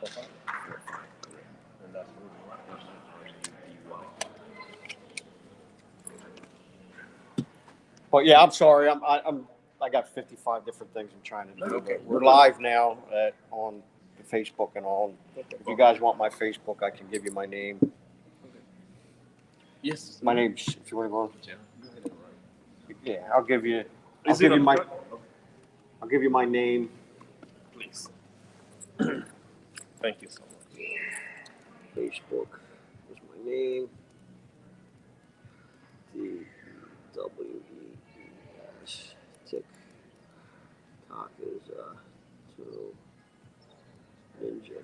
4 5. And that's really But yeah, I'm sorry. I got 55 different things I'm trying to do. Okay. But we're live now on the Facebook and all. If you guys want my Facebook, I can give you my name. Yes. My name's, if you want to go on. Yeah, I'll give you my name. Please. Thank you so much. Facebook is my name. DWEES. TikTok is Turtle Ninja.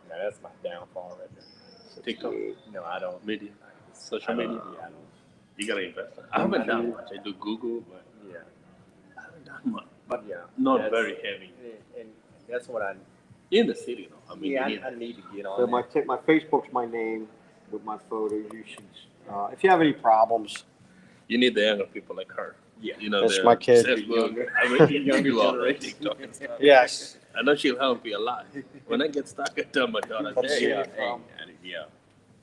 Now that's my downfall right there. TikTok. No, I don't. Media. Social media. Yeah, I don't. You gotta invest. I haven't done much. I do Google, but Yeah, I haven't done much. But yeah. not That's- very heavy. And that's what I. In the city, though. I mean, Yeah, you need I need to get on. So my Facebook's my name with my photos. You should. If you have any problems, you need the younger people like her. Yeah. You know, That's the my kid. Facebook. I mean, you Younger do all that generation. TikTok and stuff. yes. I know she'll help you a lot. When I get stuck, I tell my daughter, Let's hey, see. Yeah.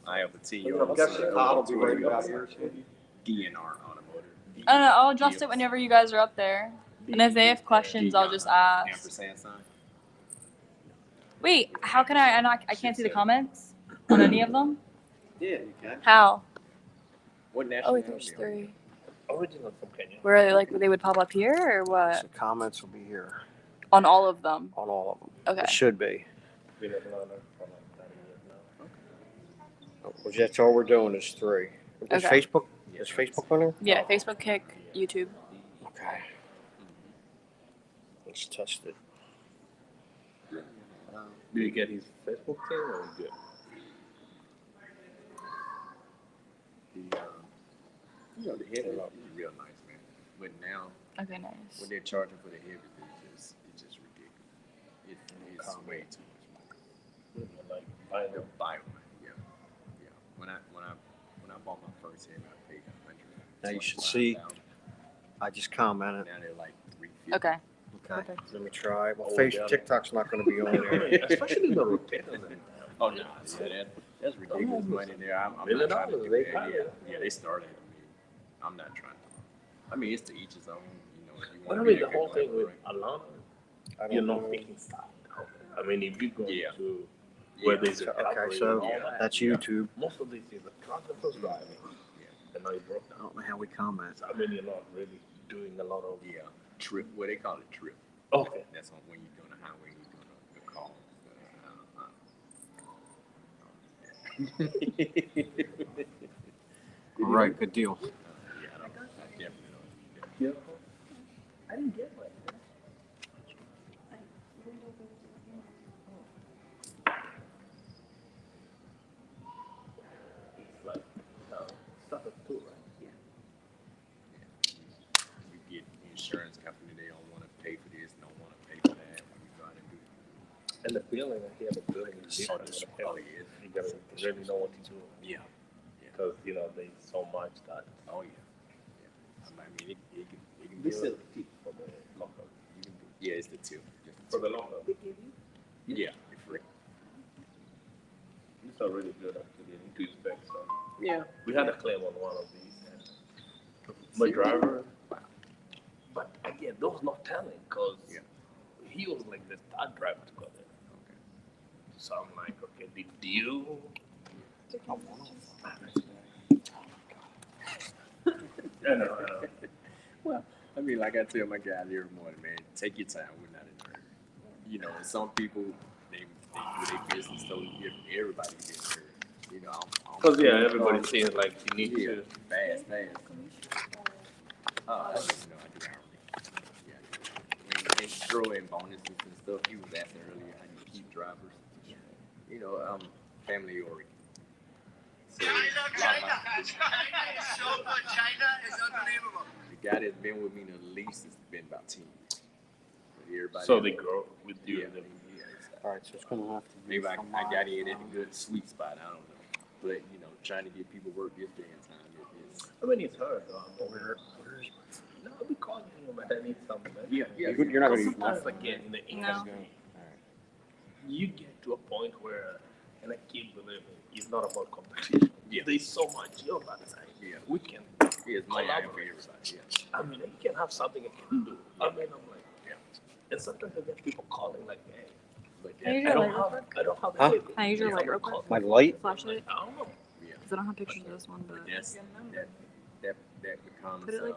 I have a 10-year-old. I've got Chicago will be right about here. DNR Automotive. I don't know. I'll adjust it whenever you guys are up there. And if they have questions, I'll just ask. Ampersand sign. Wait, how can I? I can't see the comments on any of them. Yeah, you can. How? What Oh national? wait, there's three. original from Kenya. Where they would pop up here or what? The comments will be here On all of them. on all of them. Okay. It should be. Been a learner for like 30 years now. Well, that's all we're doing is 3. Is Okay. Facebook? Is Facebook on there? Yeah, Facebook, Kick, YouTube. Okay. Let's test it. Do you get his Facebook thing or good? The heavy is real nice, man. But now, Okay, nice. what they're charging for the heavy is just ridiculous. It's way too much money. Like buying The them. buy one, yeah. When I bought my first heavy, I paid Now you should see. I just commented. Now they're like $350. Okay. Okay. Perfect. Let me try. Well, Oh, Facebook, yeah. TikTok's not going to be on there. Especially the retailers. Oh no, that's ridiculous money there. I'm $1 million, not trying to do they that. got it. Yeah, they started. I'm not trying to. I mean, it's to each his own. You know, if you But want I to mean, be the whole thing with I Alana, don't you're know. not picking stuff. I mean, if you go Yeah. to where there's a So, okay, recovery so and all that, that's YouTube. most of these is a truck that was driving, and now you broke I down. don't know how we comment. So, I mean, you're not really doing a lot of. trip. What they call it, trip. Okay. That's on when you're doing the highway, you're doing the call. All right, good deal. Yeah, I definitely don't. Yeah. I didn't get one. It's like stuff too, right? You get insurance company, they don't want to pay for this, don't want to pay for that. When you try to do And the billing, I hear the billing is different. this than one, the health. You gotta really know what to do yeah. because you know there's so much that. Oh yeah. I mean, it can be This is for the local. yeah, it's the tip. For the local. Yeah, it's free. These are really good actually. I need to inspect some. Yeah. We had a claim on one of these. And my driver, but again, those not telling because Yeah. he was like the third driver to go there. Okay. So I'm like, okay, did you? I know. Well, I mean, like I tell my guys every morning, man, take your time. We're not in a hurry. You know, some people they do their business so everybody gets hurt. You know, Because yeah, everybody's saying like you need yeah, to. fast. I just know I do hourly. Yeah. When they throw in bonuses and stuff, you was asking earlier how you keep drivers. You know, family oriented. So, the guy that's been with me the least has been about 10 years. But everybody So they grow with you. yeah, and then- All right, so it's going to have to be. maybe I from got my in at a phone. good sweet spot. I don't know. But, you know, trying to get people work this day and time is I mean, it's hard though. No, I'll be calling you, but I need something. yeah. You're not going to use Sometimes my I get in the ink. No. phone. you get to a point where, and I keep believing, it's not about competition. Yeah. There's so much on that side. Yeah. We can Yeah, it's money out for collaborate. everybody. Yeah. I mean, you can have something I can do. I mean, I'm like, yeah. And sometimes I get people calling like, hey, But Can you that, do I a don't light real have, quick? I don't have Huh? the equipment. Can I use your They light have real a call. My light? Flashlight? I don't know. yeah. Because I don't have pictures of this one, but. That's that becomes Put it, like,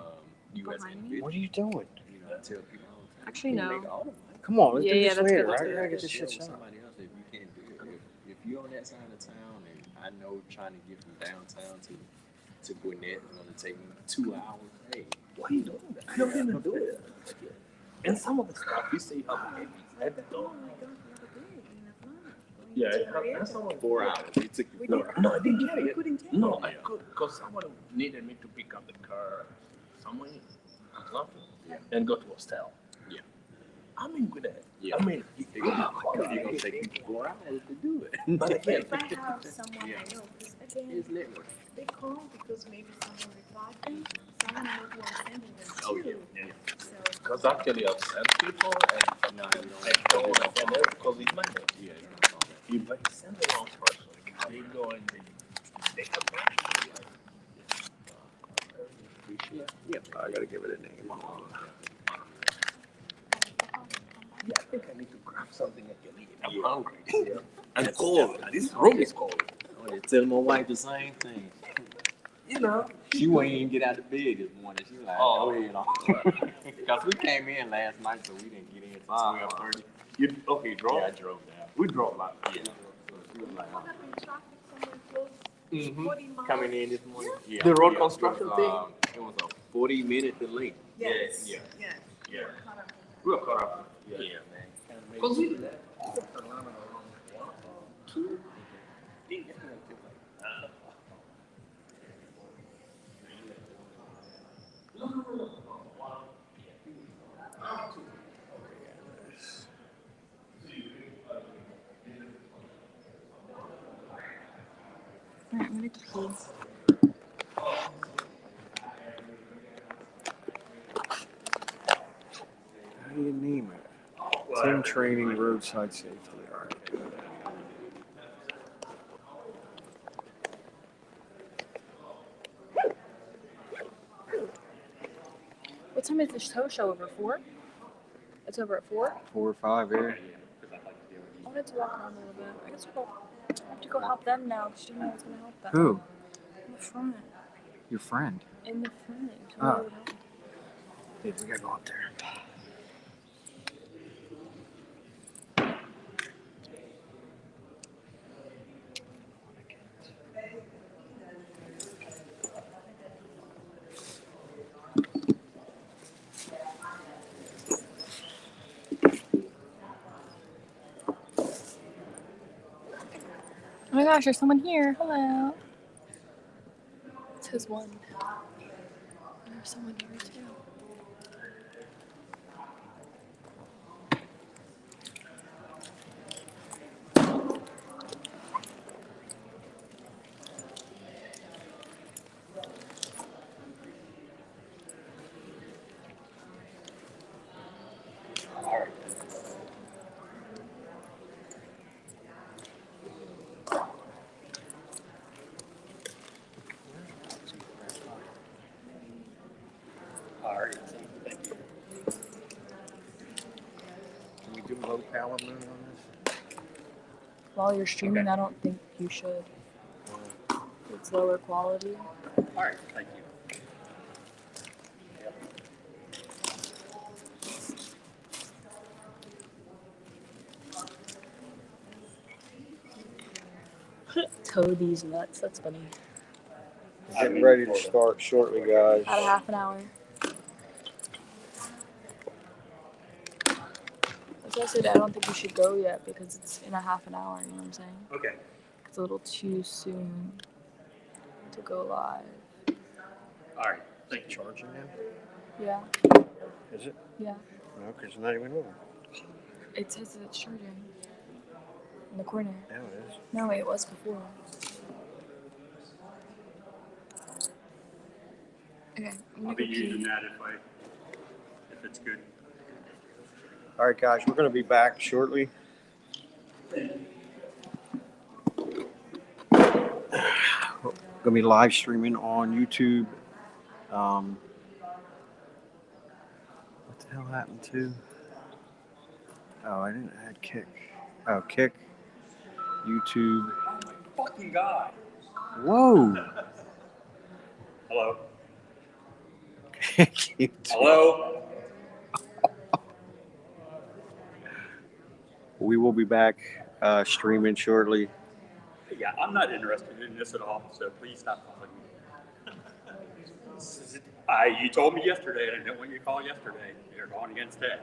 U.S. behind me? individual. What are you doing? You know, I tell people all the time. Actually, you can no. make all the money. Come on, let's Yeah, do yeah, this that's later. good, I that's gotta good. get this Share shit with set up. somebody else if you can't do it. If you're on that side of town and I know trying to get from downtown to Gwinnett is going to take me 2 hours, hey, Why are you doing that? I don't even do it. And some of the stuff you say, okay, I don't. Yeah, I had someone 4 hours. It took you 4 hours. No, I didn't get it. couldn't get No, I Yeah. could because someone needed me to pick up the car somewhere, something, Yeah. and go to hostel. Yeah. I'm in good at. Yeah. I mean, It's going to take you 4 hours to do it. but again, If I have someone Yeah. I know, because again, It's network. they call because maybe someone replied them, so I want to know who I'm sending them to. Oh, yeah. Yeah. So, because actually I've sent people and No, you I don't want to send it because it's my name. Yeah, you don't call that. If I send the wrong person, they go and they come back. Yeah. I gotta give it a name. Yeah, I think I need to grab something I can eat. I'm Yeah. hungry. Yeah. And cold. This room is cold. I was telling my wife the same thing. You know. She wouldn't even get out of bed this morning. She was like, Oh. go ahead on. Because we came in last night, so we didn't get in until 12:30. You okay? Drove? Yeah, I drove down. We drove like Yeah. So she was like, caught up in traffic somewhere close, mm-hmm. 40 miles. Coming in this morning. Yeah. The road Yeah. construction It was, it was a 40-minute delay. Yes. Yeah. Yes. Yeah. Caught up. We were caught up. Yeah, man. Because we left Atlanta around 2. Alright, I'm gonna pee. How do you name it? Team training, roadside safety. All right. What time is the show over? 4? It's over at 4? 4 or 5 here. I wanted to walk around a little bit. I guess I have to go help them now because you know what's gonna help them. Who? In the front. Your friend. In the front. Oh. Dude, we gotta go up there. Oh my gosh, there's someone here. Hello. It says 1. And there's someone here too. All right. Can we do low power mode on this? While you're streaming, I don't think you should. It's lower quality. All right, thank you. Toby's nuts. That's funny. Getting ready to start shortly, guys. About a half an hour. That's why I said I don't think you should go yet because it's in a half an hour. You know what I'm saying? Okay. It's a little too soon to go live. All right, thank you. Charging now? Yeah. Is it? Yeah. No, because it's not even on. It says that it's charging. In the corner. Now it is. No, wait, it was before. Okay, I'm gonna I'll go be using pee. that if it's good. All right, guys, we're going to be back shortly. Gonna be live streaming on YouTube. What the hell happened to? Oh, I didn't add Kick. Oh, Kick, YouTube. Oh my fucking god. Whoa. Hello? YouTube. Hello? We will be back streaming shortly. Yeah, I'm not interested in this at all, so please stop calling me. You told me yesterday, and I didn't want you to call yesterday. You're going again today.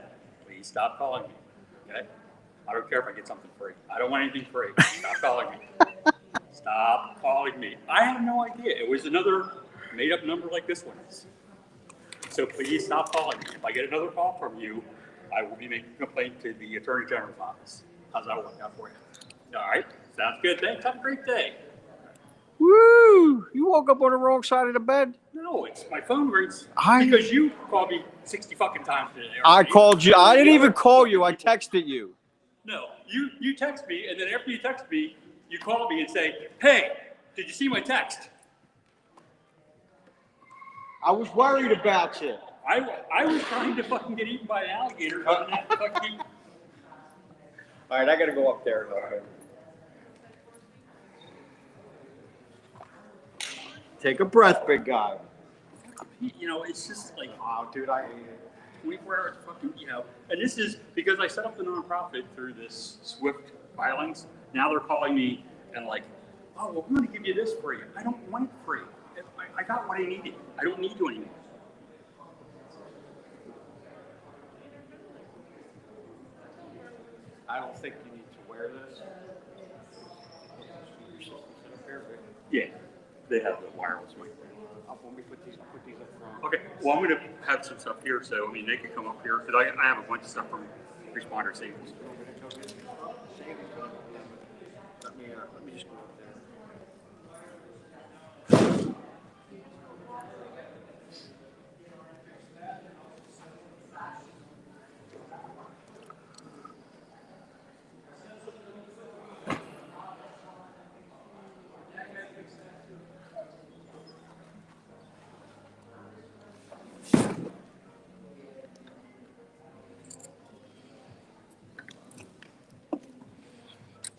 Please stop calling me. Okay? I don't care if I get something free. I don't want anything free. Stop calling me. Stop calling me. I have no idea. It was another made-up number like this one is. So please stop calling me. If I get another call from you, I will be making a complaint to the Attorney General's office. How's that work out for you? All right? Sounds good. Thanks. Have a great day. Woo! You woke up on the wrong side of the bed. No, it's my phone rings I- because you called me 60 fucking times today. I called you. I didn't even call you. I texted you. No, you text me, and then after you text me, you call me and say, "Hey, did you see my text?" I was worried about you. I was trying to fucking get eaten by an alligator. On that fucking... All right, I gotta go up there. Take a breath, big guy. You know, it's just like, Oh, dude, I hate it. 24 hours fucking, you know, and this is because I set up the nonprofit through this Swift filings. Now they're calling me and like, oh, well, we're going to give you this free. I don't want it free. I got what I needed. I don't need you anymore. I don't think you need to wear this. Yeah, they have the wireless mic. When we put these up front. Okay, well, I'm going to have some stuff here, so I mean, they can come up here because I have a bunch of stuff from Responder Savings. Let me just go up there.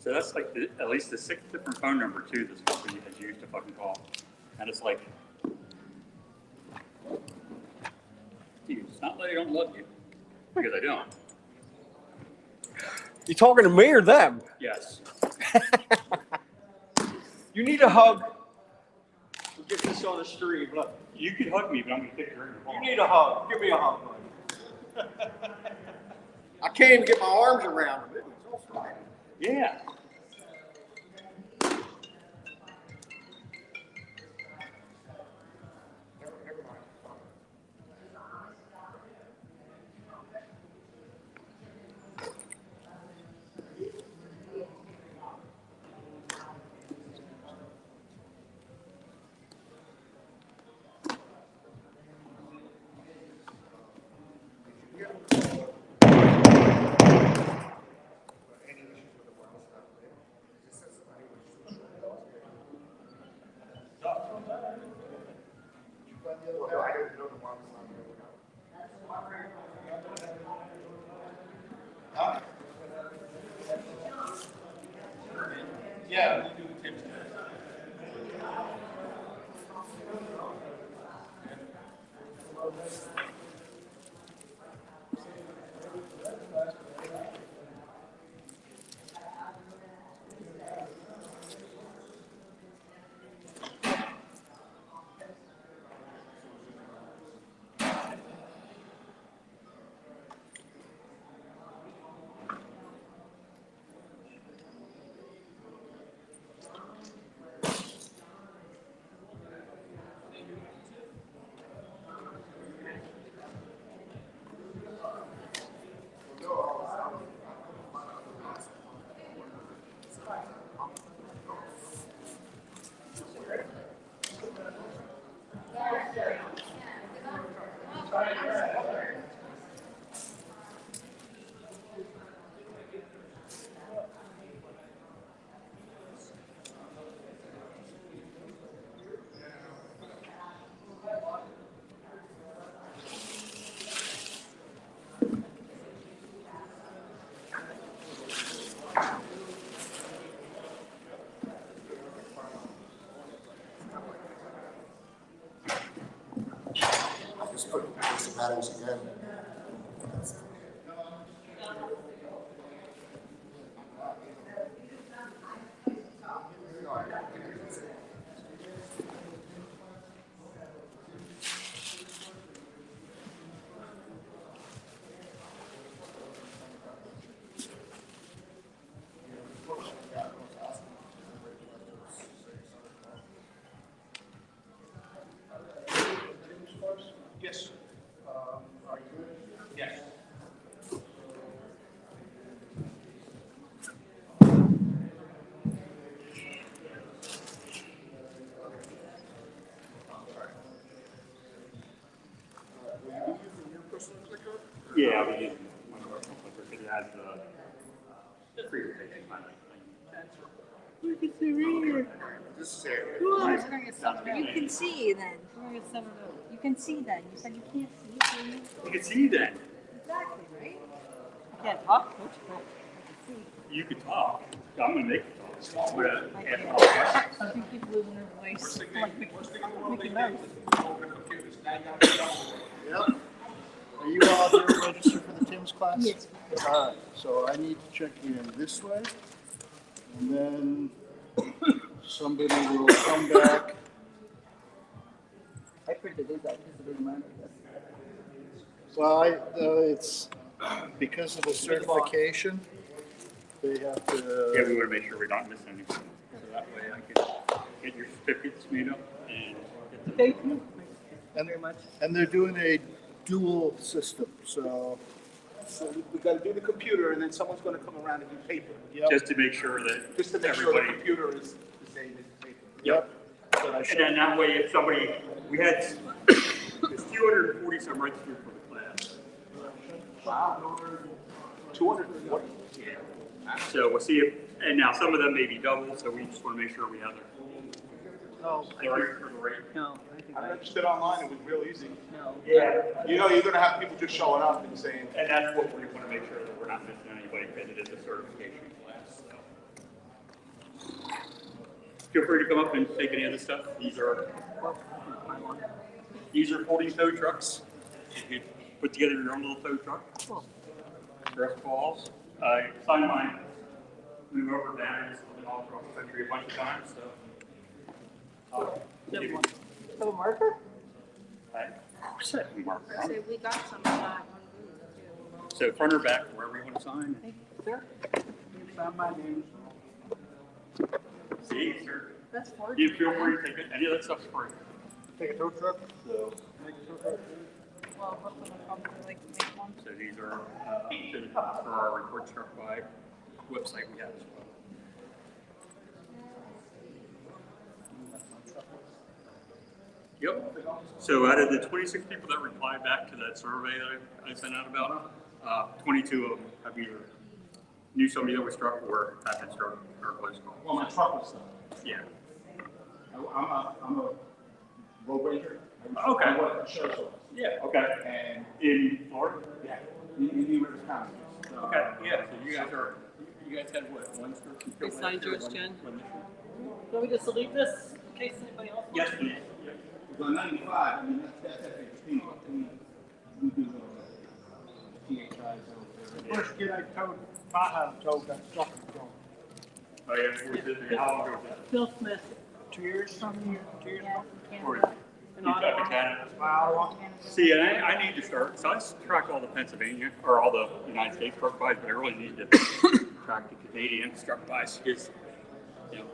So that's like at least the 6th different phone number too this company has used to fucking call. And it's like, dude, it's not that I don't love you, because I don't. You talking to me or them? Yes. You need a hug. We'll get this on the stream. Look, You can hug me, but I'm going to take your phone. you need a hug. Give me a hug, buddy. I can't even get my arms around him. It was so funny. Yeah. Yeah. Just put some batteries again. Yes. Are you good? Yes. Yeah, I'll be using one of our clickers. It has the free rotation. This is it. Cool, we're gonna get some. You can see then. We're gonna get some of those. You can see then. You said you can't see. So you... You can see then. Exactly, right? You can't talk, which I can see. You can talk. I'm gonna make you talk. I'm gonna I ask can't. all the questions. Some people keep losing their voice. Like Mickey Mouse. Yep. Are you all here registered for the Tim's class? Yes. All right, so I need to check in this way. And then somebody will come back. I printed these out just to remind me. Well, it's because of the certification, they have Yeah, to, we want to make sure we're not missing anything. So that way I can get your certificates made up and get them. Thank you. and, Very much. and they're doing a dual system, so. So we gotta do the computer and then someone's gonna come around and do paper. Yep. Just to make sure that Just to make sure the everybody. computer is the same as paper. Yep. So I And showed- then that way, if somebody, we had, there's 240 some registered for the class. Wow. 240. Yeah. So we'll see if, and now some of them may be double, so we just want to make sure we have No, the right for the rate. no, I think I registered online, it was real easy. no. Yeah. You know, you're gonna have people just showing up and saying, And that's what we want to make sure that we're not missing anybody because it is a certification class. So. Feel free to come up and take any of this stuff. These are folding tow trucks. You can put together your own little tow truck. Stress balls. I signed mine. Move over banners all across the country a bunch of times. So. Give you- So marker? Of course I have a marker. So we got some of that one booth too. So front or back, wherever you want to sign. Thank you, sir. sign my name. See, sir. That's for You feel free to take it. Any of that stuff's free. Take a tow truck? So, Well, hopefully they'll probably like to make one. so these are for our report struck by website we have as well. Yep. So out of the 26 people that replied back to that survey that I sent out about, 22 of them have either knew somebody that was struck or have been struck or close call. Well, my truck was stuck. Yeah. I'm a road ranger. Okay. I work at the sheriff's office. Yeah. Okay. And, In Florida. yeah, in New Rivers County. Okay. Yeah. So you guys had what? One struck? They signed yours, Jen? One- Can we just leave this in case anybody else? Yes, please. Yeah. Because on 95, I mean, that's at 15. We do the PHIs over there. First kid I towed, Baja towed, got stuck in the phone. Oh yeah. Was it, how long ago was that? Phil Smith. 2 years, some year, 2 years Yeah, ago. from Or Canada. you got the Canada? Wow. See, and I need to start. So I track all the Pennsylvania or all the United States truck buys, but I really need to track the Canadian truck buys because you know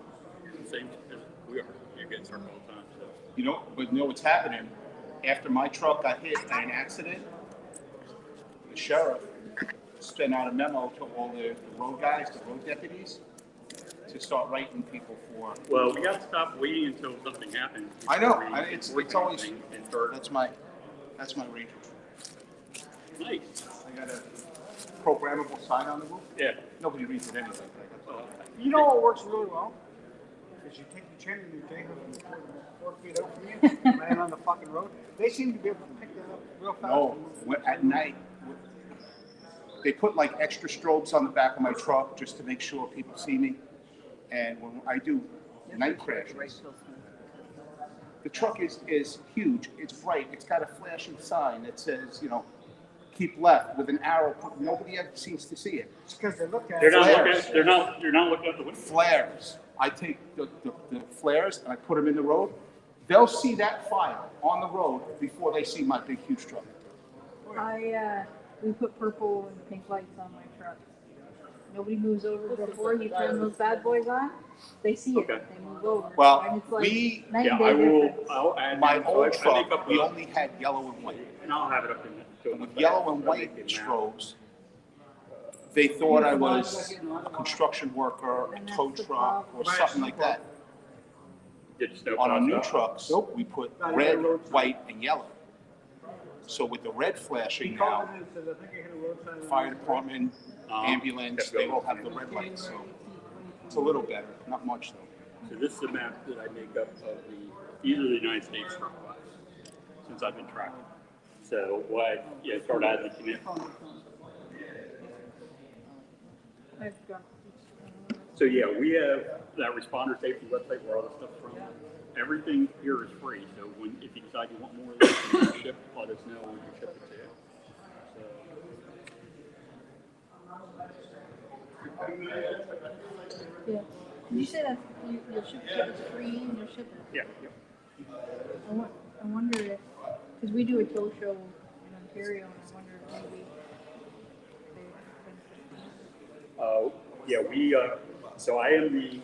same as we are. You're getting struck all the time. So. You know, but you know what's happening? After my truck got hit by an accident, the sheriff sent out a memo to all the road guys, the road deputies, to start writing people for. Well, we got to stop waiting until something happens. I know. before we It's report always anything and start. that's my ranger. Nice. I got a programmable sign on the roof. Yeah. Nobody reads it anyway. You know what works really well? Is you take the chain and you take it and you put it 4 feet out from you, land on the fucking road. They seem to be able to pick that up real fast. No, at night, They put like extra strobes on the back of my truck just to make sure people see me. And when I do night crashes, the truck is huge. It's bright. It's got a flashing sign that says, you know, keep left with an arrow. Nobody ever seems to see it. It's because they're looking at They're not Flares. looking, they're not looking at the window. Flares. I take the flares and I put them in the road. They'll see that fire on the road before they see my big, huge truck. We put purple and pink lights on my truck. Nobody moves over before you turn those bad boys on. They see it. Okay. They move over. Well, and it's like we- night Yeah, and day I will, difference. I'll add. My I old make truck, up we a- only had yellow and white. And I'll have it up in the. With yellow and white strobes, they thought I was a construction worker, a tow truck, or something like that. Did snow On our plows new up? trucks, we put red, white, and yellow. So with the red flashing now, fire department, ambulance, they all have the red lights, so it's a little better, not much though. So this is the map that I make up of these are the United States truck routes since I've been tracking. So what, start adding it in. So yeah, we have that responder safety website where all the stuff's from. Everything here is free, so if you decide you want more of this, you can ship, let us know when you ship it to you. Yeah. You said that your ship is free and your ship. Yeah. I wonder if, because we do a tow show in Ontario, and I wonder if maybe So I am the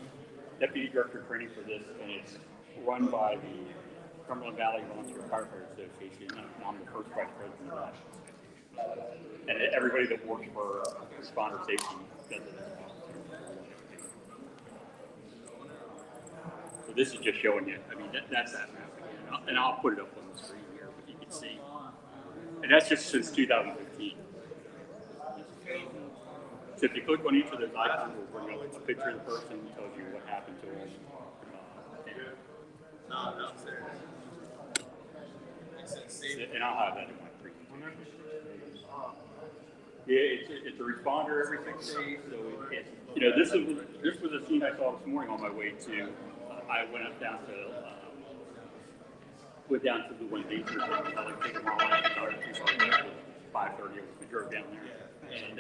deputy director of training for this, and it's run by the Cumberland Valley Volunteer Firefighter Association, and I'm the first vice president of that. And everybody that works for responder safety does it as well. So this is just showing you, I mean, that's that map again, and I'll put it up on the screen here, but you can see. And that's just since 2015. So if you click on each of those icons, we'll bring up a picture of the person, tells you what happened to them. And I'll have that in my presentation. Yeah, it's a responder every 6 days. So this was a scene I saw this morning on my way to. I went down to the one of these. I like taking my life. It was 5:30. We drove down there. And,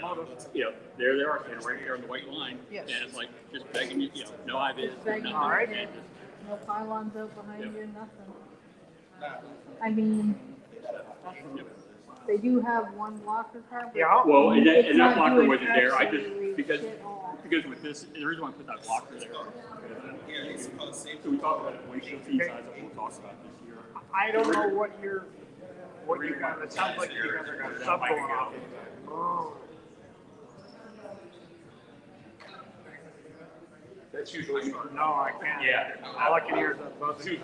there they are, standing right here on the white line. Yes. And it's like, just begging you, no IVs, nothing. all right. No pylons out behind you, nothing. I mean, they do have one locker car. But Well, and that not locker doing wasn't there. I just, absolutely because shit all. with this, the reason why I put that locker there. So we talked about it, windshield seat size, that we'll talk about this year. I don't know what you got. It sounds like you guys are gonna sub going on. That's usually. No, I can't. Yeah. All I can hear is that buzzing.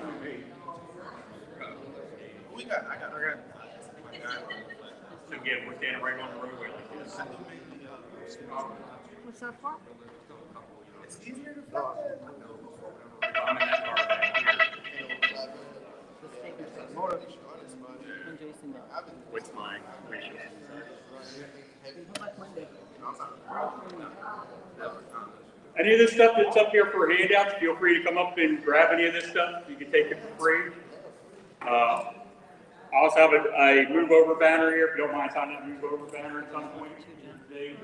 We got, I got. So again, we're standing right on the roadway like this. What's that for? It's easier to follow. If I'm in that car back here, what's my windshield seat size? Any of this stuff that's up here for handouts, feel free to come up and grab any of this stuff. You can take it for free. I also have a move over banner here. If you don't mind signing that move over banner at some point today.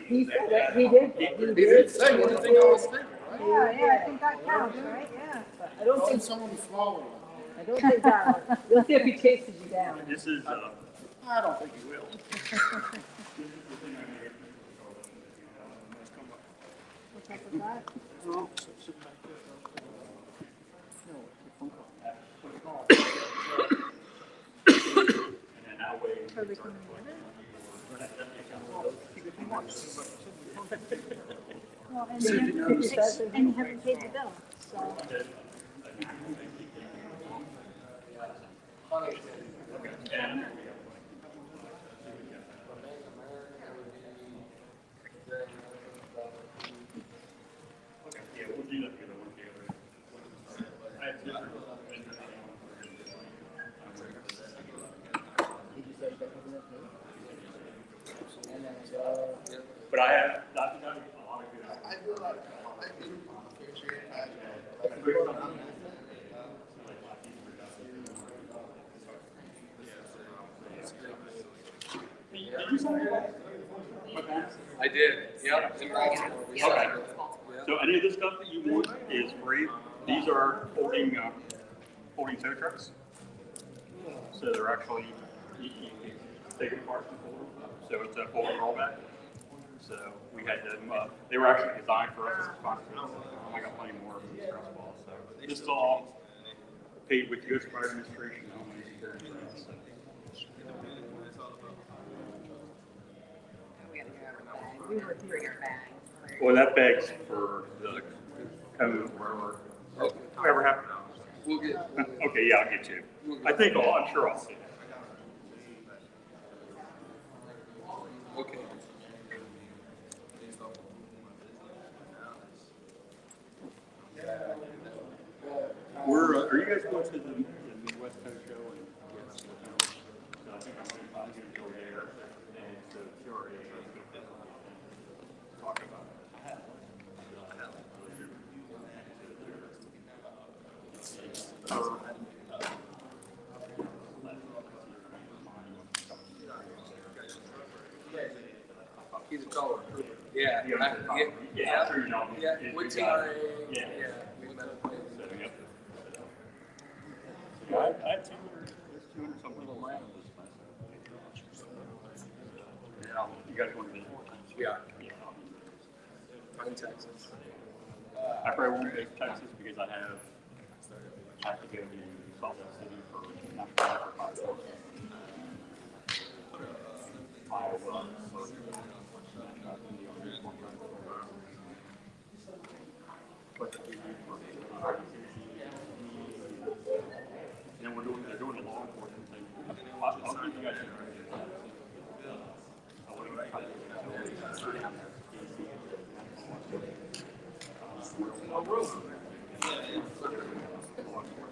He said that. He did. He did say anything I was thinking, right? Yeah, I think that counts, right? Yeah. I don't think someone was following. I don't think that. We'll see if he chases you down. This is, I don't think he will. What's up with that? And then that way. Are they coming together? Well, and you haven't paid the bill, so. Yeah, we'll do that together, one together. I have different vendors. But I have, that's a lot of good. I do like, I do appreciate Did you sign that? Okay. I did, yep. Okay. So any of this stuff that you want is free. These are folding tow trucks. So they're actually, you can take it apart and fold them. So it's a folding rollback. So we had them, they were actually designed for us as a sponsor. I got plenty more of these stress balls. So this is all paid with U.S. Fire Administration and Homeland Security. So. We were through your bag. Well, that begs for the code wherever happened. We'll get. Okay, yeah, I'll get you. I think I'm sure I'll see it. Okay. Are you guys going to the Midwest Coast Show? Yes. So I think I'm going to go there, and so Terry is going to talk about it. He's a caller. Yeah. Yeah, sure, you know. Yeah. What TRA? Yeah. We met up. So, yep. So, I had 200, there's 200 something on land. Yeah, you guys want to visit? Yeah. Yeah. I'm in Texas. I probably won't go to Texas because I have to go to Salt Lake City for National Conference. Iowa. And then they're doing the law enforcement thing. I'll give you guys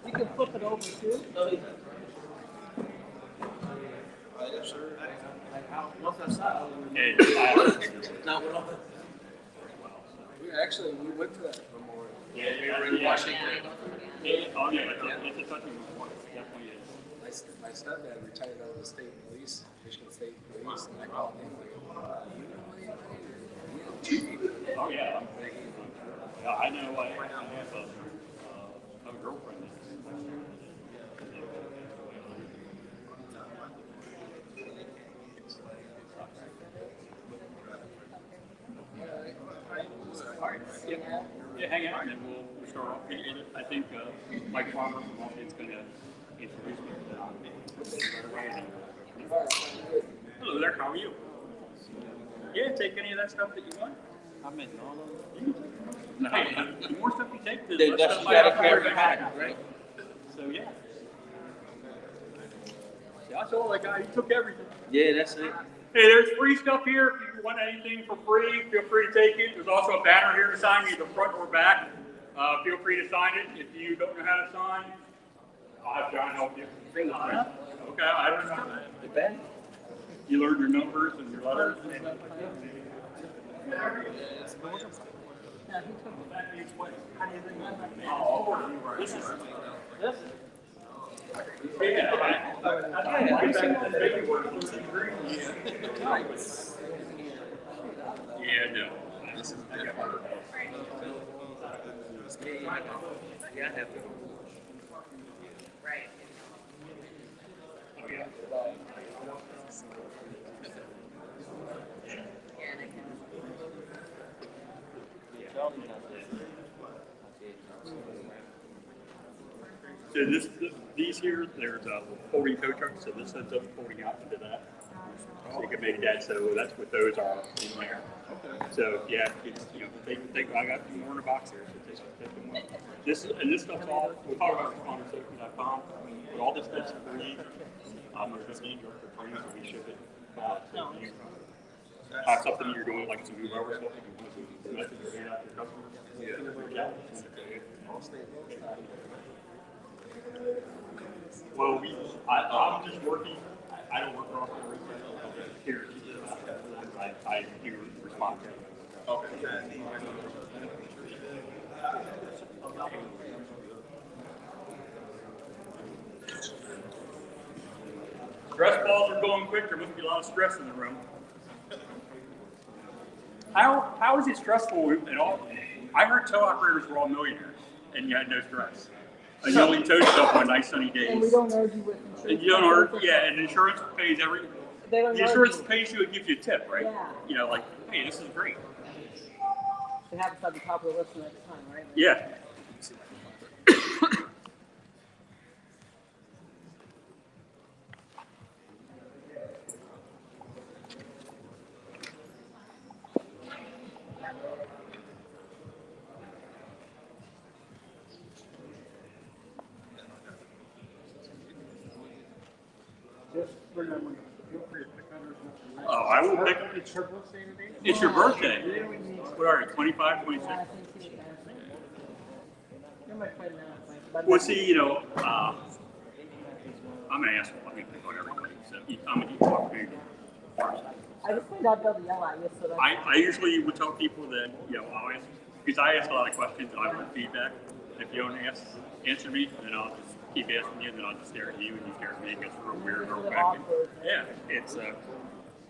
You can flip it over too. We went to that memorial. Yeah, We were in Washington. Oh, yeah, it's a touching report. It definitely is. My stepdad retired out of the state police, Michigan State Police, and I called him like, Oh, yeah. Yeah, I know. I have a girlfriend Yeah, hang out and then we'll start off. I think Mike Farmer from Washington's going to introduce me to them. Hello there, how are you? Yeah, take any of that stuff that you want. I'm in all of them. Hey, the more stuff you take, the They less stuff definitely I gotta have to carry carry the back. bag, right? So, yeah. Yeah, I saw that guy, he took everything. Yeah, that's it. Hey, there's free stuff here. If you want anything for free, feel free to take it. There's also a banner here to sign, either front or back. Feel free to sign it. If you don't know how to sign, I'll have John help you. Okay, I don't know. The bag? You learn your numbers and your letters. This is. Yeah, no. This is different. Yeah, I have to. Right. Oh, yeah. Yeah, and I can. Tell me that. So these here, there's a folding tow truck, so this ends up folding out into that. So you can make that, so that's what those are in there. So yeah, it's, you know, I got more in the box here, so take them with. This stuff's all, we'll talk about responsafety.com, but all this stuff's free. There's just need your training, so we ship it. So you have something you're doing, like some move over stuff, you want to message or hand out to your customers. Yeah. Well, I'm just working. I don't work for all the retail. Here, I do respond. Stress balls are going quick. There must be a lot of stress in the room. How is it stressful at all? I heard tow operators were all millionaires, and you had no stress. And you only tow stuff on nice sunny days. And we don't argue with insurance. And you don't argue, yeah, and insurance pays every. They don't The insurance argue. pays you and gives you a tip, right? Yeah. You know, like, hey, this is great. They have us at the top of the list the next time, right? Yeah. Just remember, feel free to pick on her. Oh, I will pick. It's her birthday today? It's your birthday. What are you, 25, 26? Yeah, I think so, yeah. You're my friend now, but Well, see, you know, I'm an asshole. I'm going to pick on everybody. So I'm going to talk to you. I just find out they'll yell at you, so that's. I usually would tell people that, you know, I'll ask, because I ask a lot of questions and I want feedback. If you don't answer me, then I'll just keep asking you, and then I'll just stare at you, and you stare at me. It gets real weird, real wacky. Awkward. Yeah, it's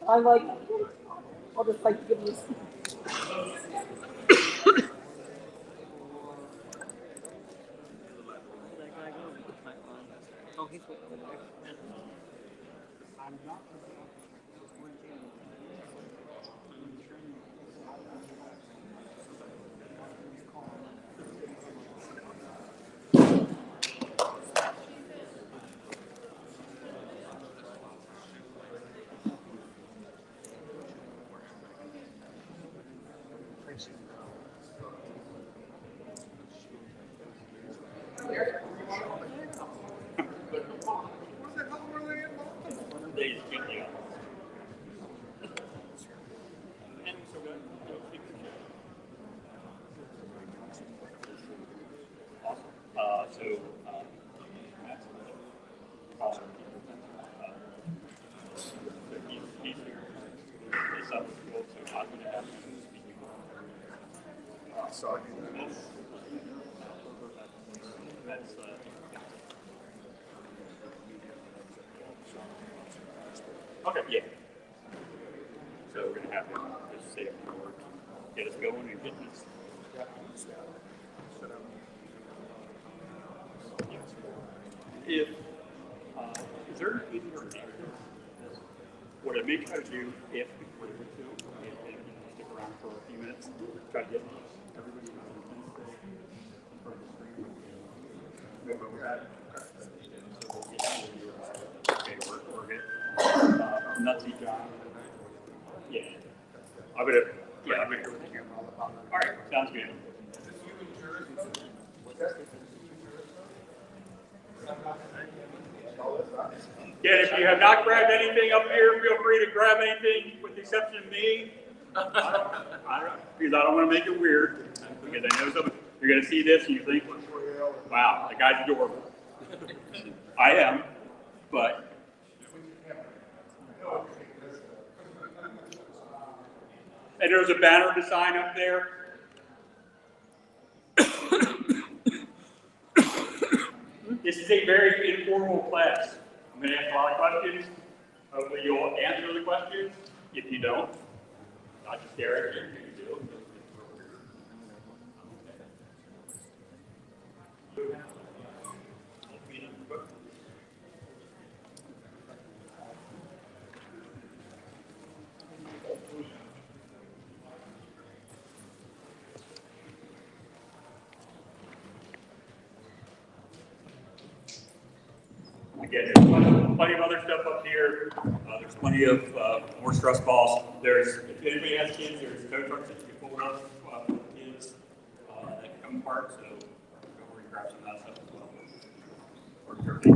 I like, I'll just like give you. Oh, he's waiting over there. they just keep you. He's here. It's up with gold, so I'm going to have to speak. Sorry. That's okay, yeah. So we're gonna have to just say a few words, get us going and get this. If is there anything you're what I may try to do if we're able to, if you can stick around for a few minutes, try to get everybody on the Wednesday in front of the screen. Remember with that? Okay, we're good. Nutsy John. Yeah. I'm gonna go with the camera on the top. All right, sounds good. Yeah, if you have not grabbed anything up here, feel free to grab anything with the exception of me. Because I don't want to make it weird. Because I know some you're going to see this and you think, wow, the guy's adorable. I am, but. And there's a banner design up there. This is a very informal class. I'm going to ask a lot of questions. Hopefully you'll answer the questions. If you don't, I'll just stare at you. If you do. Again, there's plenty of other stuff up here. There's plenty of more stress balls. If anybody has kids, there's tow trucks that you can pull up for kids that come apart. So go over and grab some of that stuff as well. Or turkey.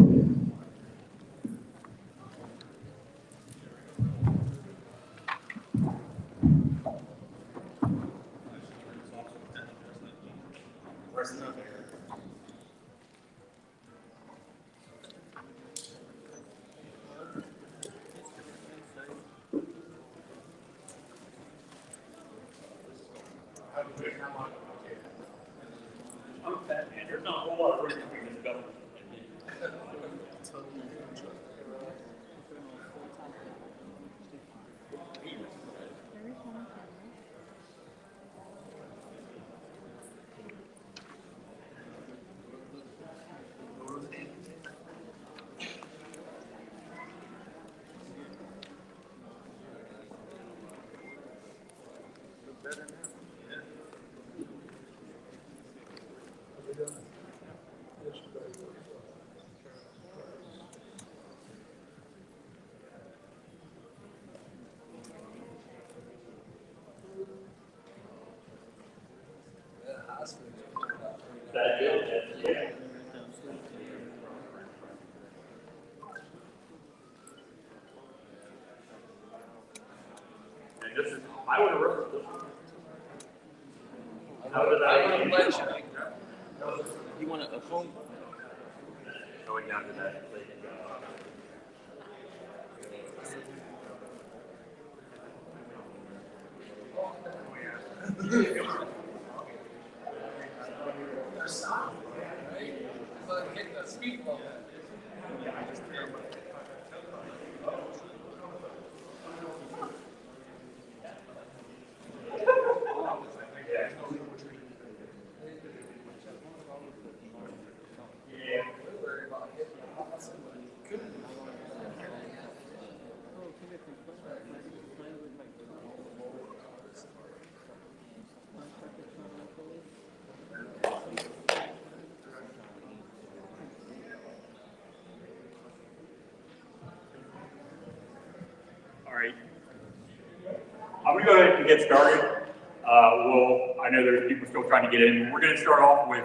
I'm a fat man. There's not a whole lot of room between this government and me. That good? Yeah. And this is, I would have wrote this. How did I? You want a phone? Going down to that. All right. I'm going to go ahead and get started. I know there's people still trying to get in. We're going to start off with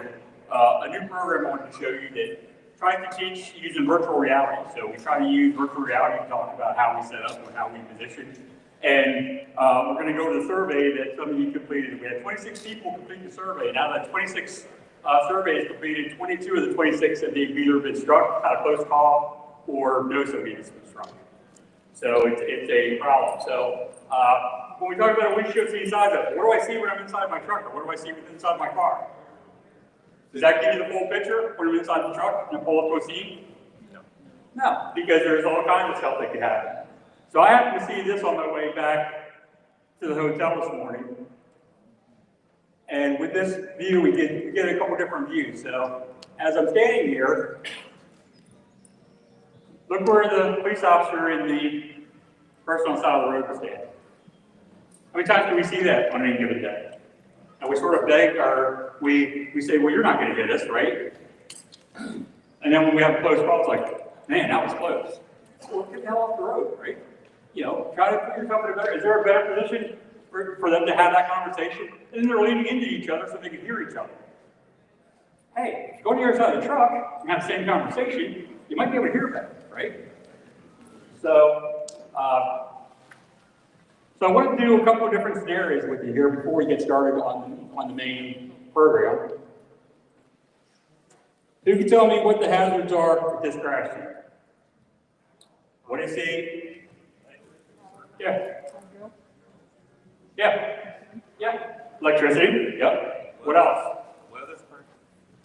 a new program I wanted to show you that tries to teach using virtual reality. So we try to use virtual reality to talk about how we set up and how we position. And we're going to go to the survey that some of you completed. We had 26 people complete the survey. Now that 26 surveys completed, 22 of the 26 have either been struck at a close call or no surveys been struck. So it's a problem. So when we talk about a windshield seat size up, what do I see when I'm inside my truck, or what do I see inside my car? Does that give you the full picture when I'm inside the truck and I pull up to a seat? No. No, because there's all kinds of stuff that could happen. So I happened to see this on my way back to the hotel this morning. And with this view, we get a couple different views. So as I'm standing here, look where the police officer in the person on the side of the road is standing. How many times do we see that on any given day? And we sort of beg we say, well, you're not going to hit us, right? And then when we have a close call, it's like, man, that was close. Well, get the hell off the road, right? You know, try to put yourself in a better, is there a better position for them to have that conversation? And they're leaning into each other so they can hear each other. Hey, if you go to the other side of the truck and have the same conversation, you might be able to hear better, right? So, so I wanted to do a couple of different scenarios with you here before we get started on the main program. Who can tell me what the hazards are with this crash here? What do you see? Yeah. Yeah. Yeah. Electricity. Yep. What else?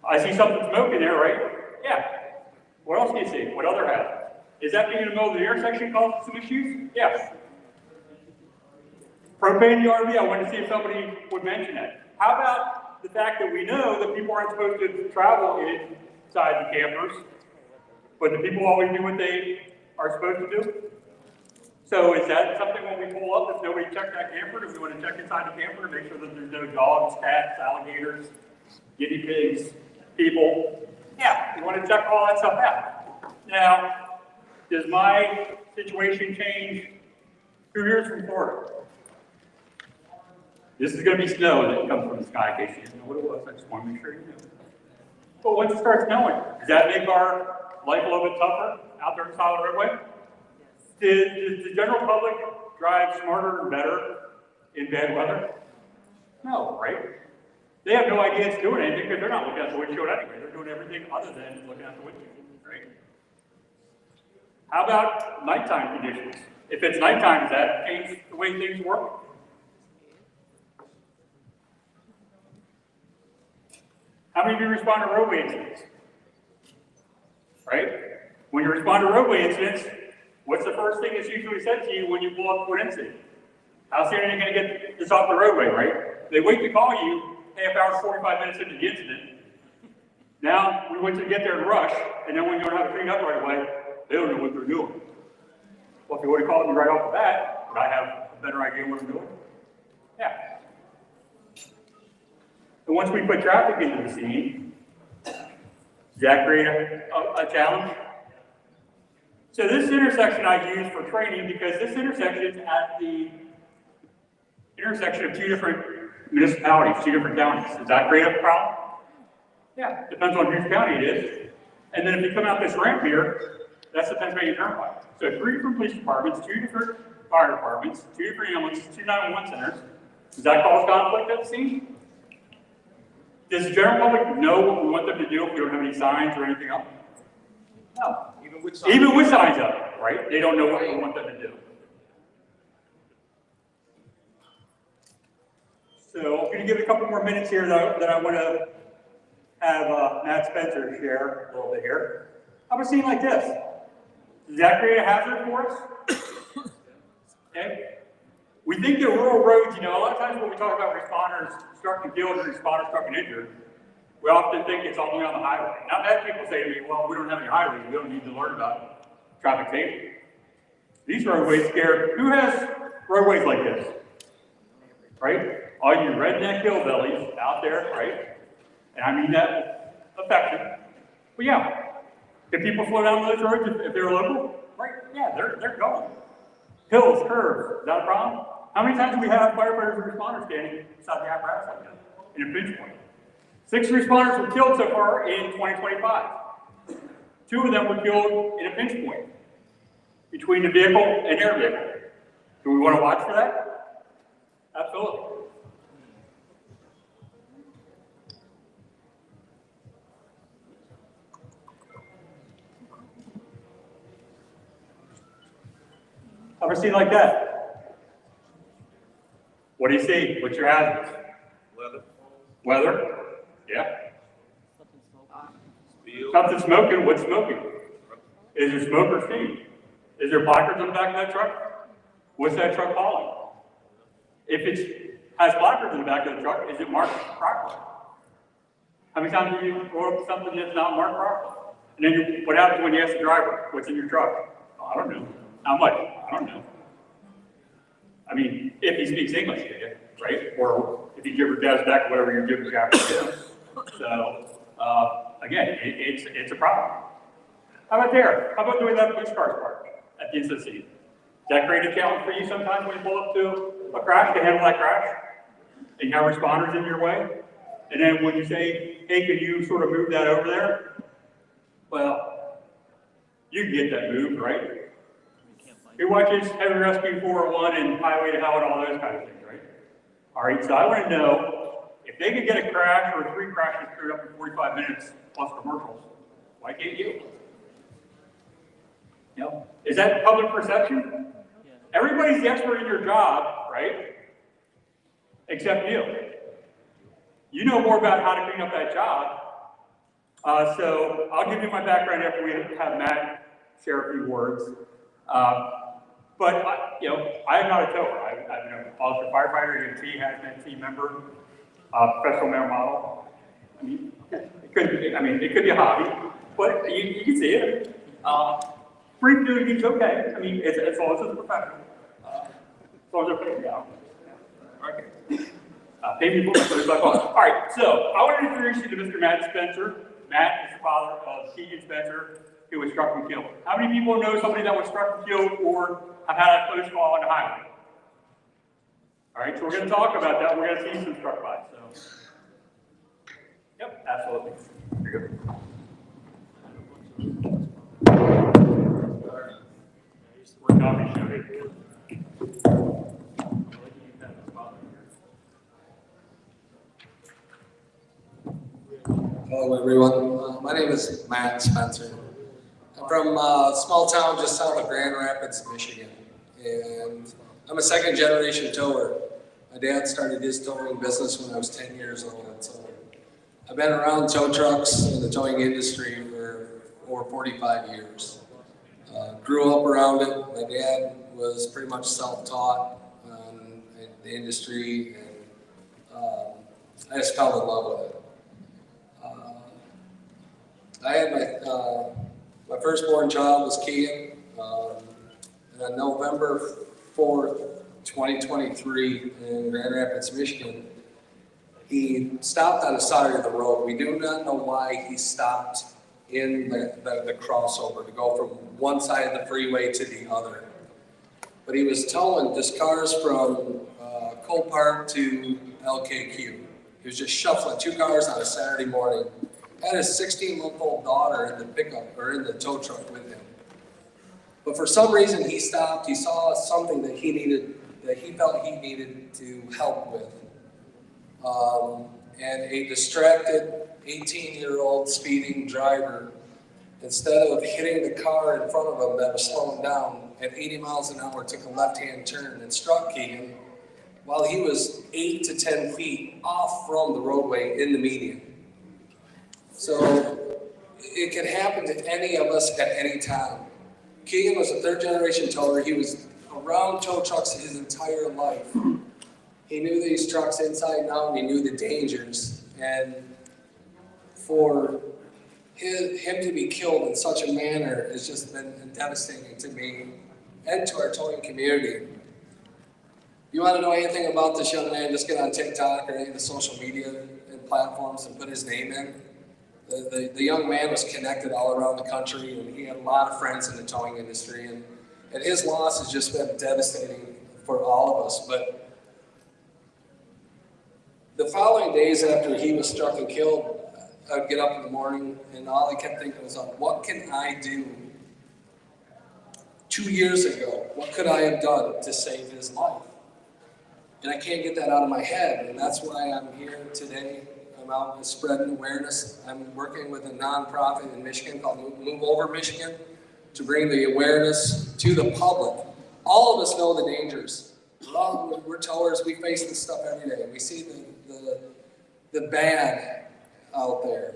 I see something smoking there, right? Yeah. What else do you see? What other hazards? Is that being in the middle of the intersection causing some issues? Yes. Propane in the RV, I wanted to see if somebody would mention that. How about the fact that we know that people aren't supposed to travel inside the campers, but the people always do what they are supposed to do? So is that something when we pull up, if nobody checked that camper, do we want to check inside the camper to make sure that there's no dogs, cats, alligators, guinea pigs, people? Yeah, we want to check all that stuff out. Now, does my situation change 2 years from Florida? This is going to be snow that comes from the sky, in case you didn't know what it was. I just want to make sure you knew. But once it starts snowing, does that make our life a little bit tougher out there on the side of the roadway? Does the general public drive smarter and better in bad weather? No, right? They have no idea it's doing anything because they're not looking at the windshield anyway. They're doing everything other than looking at the windshield, right? How about nighttime conditions? If it's nighttime, does that change the way things work? How many of you respond to roadway incidents? Right? When you respond to roadway incidents, what's the first thing that's usually said to you when you pull up to an incident? How soon are you going to get this off the roadway, right? They wait to call you half hour, 45 minutes into the incident. Now, we wait to get there and rush, and then when you don't have to clean up right away, they don't know what they're doing. Well, if you would have called me right off the bat, would I have a better idea what I'm doing? Yeah. And once we put traffic into the scene, does that create a challenge? So this intersection I use for training because this intersection is at the intersection of 2 different municipalities, 2 different counties. Does that create a problem? Yeah, depends on whose county it is. And then if you come out this ramp here, that's the Pennsylvania Turnpike. So 3 different police departments, 2 different fire departments, 2 different ambulances, 2 911 centers. Does that cause conflict at the scene? Does the general public know what we want them to do if we don't have any signs or anything else? No. Even with signs up, right? They don't know what we want them to do. So I'm going to give a couple more minutes here that I want to have Matt Spencer share a little bit here. How about a scene like this? Does that create a hazard for us? Okay. We think that rural roads, you know, a lot of times when we talk about responders starting killed and responders starting injured, we often think it's only on the highway. Now that people say to me, well, we don't have any highways, we don't need to learn about traffic safety. These roadways scare, who has roadways like this? Right? All you redneck hillbillies out there, right? And I mean that affection. But yeah, can people slow down those roads if they're local? Right? Yeah, they're going. Hills, curves, is that a problem? How many times do we have firefighters and responders standing beside the apparatus like that in a pinch point? 6 responders were killed so far in 2025. 2 of them were killed in a pinch point between the vehicle and their vehicle. Do we want to watch for that? Absolutely. Ever seen like that? What do you see? What's your hazards? Weather? Yeah. Something smoking. What's smoking? Is there smoke or steam? Is there placards on the back of that truck? What's that truck hauling? If it has placards in the back of the truck, is it marked properly? How many times have you rolled up something that's not marked properly? And then what happens when you ask the driver, what's in your truck? Oh, I don't know. How much? I don't know. I mean, if he speaks English to you, right? Or if he gives dad's back whatever you're giving Japanese to. So, again, it's a problem. How about there? How about doing that police cars parked at the incident scene? Does that create a challenge for you sometimes when you pull up to a crash to handle that crash? And you have responders in your way? And then when you say, hey, can you sort of move that over there? Well, you can get that moved, right? Who watches Heavy Rescue 401 and Highway to Hell and all those kind of things, right? All right, so I want to know, if they could get a crash or 3 crashes cleared up in 45 minutes plus commercials, why can't you? You know, is that public perception? Everybody's the expert in your job, right? Except you. You know more about how to clean up that job. So I'll give you my background after we have Matt share a few words. But you know, I am not a tower. I've been an officer firefighter, EMT, hazmat team member, professional male model. I mean, it could be a hobby, but you can see it. Brief duty is okay. I mean, as long as it's professional. As long as they're paying down. Okay. Pay me for my $35. All right, so I want to introduce you to Mr. Matt Spencer. Matt is the father of Keegan Spencer, who was struck and killed. How many people know somebody that was struck and killed or have had a close call on the highway? All right, so we're going to talk about that. We're going to see some struck by. So, yep, absolutely. Here you go. We're coffee show here. Hello, everyone. My name is Matt Spencer. I'm from a small town just south of Grand Rapids, Michigan, and I'm a second-generation tower. My dad started his towing business when I was 10 years old, so I've been around tow trucks in the towing industry for over 45 years. Grew up around it. My dad was pretty much self-taught in the industry, and I just fell in love with it. I had my firstborn child was Keegan, and on November 4th, 2023 in Grand Rapids, Michigan, he stopped on the side of the road. We do not know why he stopped in the crossover to go from one side of the freeway to the other. But he was towing just cars from Cole Park to LKQ. He was just shuffling 2 cars on a Saturday morning. Had his 16-month-old daughter in the pickup or in the tow truck with him. But for some reason he stopped. He saw something that he felt he needed to help with. And a distracted 18-year-old speeding driver, instead of hitting the car in front of him that was slowing down at 80 miles an hour, took a left-hand turn and struck Keegan while he was 8 to 10 feet off from the roadway in the median. So it can happen to any of us at any time. Keegan was a third-generation tower. He was around tow trucks his entire life. He knew these trucks inside and out, and he knew the dangers. And for him to be killed in such a manner has just been devastating to me and to our towing community. If you want to know anything about this young man, just get on TikTok or any of the social media and platforms and put his name in. The young man was connected all around the country, and he had a lot of friends in the towing industry, and his loss has just been devastating for all of us. But the following days after he was struck and killed, I'd get up in the morning, and all I kept thinking was, what can I do 2 years ago? What could I have done to save his life? And I can't get that out of my head, and that's why I'm here today. I'm out spreading awareness. I'm working with a nonprofit in Michigan called Move Over Michigan to bring the awareness to the public. All of us know the dangers. We're towers, we face this stuff every day. We see the bad out there.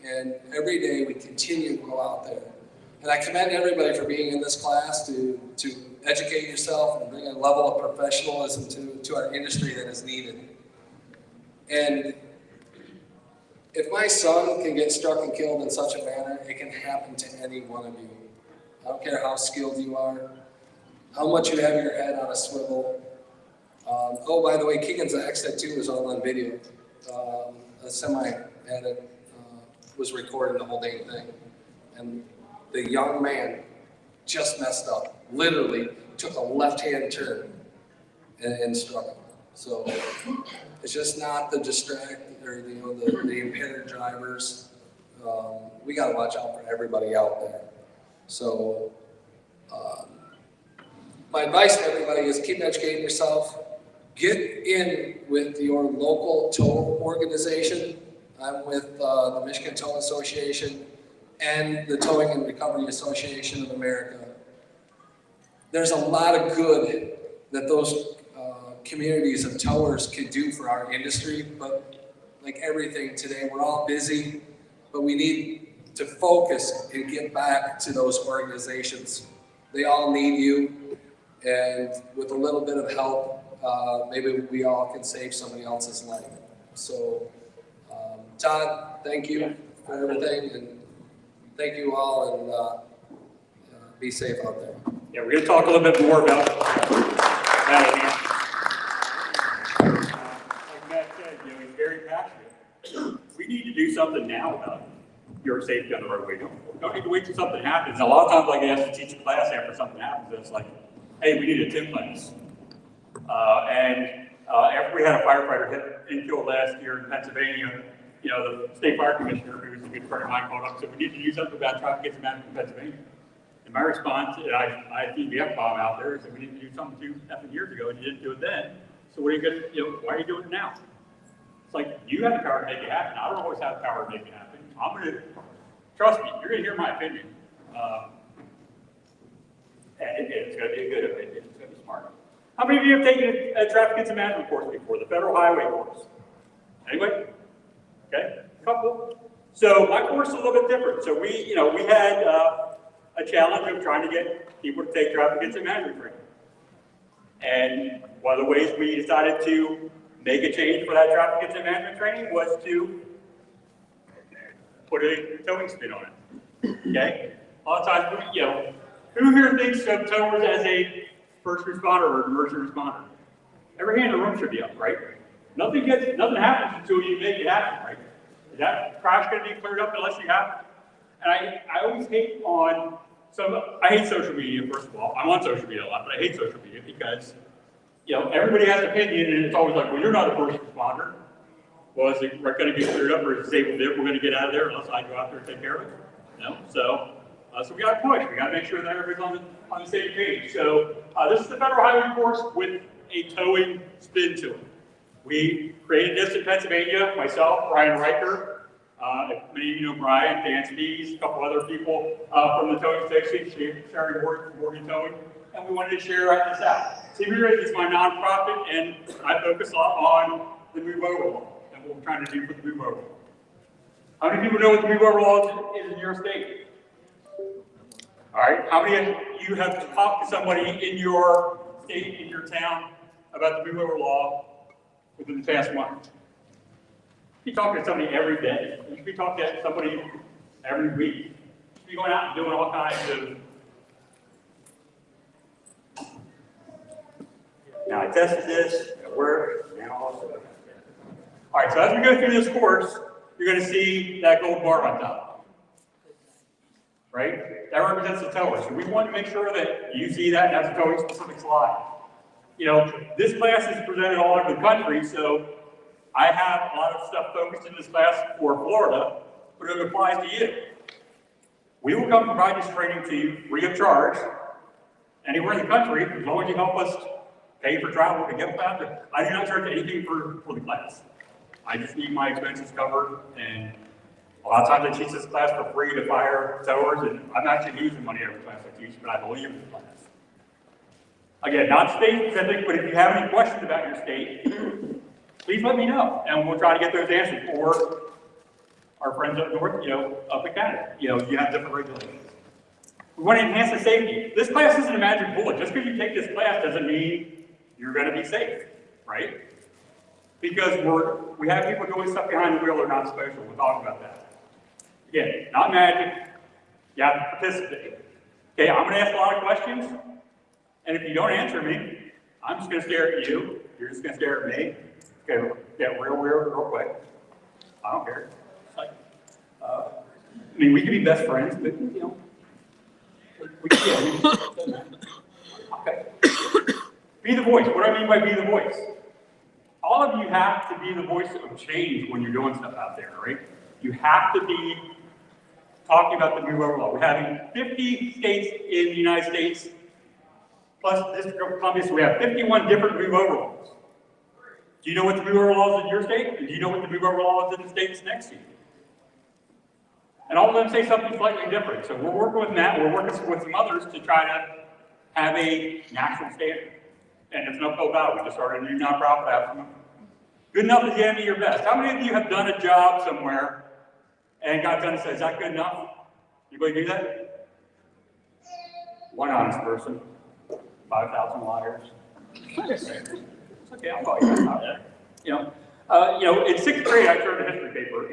And every day we continue to go out there. And I commend everybody for being in this class to educate yourself and bring a level of professionalism to our industry that is needed. And if my son can get struck and killed in such a manner, it can happen to any one of you. I don't care how skilled you are, how much you have your head on a swivel. Oh, by the way, Keegan's accident too was all on video. A semi-edit was recording the whole dang thing. And the young man just messed up, literally took a left-hand turn and struck him. So it's just not the distracted or the impaired drivers. We got to watch out for everybody out there. So my advice to everybody is keep educating yourself. Get in with your local tow organization. I'm with the Michigan Towing Association and the Towing and Recovery Association of America. There's a lot of good that those communities of towers could do for our industry, but like everything today, we're all busy, but we need to focus and get back to those organizations. They all need you, and with a little bit of help, maybe we all can save somebody else's life. So, Todd, thank you for everything, and thank you all, and be safe out there. Yeah, we're going to talk a little bit more about that. Like Matt said, he's very passionate. We need to do something now about it. your safety on the roadway. Don't need to wait till something happens. And a lot of times, like, I ask to teach a class after something happens, it's like, hey, we need a TIM class. After we had a firefighter hit and killed last year in Pennsylvania, you know, the state fire commissioner, who's a good friend of mine, called up and said, we need to do something about traffic incidents in Pennsylvania. And my response, and I had the F-bomb out there, said we need to do something 2 years ago, and you didn't do it then. So what are you going to, you know, why are you doing it now? It's like, you have the power to make it happen. I don't always have the power to make it happen. I'm going to, trust me, you're going to hear my opinion. And it's going to be a good opinion. It's going to be smart. How many of you have taken a traffic incident management course before, the federal highway course? Anyway? Okay, a couple. So my course is a little bit different. So we had a challenge of trying to get people to take traffic incident management training. And one of the ways we decided to make a change for that traffic incident management training was to put a towing spin on it. Okay? A lot of times, you know, who here thinks of towers as a first responder or emergency responder? Every hand in the room should be up, right? Nothing happens until you make it happen, right? Is that crash going to be cleared up unless you have it? And I always hate on I hate social media, first of all. I'm on social media a lot, but I hate social media because, you know, everybody has an opinion and it's always like, well, you're not a first responder. Well, is it going to be cleared up or is it disabled vehicle going to get out of there unless I go out there and take care of it? No. So we got to push. We got to make sure that everybody's on the same page. So this is the federal highway course with a towing spin to it. We created this in Pennsylvania, myself, Brian Riker, many of you know Brian, Dan Spees, a couple other people from the towing station, Sherry Ward from Morgan Towing, and we wanted to share this out. CB is my nonprofit, and I focus a lot on the Move Over Law and what we're trying to do for the Move Over Law. How many people know what the Move Over Law is in your state? All right, how many of you have talked to somebody in your state, in your town, about the Move Over Law within the past month? You should be talking to somebody every day. You should be talking to somebody every week. You should be going out and doing all kinds of. Now I tested this, it worked, now also. All right, so as we go through this course, you're going to see that gold bar on top. Right? That represents the tower. So we want to make sure that you see that, and that's a towing specific slide. You know, this class is presented all over the country, so I have a lot of stuff focused in this class for Florida, but it applies to you. We will come provide this training to you free of charge anywhere in the country, as long as you help us pay for travel to get out there. I do not charge anything for the class. I just need my expenses covered, and a lot of times I teach this class for free to fire towers, and I'm actually losing money every class I teach, but I believe in the class. Again, not state specific, but if you have any questions about your state, please let me know, and we'll try to get those answered for our friends up north, up in Canada. You have different regulations. We want to enhance the safety. This class isn't a magic bullet. Just because you take this class doesn't mean you're going to be safe, right? Because we have people doing stuff behind the wheel they're not supposed to. We'll talk about that. Again, not magic. You have to participate. Okay, I'm going to ask a lot of questions, and if you don't answer me, I'm just going to stare at you. You're just going to stare at me. Okay, get real quick. I don't care. It's like, we can be best friends, but okay. Be the voice. What do I mean by be the voice? All of you have to be the voice of change when you're doing stuff out there, right? You have to be talking about the Move Over Law. We're having 50 states in the United States, plus the District of Columbia, so we have 51 different Move Over Laws. Do you know what the Move Over Law is in your state? And do you know what the Move Over Law is in the states next to you? And all of them say something slightly different. So we're working with Matt, we're working with some others to try to have a national standard. And it's an uphill battle. We just started a new nonprofit after. Good enough is the enemy of your best. How many of you have done a job somewhere and got done and said, is that good enough? Anybody do that? One honest person. 5,000 liars. It's okay, I'll call you out there. In 6th grade, I turned a history paper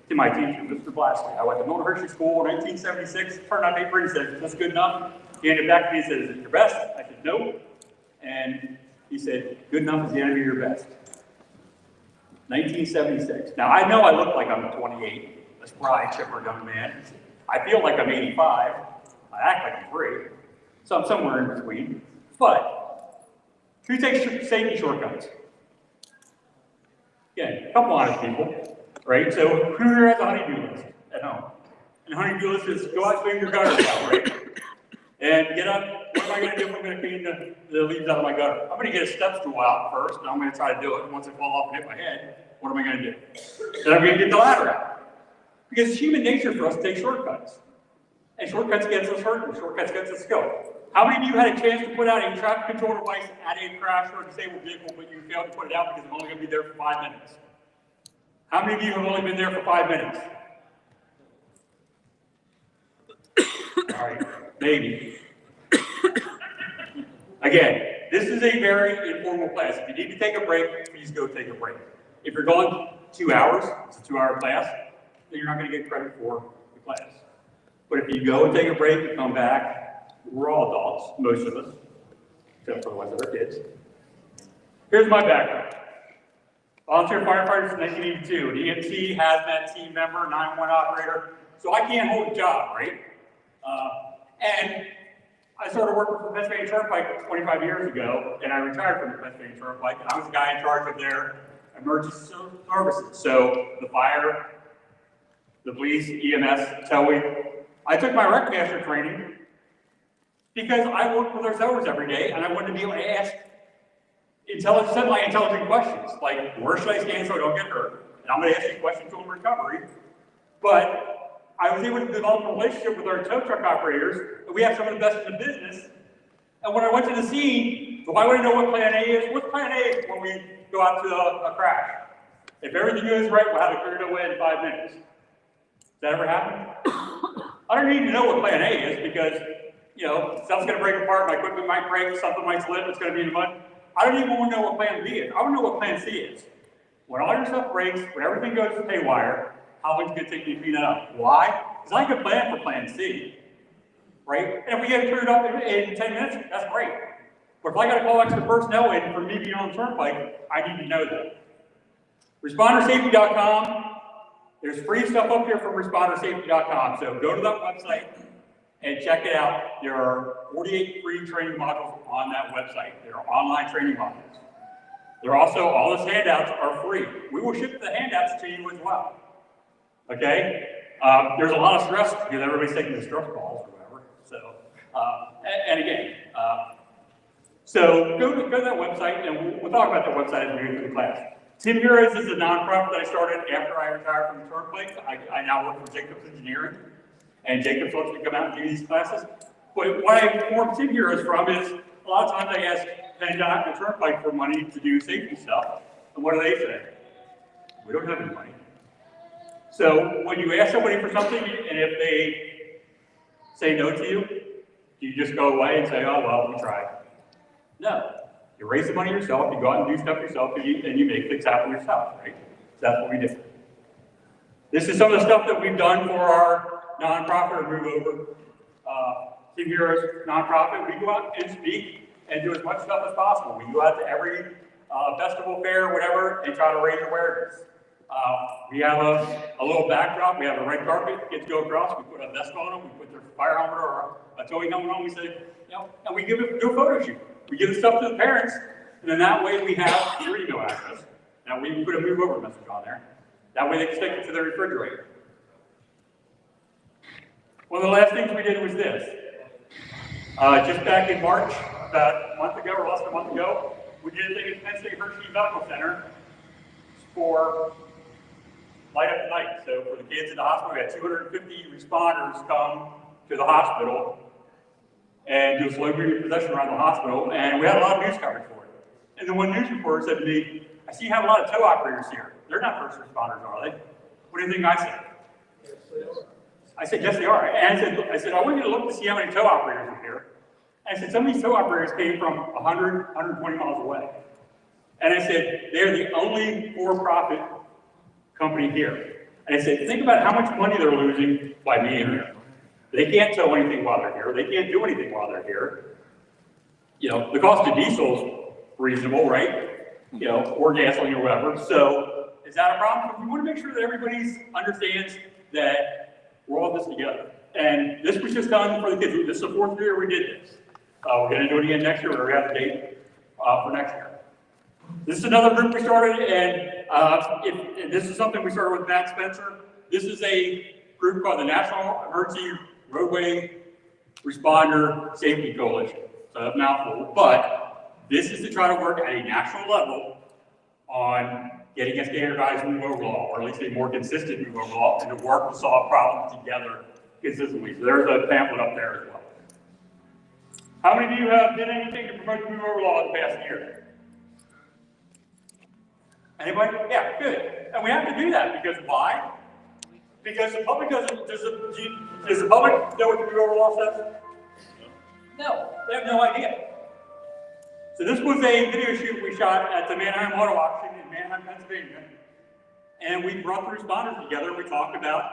to my teacher, Mr. Blasky. I went to Mona Hershey School in 1976, turned that paper and said, is this good enough? He handed it back to me and said, is it your best? I said, no. And he said, good enough is the enemy of your best. 1976. Now, I know I look like I'm 28, spry, chipper young man. I feel like I'm 85. I act like I'm 3. So I'm somewhere in between. But who takes safety shortcuts? Again, a couple honest people, right? So who here has a honey-do list at home? And honey-do list is go out, clean your gutters out, right? And get up, what am I gonna do if I'm gonna clean the leaves out of my gutter? I'm gonna get a step stool out first, and I'm gonna try to do it. And once I fall off and hit my head, what am I gonna do? Then I'm gonna get the ladder out. Because it's human nature for us to take shortcuts. And shortcuts gets us hurt, and shortcuts gets us killed. How many of you had a chance to put out a traffic control device at a crash or a disabled vehicle, but you failed to put it out because I'm only gonna be there for 5 minutes? How many of you have only been there for 5 minutes? All right, maybe. Again, this is a very informal class. If you need to take a break, please go take a break. If you're going 2 hours, it's a 2-hour class, then you're not gonna get credit for the class. But if you go and take a break and come back, we're all adults, most of us, except for the ones that are kids. Here's my background. Volunteer firefighter since 1982, an EMT, hazmat team member, 911 operator. So I can't hold a job, right? And I started working for the Pennsylvania Turnpike 25 years ago, and I retired from the Pennsylvania Turnpike, and I was the guy in charge of their emergency services. So the fire, the police, EMS, towing. I took my RecMaster training because I worked with our sellers every day, and I wanted to be able to ask semi-intelligent questions, like where should I stand so I don't get hurt? And I'm going to ask you questions on recovery. But I was able to develop a relationship with our tow truck operators, and we have some of the best in the business. And when I went to the scene, do I want to know what plan A is? What's plan A when we go out to a crash? If everything goes right, we'll have it cleared away in 5 minutes. Does that ever happen? I don't need to know what plan A is because, you know, stuff's going to break apart, my equipment might break, something might slip, it's going to be in the mud. I don't even want to know what plan B is. I want to know what plan C is. When all your stuff breaks, when everything goes haywire, how long is it going to take you to clean it up? Why? Because I can plan for plan C, right? And if we get it cleared up in 10 minutes, that's great. But if I got to call extra personnel in for me being on the turnpike, I need to know that. ResponderSafety.com. There's free stuff up here from ResponderSafety.com. So go to that website and check it out. There are 48 free training modules on that website. There are online training modules. There are also, all those handouts are free. We will ship the handouts to you as well. Okay? There's a lot of stress because everybody's taking the stress balls or whatever. So, and again, so go to that website, and we'll talk about that website as we go through the class. Team Heroes is a nonprofit that I started after I retired from the Turnpike. I now work for Jacobs Engineering, and Jacobs lets me come out and do these classes. But what I formed Team Heroes from is a lot of times I ask PennDOT and the Turnpike for money to do safety stuff, and what do they say? We don't have any money. So when you ask somebody for something, and if they say no to you, do you just go away and say, oh, well, we tried? No. You raise the money yourself, you go out and do stuff yourself, and you make things happen yourself, right? So that's what we do. This is some of the stuff that we've done for our nonprofit or Move Over. Team Heroes nonprofit, we go out and speak and do as much stuff as possible. We go out to every festival, fair, whatever, and try to raise awareness. We have a little backdrop, we have a red carpet, kids go across, we put a vest on them, we put their fire helmet or a towing helmet on, we say, you know, and we do a photo shoot. We give the stuff to the parents, and then that way we have your email address. Now we can put a Move Over message on there. That way they can stick it to their refrigerator. One of the last things we did was this. Just back in March, about a month ago, or less than a month ago, we did a thing at Penn State Hershey Medical Center for Light Up the Night. So for the kids in the hospital, we had 250 responders come to the hospital and do a slow breathing procession around the hospital, and we had a lot of news coverage for it. And then one news reporter said to me, I see you have a lot of tow operators here. They're not first responders, are they? What do you think I said? Yes, they are. I said, yes, they are. And I said, I want you to look to see how many tow operators are here. And I said, some of these tow operators came from 100, 120 miles away. And I said, they're the only for-profit company here. And I said, think about how much money they're losing by being here. They can't tow anything while they're here. They can't do anything while they're here. You know, the cost of diesel's reasonable, right? You know, or gasoline or whatever. So is that a problem? We want to make sure that everybody understands that we're all in this together. And this was just done for the kids. This is the 4th year we did this. We're gonna do it again next year. We're gonna have a date for next year. This is another group we started, and this is something we started with Matt Spencer. This is a group called the National Emergency Roadway Responder Safety Coalition. So a mouthful, but this is to try to work at a national level on getting a standardized move-over law, or at least a more consistent move-over law, and to work to solve problems together consistently. So there's a pamphlet up there as well. How many of you have done anything to promote the move-over law in the past year? Anybody? Yeah, good. And we have to do that because why? Because the public doesn't, does the public know what the move-over law says? No, they have no idea. So this was a video shoot we shot at the Manheim Auto Auction in Manheim, Pennsylvania. And we brought the responders together and we talked about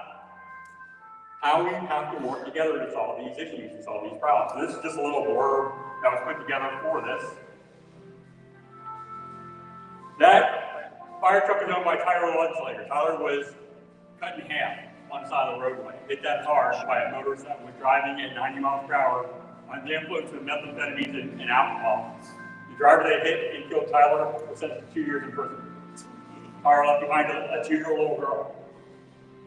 how we have to work together to solve these issues and solve these problems. So this is just a little blurb that was put together for this. That fire truck is owned by Tyler Legislator. Tyler was cut in half on the side of the roadway. Hit that hard by a motorist that was driving at 90 miles per hour under the influence of methamphetamines and alcohol. The driver they hit and killed Tyler was sentenced to 2 years in prison. Tyler left behind a 2-year-old little girl.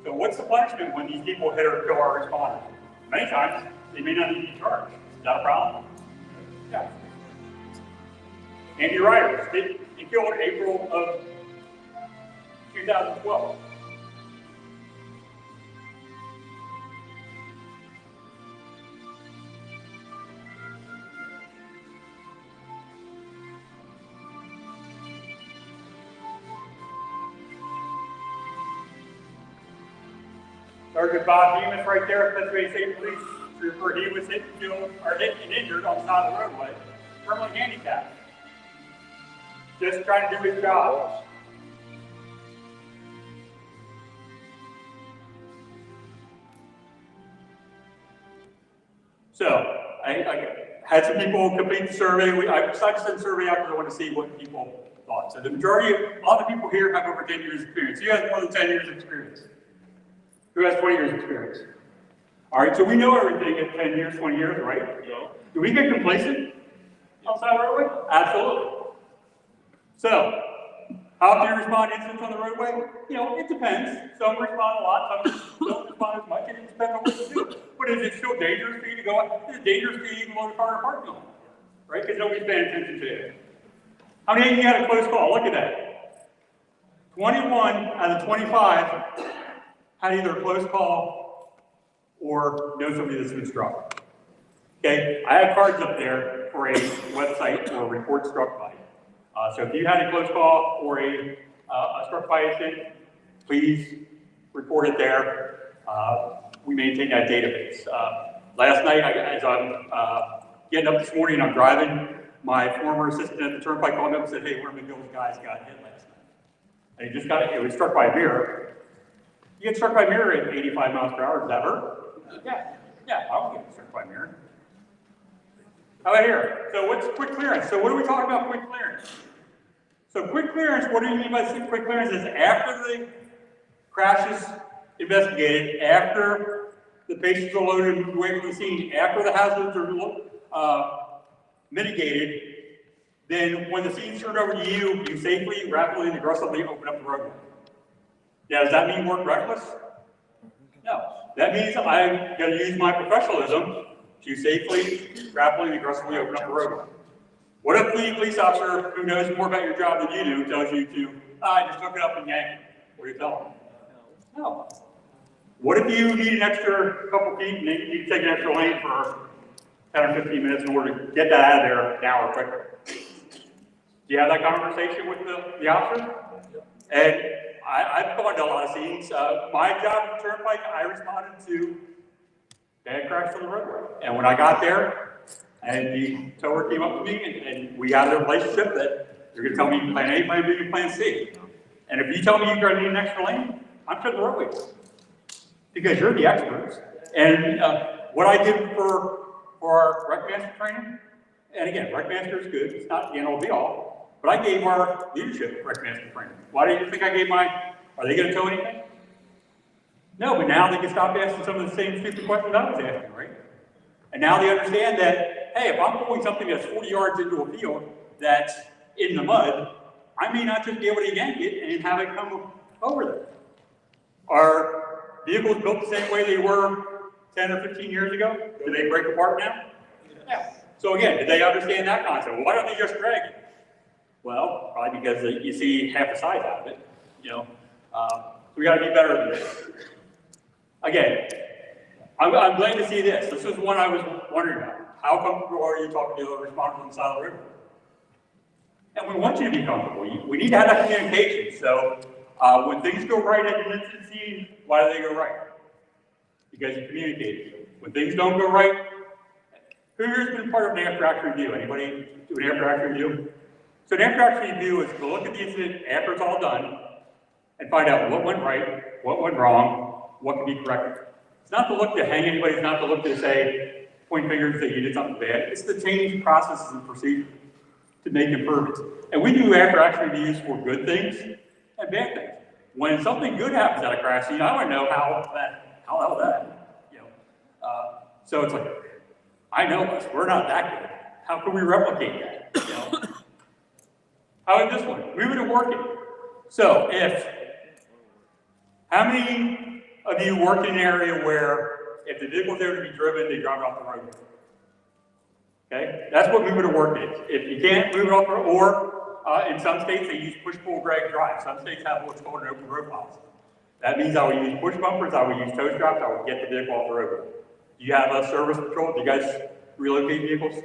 So what's the punishment when these people hit or kill our responders? Many times, they may not need to be charged. Is that a problem? Yeah. Andy Ryder, he killed in April of 2012. Sergeant Bob Demas right there at Pennsylvania State Police Trooper, he was hit and killed, or hit and injured on the side of the roadway, permanently handicapped. Just trying to do his job. So, I had some people complete the survey. I decided to send a survey out because I want to see what people thought. So the majority of, a lot of people here have over 10 years experience. You have more than 10 years experience. Who has 20 years experience? All right, so we know everything at 10 years, 20 years, right? No. Do we get complacent outside the roadway? Absolutely. So, how often do you respond to incidents on the roadway? You know, it depends. Some respond a lot, some don't respond as much, and it depends on what you do. But is it still dangerous for you to go out? Is it dangerous for you to even load a car in a parking lot? Right? Because nobody's paying attention to it. How many of you had a close call? Look at that. 21 out of 25 had either a close call or know somebody that's been struck. Okay, I have cards up there for a website or a report struck by. So if you had a close call or a struck by incident, please report it there. We maintain that database. Last night, as I'm getting up this morning, I'm driving. My former assistant at the Turnpike called me up and said, "Hey, one of McGill's guys got hit last night, and he just got it was struck by a mirror." You get struck by a mirror at 85 miles per hour, does that hurt? Yeah, I won't get struck by a mirror. How about here? So what's quick clearance? So what are we talking about quick clearance? So quick clearance, what do you mean by quick clearance? Is after the crash is investigated, after the patients are loaded and moved away from the scene, after the hazards are mitigated, then when the scene's turned over to you, you safely, rapidly, and aggressively open up the roadway. Now, does that mean work reckless? No. That means I'm going to use my professionalism to safely, rapidly, and aggressively open up the roadway. What if the police officer who knows more about your job than you do tells you to, just hook it up and yank it? What do you tell him? No. What if you need an extra couple feet and you need to take an extra lane for 10 or 15 minutes in order to get that out of there an hour quicker? Do you have that conversation with the officer? And I've gone to a lot of scenes. My job at the Turnpike, I responded to bad crash on the roadway. And when I got there, and the tower came up with me, and we had a relationship that you're going to tell me plan A, plan B, and plan C. And if you tell me you're going to need an extra lane, I'm cutting the roadway. Because you're the experts. And what I did for our rec master training, and again, rec master is good, it's not the end all be all, but I gave our leadership rec master training. Why do you think I gave are they going to tow anything? No, but now they can stop asking some of the same stupid questions I was asking, right? And now they understand that, hey, if I'm pulling something that's 40 yards into a field that's in the mud, I may not just be able to yank it and have it come over there. Are vehicles built the same way they were 10 or 15 years ago? Do they break apart now? Yeah. So again, did they understand that concept? Well, why don't they just drag it? Well, probably because you see half the size out of it, you know. We got to be better than this. Again, I'm glad to see this. This was one I was wondering about. How comfortable are you talking to a responder on the side of the road? And we want you to be comfortable. We need to have that communication. So when things go right at an incident scene, why do they go right? Because you communicated. When things don't go right, who here's been part of an after-action review? Anybody do an after-action review? So an after-action review is to look at the incident after it's all done and find out what went right, what went wrong, what can be corrected. It's not to look to hang anybody, it's not to look to say, point fingers that you did something bad. It's to change processes and procedures to make improvements. And we do after-action reviews for good things and bad things. When something good happens at a crash scene, I want to know how that happened. You know, so it's like, I know us. We're not that good. How can we replicate that? You know? How about this one? Moving and working. So how many of you work in an area where if the vehicle's there to be driven, they drive it off the road? Okay, that's what moving to work is. If you can't move it off the road, or in some states they use push, pull, drag, drive. Some states have what's called an open road policy. That means I will use push bumpers, I will use tow straps, I will get the vehicle off the road. Do you have a service patrol? Do you guys relocate vehicles?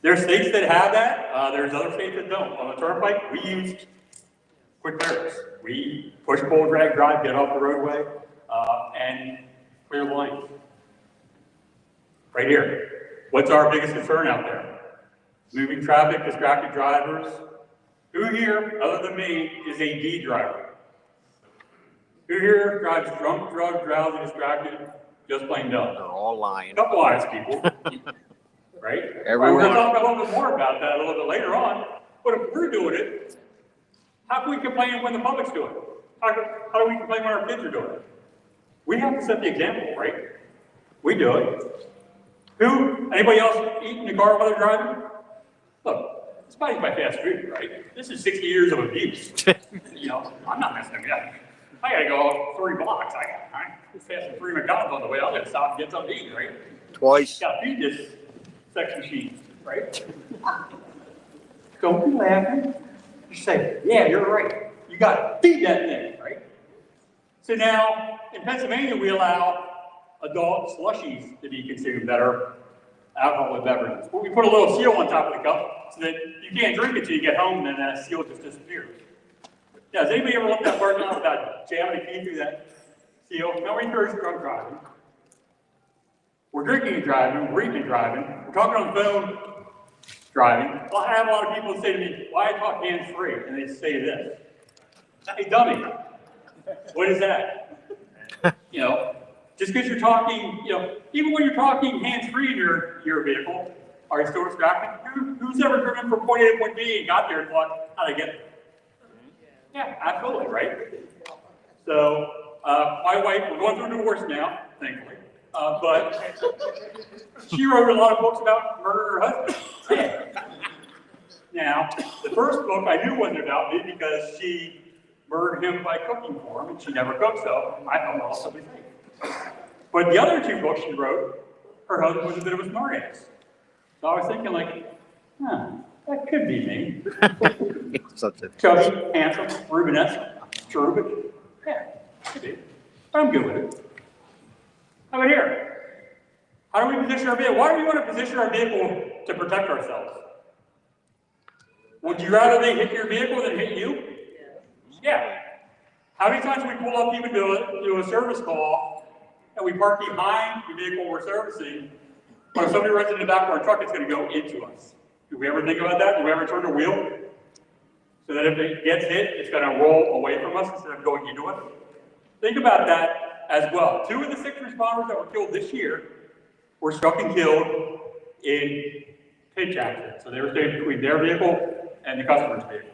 There's states that have that. There's other states that don't. On the turnpike, we use quick clearance. We push, pull, drag, drive, get off the roadway, and clear the lane. Right here. What's our biggest concern out there? Moving traffic, distracted drivers. Who here, other than me, is a D driver? Who here drives drunk, drugged, drowsy, distracted, just plain dumb? They're all lying. A couple honest people, right? Everyone. We're going to talk a little bit more about that a little bit later on. But if we're doing it, how can we complain when the public's doing it? How do we complain when our kids are doing it? We have to set the example, right? We do it. Anybody else eat in the car while they're driving? Look, this body's my fast food, right? This is 60 years of abuse. You know, I'm not messing with that. I gotta go 3 blocks. I passed 3 McDonald's on the way. I'm gonna stop and get something to eat, right? Twice. Gotta feed this sex machine, right? Don't be laughing. You say, yeah, you're right. You gotta feed that thing, right? So now, in Pennsylvania, we allow adult slushies to be consumed that are alcoholic beverages. But we put a little seal on top of the cup so that you can't drink it till you get home and then that seal just disappears. Yeah, has anybody ever looked at part now without jamming a key through that seal? Nobody encourages drunk driving. We're drinking and driving, we're eating and driving, we're talking on the phone driving. Well, I have a lot of people say to me, why I talk hands-free? And they say this. Hey, dummy, what is that? You know, just because you're talking, you know, even when you're talking hands-free in your vehicle, are you still distracted? Who's ever driven from point A to point B and got there and thought, how'd I get there? Yeah, absolutely, right? So, my wife, we're going through a divorce now, thankfully, but she wrote a lot of books about murdering her husband. Now, the first book I knew wasn't about me because she murdered him by cooking for him, and she never cooked, so I thought also be safe. But the other 2 books she wrote, her husband was a bit of a smartass. So I was thinking like, that could be me. Such a Chubby, handsome, Rubenesque, true, but yeah, could be. I'm good with it. How about here? How do we position our vehicle? Why do we want to position our vehicle to protect ourselves? Would you rather they hit your vehicle than hit you? Yeah. How many times do we pull up even to a service call and we park behind the vehicle we're servicing, or if somebody runs in the back of our truck, it's going to go into us? Do we ever think about that? Do we ever turn the wheel? So that if it gets hit, it's going to roll away from us instead of going into it? Think about that as well. 2 of the 6 responders that were killed this year were struck and killed in pitch accidents. So they were staying between their vehicle and the customer's vehicle.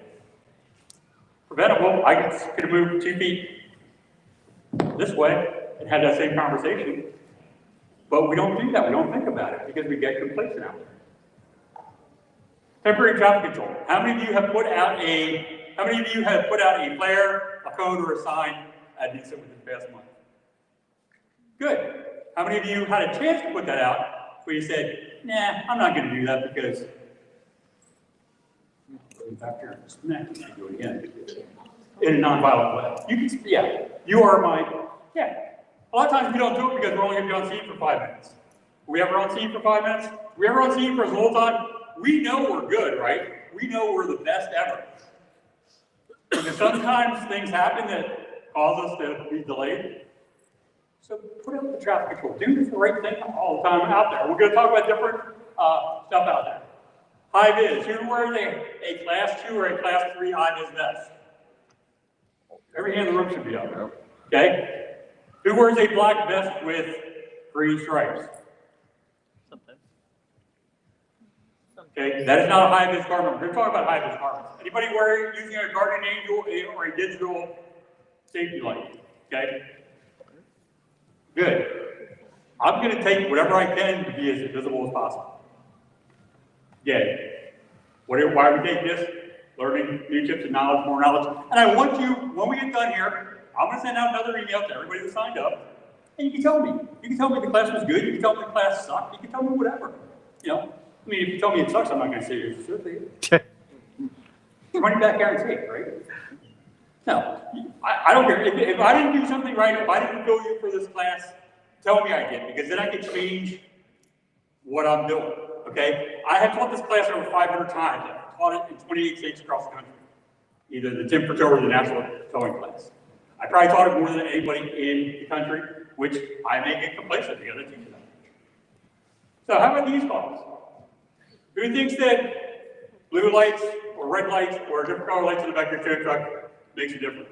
Preventable, I could have moved 2 feet this way and have that same conversation. But we don't do that. We don't think about it because we get complacent out there. Temporary traffic control. How many of you have put out a flare, a code, or a sign at Nisa within the past month? Good. How many of you had a chance to put that out where you said, nah, I'm not going to do that because back here, do it again in a non-violent way. You can, yeah, you are my, yeah. A lot of times we don't do it because we're only going to be on scene for 5 minutes. Are we ever on scene for 5 minutes? Are we ever on scene for the whole time? We know we're good, right? We know we're the best ever. Because sometimes things happen that cause us to be delayed. So put up the traffic control. Do the right thing all the time out there. We're going to talk about different stuff out there. High vis. Who wears a class 2 or a class 3 high vis vest? Every hand in the room should be up. Okay? Who wears a black vest with green stripes? Okay, that is not a high vis garment. We're going to talk about high vis garments. Anybody using a Guardian Angel or a digital safety light? Okay? Good. I'm going to take whatever I can to be as invisible as possible. Again, why are we taking this? Learning new tips and knowledge, more knowledge. And I want you, when we get done here, I'm going to send out another email to everybody that signed up. And you can tell me. You can tell me the class was good. You can tell me the class sucked. You can tell me whatever. You know? I mean, if you tell me it sucks, I'm not going to say it's good. Money back guarantee, right? No, I don't care. If I didn't do something right, if I didn't bill you for this class, tell me I did, because then I can change what I'm doing, okay? I have taught this class over 500 times. I've taught it in 28 states across the country, either the Tim Patrol or the national towing class. I probably taught it more than anybody in the country, which I may get complacent because I teach them. So how about these calls? Who thinks that blue lights or red lights or different color lights in the back of your tow truck makes a difference?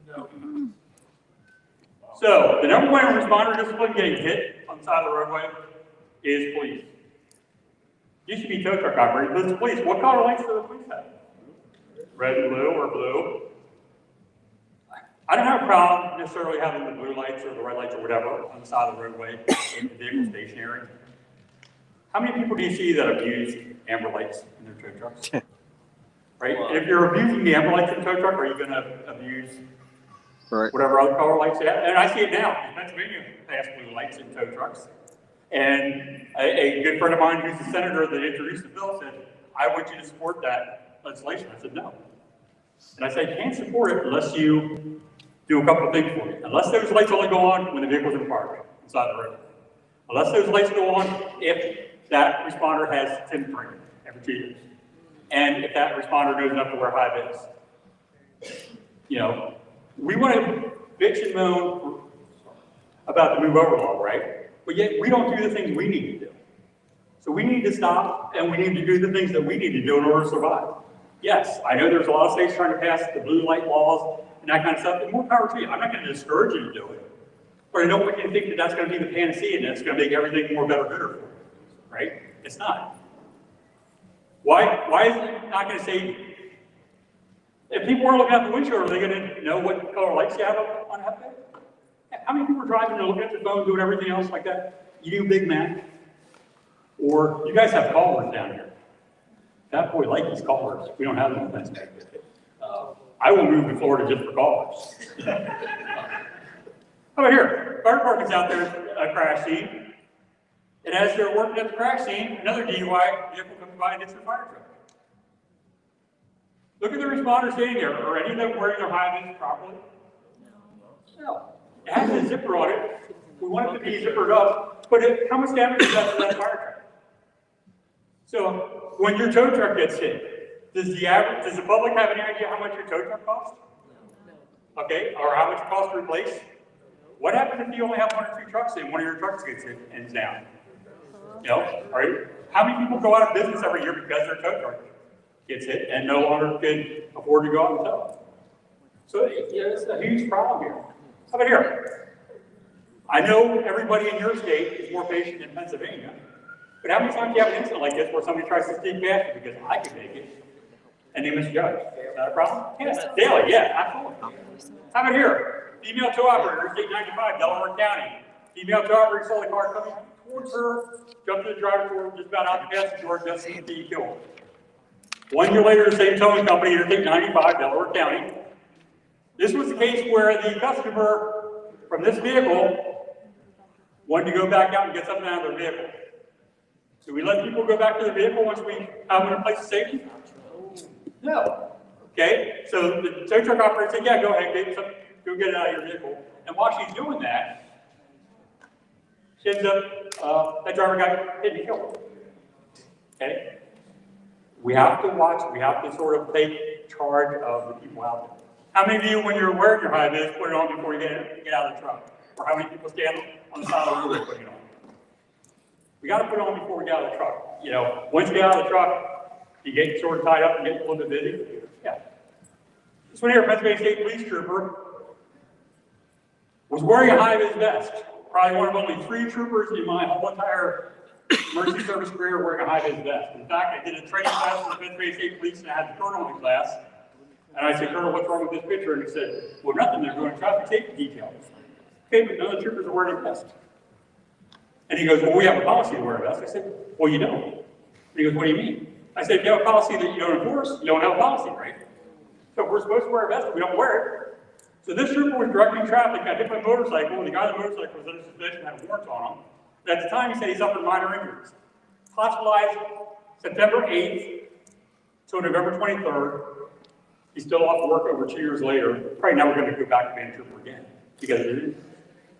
No. So the number one responder discipline getting hit on the side of the roadway is police. Used to be tow truck operators, but it's police. What color lights do the police have? Red, blue, or blue? I don't have a problem necessarily having the blue lights or the red lights or whatever on the side of the roadway in the vehicle stationary. How many people do you see that abuse amber lights in their tow trucks? Right? And if you're abusing the amber lights in the tow truck, are you going to abuse whatever other color lights they have? And I see it now. In Pennsylvania, passed blue lights in tow trucks. And a good friend of mine who's the senator that introduced the bill said, I want you to support that legislation. I said, no. And I said, you can't support it unless you do a couple of things for me. Unless those lights only go on when the vehicle's in park inside the road. Unless those lights go on if that responder has TIN training every 2 years. And if that responder knows enough to wear high vis. You know, we want to bitch and moan about the move over law, right? But yet we don't do the things we need to do. So we need to stop and we need to do the things that we need to do in order to survive. Yes, I know there's a lot of states trying to pass the blue light laws and that kind of stuff, and more power to you. I'm not going to discourage you to do it. But I don't want you to think that that's going to be the panacea and that's going to make everything more better, gooder for you, right? It's not. Why is it not going to say, if people are looking out the windshield, are they going to know what color lights you have on a headlight? How many people are driving and looking at their phone, doing everything else like that? You Big Mac? Or you guys have callers down here. That boy like these callers. We don't have them in Pennsylvania. I will move to Florida just for callers. How about here? Fire department's out there at a crash scene. And as they're working at the crash scene, another DUI vehicle comes by and hits the fire truck. Look at the responders standing there. Are any of them wearing their high vis properly? No. It has a zipper on it. We want it to be zippered up. But how much damage is that to that fire truck? So when your tow truck gets hit, does the public have any idea how much your tow truck costs? Okay, or how much it costs to replace? What happens if you only have 1 or 2 trucks and one of your trucks gets hit and is down? You know, right? How many people go out of business every year because their tow truck gets hit and no longer can afford to go out and tow? So it's a huge problem here. How about here? I know everybody in your state is more patient than Pennsylvania, but how many times do you have an incident like this where somebody tries to sneak past you because I can make it and they misjudge? Is that a problem? Yes, daily, yeah, absolutely. How about here? Female tow operator, Interstate 95, Delaware County. Female tow operator saw the car coming towards her, jumped to the driver's door, just about out the passenger door, just to be killed. 1 year later, the same towing company, Interstate 95, Delaware County. This was the case where the customer from this vehicle wanted to go back out and get something out of their vehicle. Do we let people go back to their vehicle once we have them in a place of safety? No. Okay, so the tow truck operator said, yeah, go ahead, go get it out of your vehicle. And while she's doing that, she ends up, that driver got hit and killed. Okay? We have to watch, we have to sort of take charge of the people out there. How many of you, when you're wearing your high vis, put it on before you get out of the truck? Or how many people stand on the side of the road putting it on? We got to put it on before we get out of the truck. You know, once you get out of the truck, you get sort of tied up and get a little bit busy. Yeah. This one here, Pennsylvania State Police Trooper, was wearing a high vis vest. Probably one of only 3 troopers in my whole entire emergency service career wearing a high vis vest. In fact, I did a training class for the Pennsylvania State Police and I had the colonel in the class. And I said, Colonel, what's wrong with this picture? And he said, well, nothing, they're doing traffic safety details. Okay, but none of the troopers are wearing a vest. And he goes, well, we have a policy to wear a vest. I said, well, you don't. And he goes, what do you mean? I said, if you have a policy that you don't enforce, you don't have a policy, right? So if we're supposed to wear a vest, we don't wear it. So this trooper was directing traffic, got hit by a motorcycle, and the guy on the motorcycle was under suspicion, had warrants on him. But at the time, he said he suffered minor injuries. Hospitalized September 8th till November 23rd. He's still off work over 2 years later. Probably never going to go back to being a trooper again. Because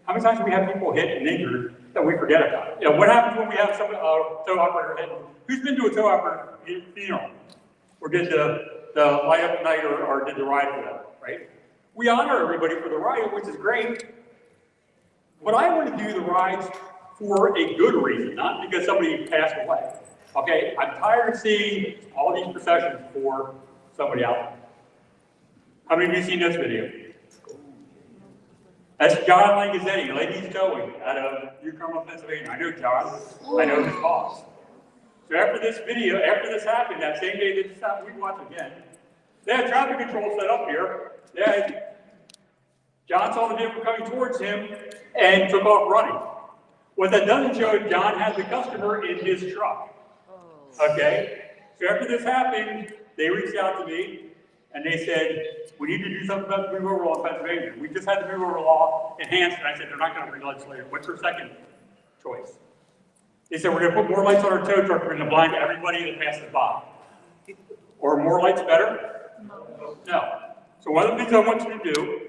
how many times do we have people hit and injured that we forget about? You know, what happens when we have some tow operator hit? Who's been to a tow operator funeral? Or did the light up night or did the ride for that, right? We honor everybody for the ride, which is great. But I want to do the rides for a good reason, not because somebody passed away. Okay, I'm tired of seeing all these processions for somebody else. How many of you seen this video? That's John Langazzetti, Ladies Towing, out of New Carmel, Pennsylvania. I know John. I know his boss. So after this video, after this happened, that same day that this happened, we watch again. They had traffic control set up here. They had, John saw the vehicle coming towards him and took off running. What that doesn't show is John had the customer in his truck. Okay? So after this happened, they reached out to me and they said, we need to do something about the move over law in Pennsylvania. We just had the move over law enhanced, and I said, they're not going to re-legislate it. What's your second choice? They said, we're going to put more lights on our tow truck. We're going to blind everybody that passes by. Or more lights better? No. So one of the things I want you to do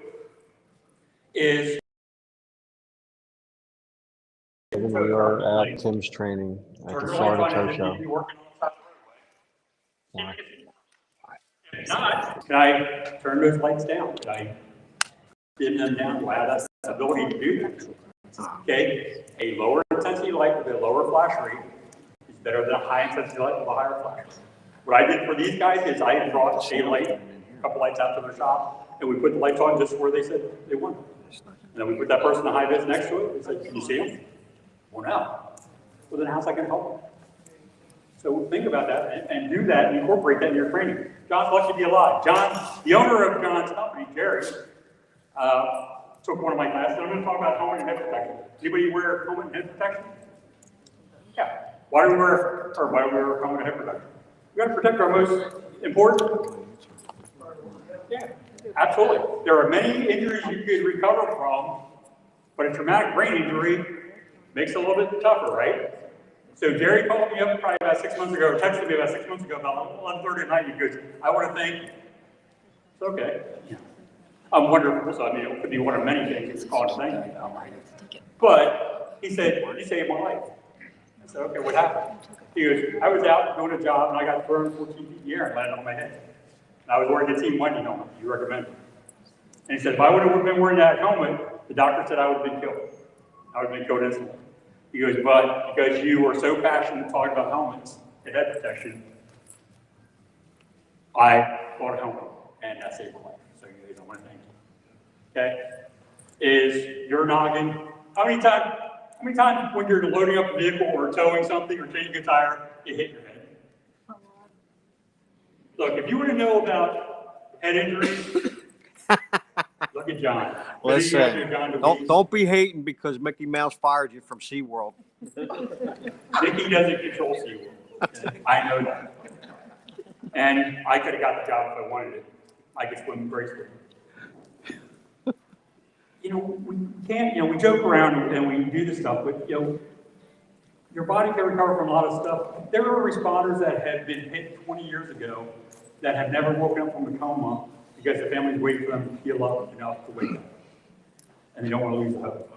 is... We are at Tim's training at the Florida Tow Show. If not, can I turn those lights down? Can I dim them down? Do I have that ability to do that? Okay, a lower intensity light with a lower flash rate is better than a high intensity light with a higher flash rate. What I did for these guys is I brought a light, a couple lights out to their shop, and we put the lights on just where they said they wanted. And then we put that person in high vis next to it. We said, can you see them? Well, no. Well, then how's that going to help them? So think about that and do that and incorporate that in your training. John's lucky to be alive. John, the owner of John's company, Jerry, took one of my classes. I'm going to talk about helmet and head protection. Anybody wear helmet and head protection? Yeah. Why do we wear helmet and head protection? We got to protect our most important. Yeah, absolutely. There are many injuries you could recover from, but a traumatic brain injury makes it a little bit tougher, right? So Jerry called me up probably about 6 months ago, or texted me about 6 months ago about 11:30 at night. He goes, I want to thank you. It's okay. I'm wonderful, so I mean, it could be one of many things it's called to thank you. But he said, you saved my life. I said, okay, what happened? He goes, I was out doing a job and I got thrown 14 feet in the air and landed on my head. And I was wearing a Team Wendy helmet, you recommend it. And he said, if I would have been wearing that helmet, the doctor said I would have been killed. I would have been killed instantly. He goes, but because you are so passionate talking about helmets and head protection, I bought a helmet and that saved my life. So you guys, I want to thank you. Okay? Is your noggin, how many times when you're loading up a vehicle or towing something or changing a tire, you hit your head? Look, if you want to know about head injuries, look Look at John. Listen, John don't be hating because Mickey Mouse fired you from SeaWorld. Mickey doesn't control SeaWorld. I know that. And I could have got the job if I wanted it. I could swim gracefully. We can't, we joke around and we do this stuff, but, your body can recover from a lot of stuff. There are responders that have been hit 20 years ago that have never woken up from a coma because the family's waiting for them to heal up enough to wake up. And they don't want to lose the hope.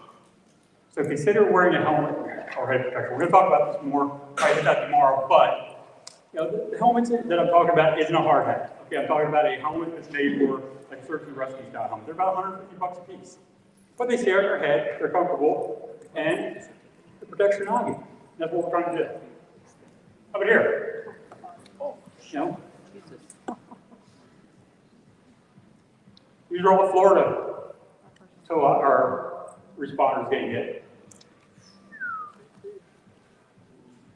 So consider wearing a helmet or head protector. We're going to talk about this more, probably that tomorrow, but the helmets that I'm talking about isn't a hard hat. Okay, I'm talking about a helmet that's made for like a search and rescue style helmet. They're about $150 a piece. But they stay on your head, they're comfortable, and it protects your noggin. That's what we're trying to do. How about here? These are all Florida. So our responders getting hit.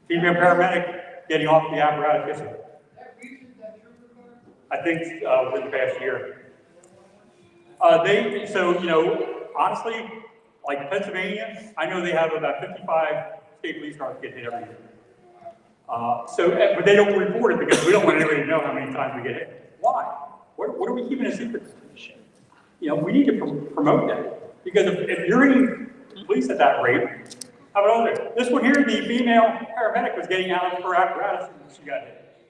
Female paramedic getting off the apparatus yesterday. I think within the past year. Honestly, like Pennsylvania, I know they have about 55 state police cars get hit every year. But they don't report it because we don't want anybody to know how many times we get hit. Why? What are we keeping a secret? We need to promote that. Because if you're getting police at that rate, how about others? This one here, the female paramedic was getting out of her apparatus and she got hit.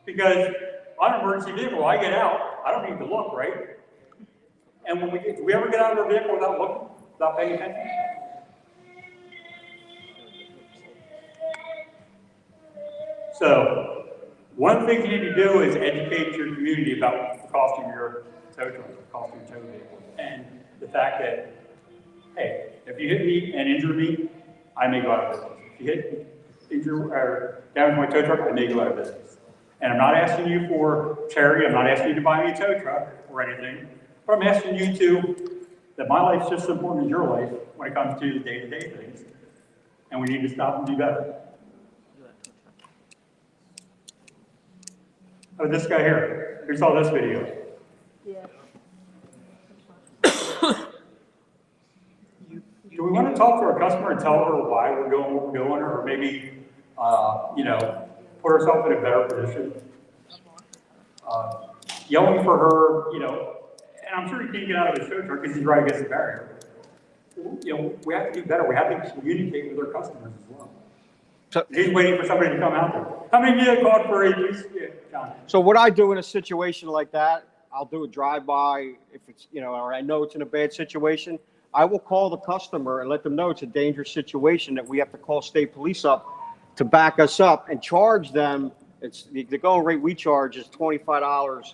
Because on an emergency vehicle, I get out, I don't need to look, right? And do we ever get out of our vehicle without looking, without paying attention? So, one of the things you need to do is educate your community about the cost of your tow truck, the cost of your tow vehicle, and the fact that, hey, if you hit me and injure me, I may go out of business. If you injure or damage my tow truck, I may go out of business. And I'm not asking you for charity, I'm not asking you to buy me a tow truck or anything, but I'm asking you that my life's just as important as your life when it comes to the day-to-day things, and we need to stop and do better. Oh, this guy here, who saw this video? Yeah. Do we want to talk to our customer and tell her why we're doing what we're doing, or maybe, put ourselves in a better position? Yelling for her, and I'm sure he can't get out of his tow truck because he's right against the barrier. We have to do better. We have to communicate with our customers as well. So he's waiting for somebody to come out there. How many of you have called for a police? Yeah, John. So what I do in a situation like that, I'll do a drive-by if it's, or I know it's in a bad situation. I will call the customer and let them know it's a dangerous situation that we have to call state police up to back us up and charge them. It's the going rate we charge is $25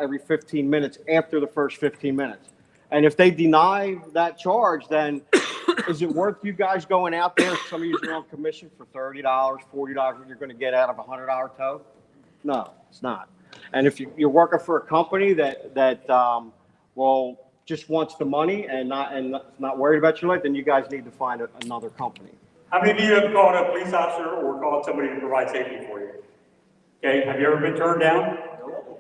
every 15 minutes after the first 15 minutes. And if they deny that charge, then is it worth you guys going out there? Some of you are on commission for $30, $40, what you're going to get out of a $100 tow? No, it's not. And if you're working for a company that just wants the money and not worried about your life, then you guys need to find another company. How many of you have called a police officer or called somebody to provide safety for you? Okay, have you ever been turned down?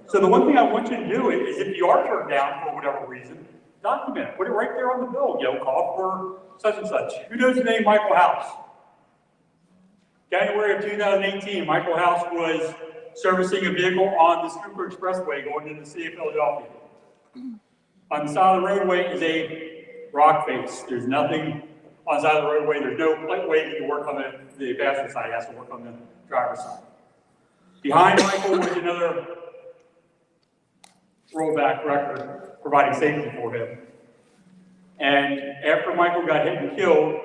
So the one thing I want you to do is if you are turned down for whatever reason, document it. Put it right there on the bill. Call for such and such. Who knows the name Michael House? January of 2018, Michael House was servicing a vehicle on the Schuylkill Expressway going into the city of Philadelphia. On the side of the roadway is a rock face. There's nothing on the side of the roadway. There's no way to work on the passenger side. He has to work on the driver's side. Behind Michael was another rollback record providing safety for him. And after Michael got hit and killed,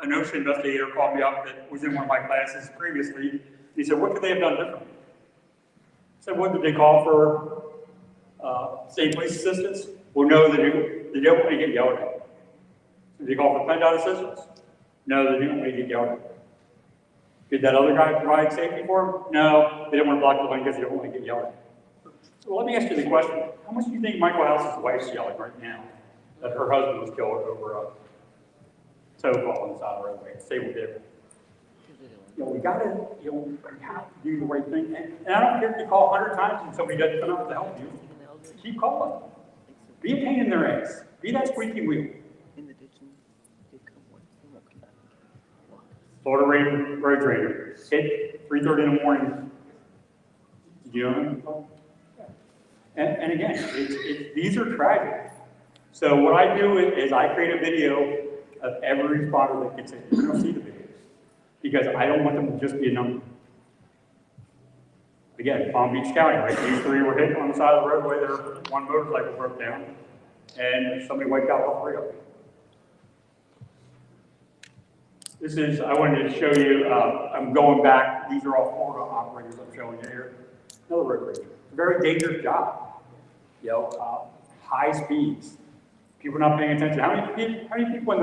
an OSHA investigator called me up that was in one of my classes previously. He said, what could they have done differently? I said, what did they call for state police assistance? Well, no, they don't want to get yelled at. Did they call for PennDOT assistance? No, they didn't want to get yelled at. Did that other guy provide safety for him? No, they didn't want to block the lane because they don't want to get yelled at. So let me ask you the question. How much do you think Michael House's wife's yelling right now that her husband was killed over a tow call on the side of the roadway, disabled vehicle? We gotta, we have to do the right thing. And I don't care if you call 100 times and somebody doesn't come out to help you. Keep calling. Be a pain in their ass. Be that squeaky wheel. Florida Road Raider, hit 3:30 in the morning. You know? And again, these are tragic. So what I do is I create a video of every responder that gets hit. You don't see the videos because I don't want them to just be a number. Again, Palm Beach County, right? These three were hit on the side of the roadway. One motorcycle broke down, and somebody wiped out all three of them. This is, I wanted to show you, I'm going back, these are all Florida operators I'm showing you here. Another road rage. It's a very dangerous job. You know, high speeds. People not paying attention. How many people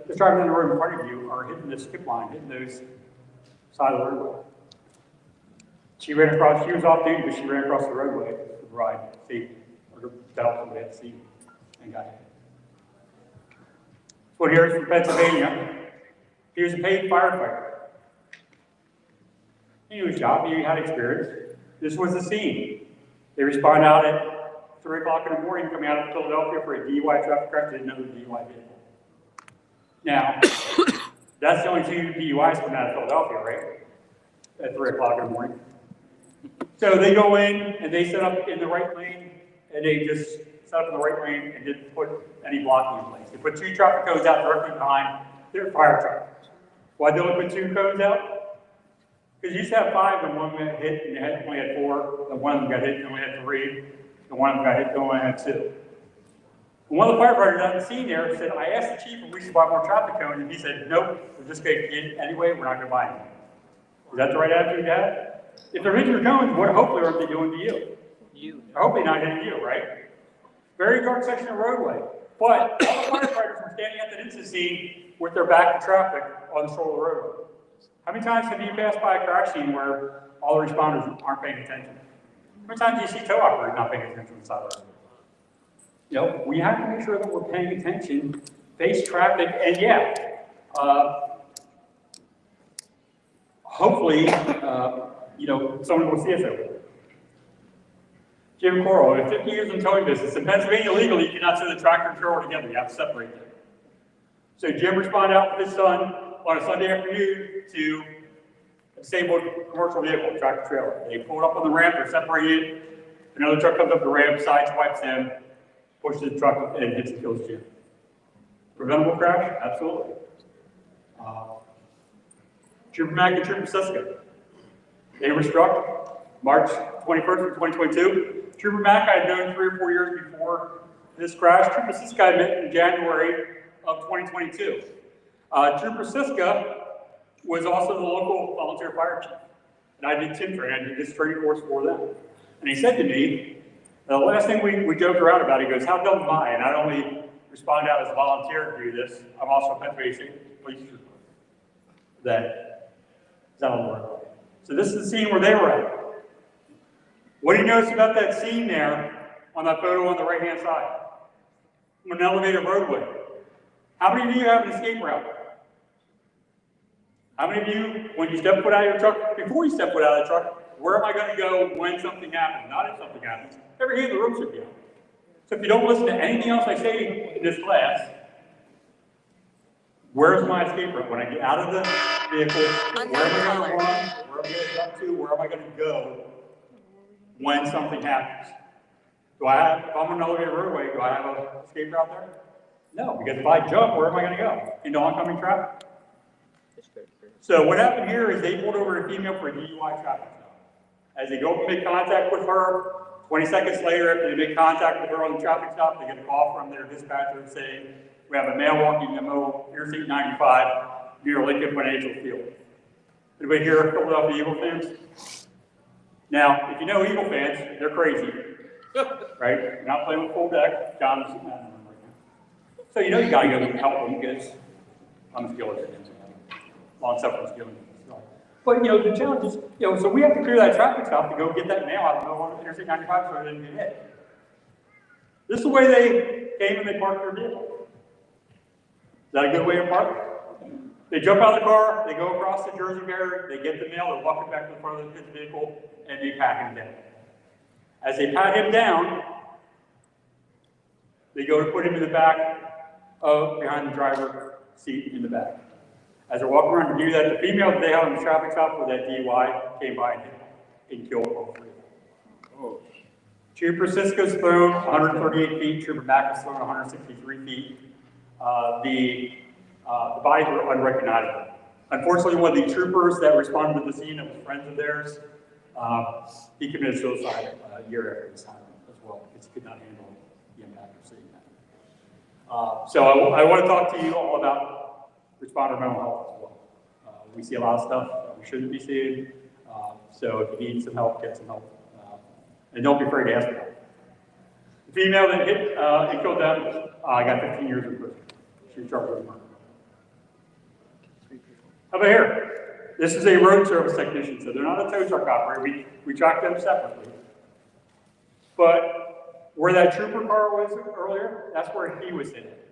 just driving in the road in front of you are hitting the skip line, hitting those side of the roadway? She ran across, she was off duty, but she ran across the roadway to provide safety, or to help somebody at sea, and got hit. Well, here's from Pennsylvania. He was a paid firefighter. He knew his job, he had experience. This was the scene. They respond out at 3 o'clock in the morning, coming out of Philadelphia for a DUI traffic crash, didn't know the DUI vehicle. Now, that's the only 2 DUIs coming out of Philadelphia, right? At 3 o'clock in the morning. So they go in and they set up in the right lane, and they just set up in the right lane and didn't put any blocking in place. They put 2 traffic cones out directly behind their fire truck. Why they only put 2 cones out? Because you used to have 5 and one got hit and they only had 4, and one of them got hit and only had 3, and one of them got hit and only had 2. And one of the firefighters on the scene there said, I asked the chief if we should buy more traffic cones, and he said, nope, we're just going to get it anyway, we're not going to buy any. Is that the right attitude to have? If they're hitting your cones, what hopefully are they doing to you? I hope they're not hitting you, right? Very dark section of roadway. But all the firefighters were standing at the incident scene with their back to traffic on the shoulder roadway. How many times have you passed by a crash scene where all the responders aren't paying attention? How many times do you see tow operators not paying attention on the side of the road? You know, we have to make sure that we're paying attention, face traffic, and hopefully, you know, someone will see us over there. Jim Coral, in 50 years in the towing business, in Pennsylvania legally, you cannot send the tractor and trailer together. You have to separate them. So Jim responded out with his son on a Sunday afternoon to a disabled commercial vehicle, tractor trailer. They pulled up on the ramp, they're separated. Another truck comes up the ramp, sideswipes them, pushes the truck and hits and kills Jim. Preventable crash? Absolutely. Trooper Mack and Trooper Siska. They were struck March 21st of 2022. Trooper Mack I had known 3 or 4 years before this crash. Trooper Siska I met in January of 2022. Trooper Siska was also the local volunteer fire chief. And I did TIM training, I did this training course for them. And he said to me, the last thing we joked around about, he goes, how dumb am I? And not only respond out as a volunteer to do this, I'm also a Pennsylvania State Police trooper. That is out on the road. So this is the scene where they were at. What do you notice about that scene there on that photo on the right-hand side? An elevated roadway. How many of you have an escape route? How many of you, when you step foot out of your truck, before you step foot out of the truck, where am I going to go when something happens? Not if something happens. Every hand in the room should be on. So if you don't listen to anything else I say in this class, where's my escape route? When I get out of the vehicle, where am I going to run? Where am I going to jump to? Where am I going to go when something happens? Do I have, if I'm on an elevated roadway, do I have an escape route there? No, because if I jump, where am I going to go? Into oncoming traffic. So what happened here is they pulled over a female for a DUI traffic stop. As they go up and make contact with her, 20 seconds later, after they make contact with her on the traffic stop, they get a call from their dispatcher saying, we have a male walking demo, Interstate 95, near Lincoln Financial Field. Anybody here Philadelphia Eagle fans? Now, if you know Eagle fans, they're crazy, right? You're not playing with full deck. John is sitting down right now. So you know you got to go help them because I'm a skilled long suffering skilled. But you know the challenge is, you know, so we have to clear that traffic stop to go get that male out of the middle of Interstate 95 so they didn't get hit. This is the way they came and they parked their vehicle. Is that a good way to park? They jump out of the car, they go across the Jersey barrier, they get the male, they walk it back to the front of his vehicle, and they pat him down. As they pat him down, They go to put him in the back of, behind the driver's seat in the back. As they're walking around to do that, the female that they had on the traffic stop with that DUI came by and hit him and killed all three of them. Oh, Trooper Sisko's thrown 138 feet, Trooper Mack was thrown 163 feet. The bodies were unrecognizable. Unfortunately, one of the troopers that responded to the scene, that was friends of theirs, he committed suicide a year after this happened as well, because he could not handle the impact of seeing that. So I want to talk to you all about responder mental health as well. We see a lot of stuff that we shouldn't be seeing. So if you need some help, get some help. And don't be afraid to ask for help. The female that hit and killed them got 15 years in prison. She was charged with murder. How about here? This is a road service technician, so they're not a tow truck operator. We track them separately. But where that trooper car was earlier, that's where he was hit.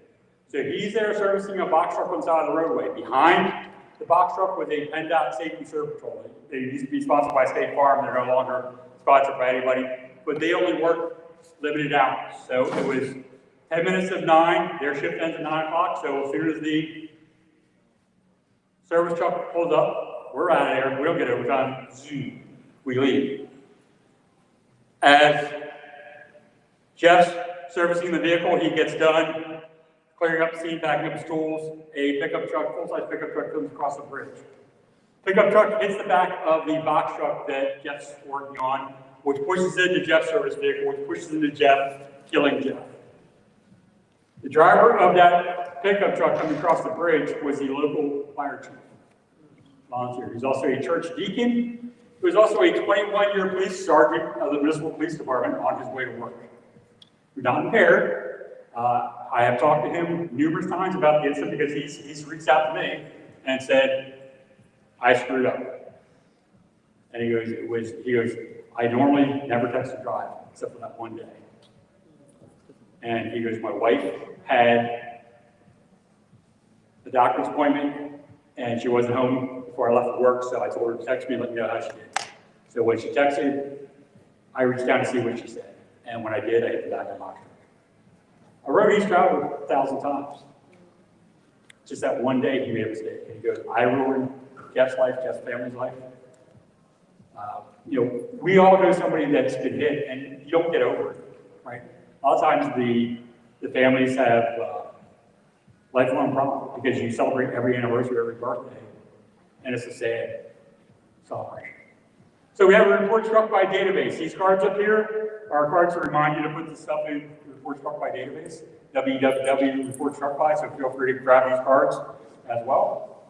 So he's there servicing a box truck on the side of the roadway. Behind the box truck was a PennDOT Safety Service Patrol. They used to be sponsored by State Farm. They're no longer sponsored by anybody, but they only work limited hours. So it was 10 minutes of 9. Their shift ends at 9 o'clock. So as soon as the service truck pulls up, we're out of there. We don't get overtime. Zoom. We leave. As Jeff's servicing the vehicle, he gets done clearing up the scene, packing up his tools. A pickup truck, full-size pickup truck, comes across the bridge. Pickup truck hits the back of the box truck that Jeff's working on, which pushes into Jeff's service vehicle, which pushes into Jeff, killing Jeff. The driver of that pickup truck coming across the bridge was the local fire chief, volunteer. He's also a church deacon. He was also a 21-year police sergeant of the municipal police department on his way to work. He's not impaired. I have talked to him numerous times about the incident because he's reached out to me and said, I screwed up. And he goes, I normally never text or drive except for that one day. And he goes, my wife had a doctor's appointment and she wasn't home before I left for work, so I told her to text me and let me know how she did. So when she texted, I reached down to see what she said. And when I did, I hit the back of the box truck. I rode East Drive 1,000 times. Just that one day he made a mistake. And he goes, I ruined Jeff's life, Jeff's family's life. We all know somebody that's been hit and you don't get over it, right? A lot of times the families have lifelong problems because you celebrate every anniversary, every birthday, and it's a sad celebration. So we have a report struck by database. These cards up here are cards to remind you to put this stuff in the report struck by database, www.report struck by, so feel free to grab these cards as well.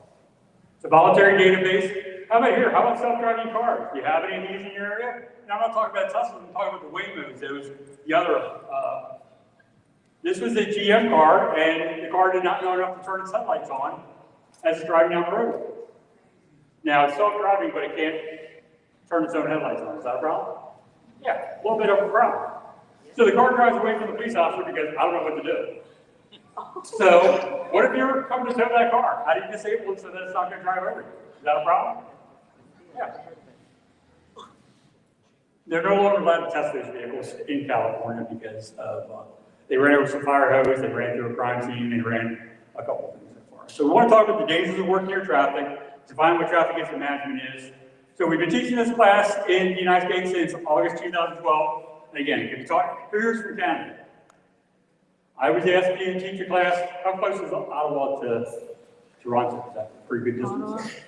It's a voluntary database. How about here? How about self-driving cars? Do you have any of these in your area? And I'm not talking about Tesla, I'm talking about the Waymos. It was the other. This was a GM car, and the car did not know enough to turn its headlights on as it's driving down the road. Now, it's self-driving, but it can't turn its own headlights on. Is that a problem? Yeah, a little bit of a problem. So the car drives away from the police officer because I don't know what to do. So what if you're coming to tow that car? How do you disable it so that it's not going to drive over you? Is that a problem? Yeah. They're no longer allowed to test those vehicles in California because of they ran over some fire hose, they ran through a crime scene, they ran a couple of things so far. So we want to talk about the dangers of working near traffic, define what traffic incident management is. So we've been teaching this class in the United States since August 2012. And again, if you talk, who's from Canada? I was asked to teach a class. How close is Ottawa to Toronto? Is that a pretty good distance?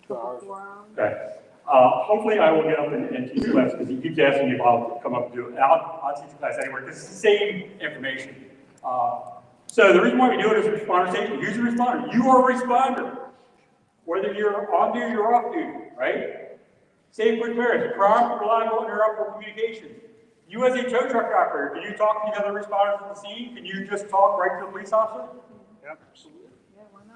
Okay. Hopefully I will get up and teach class because he keeps asking me if I'll come up and do it. And I'll teach class anywhere because it's the same information. So the reason why we do it is responder safety. Who's a responder? You are a responder. Whether you're on duty or off duty, right? Safe, quick, clear, prompt, reliable, uninterruptible communication. You as a tow truck operator, can you talk to the other responders at the scene? Can you just talk right to the police officer? Yeah, absolutely.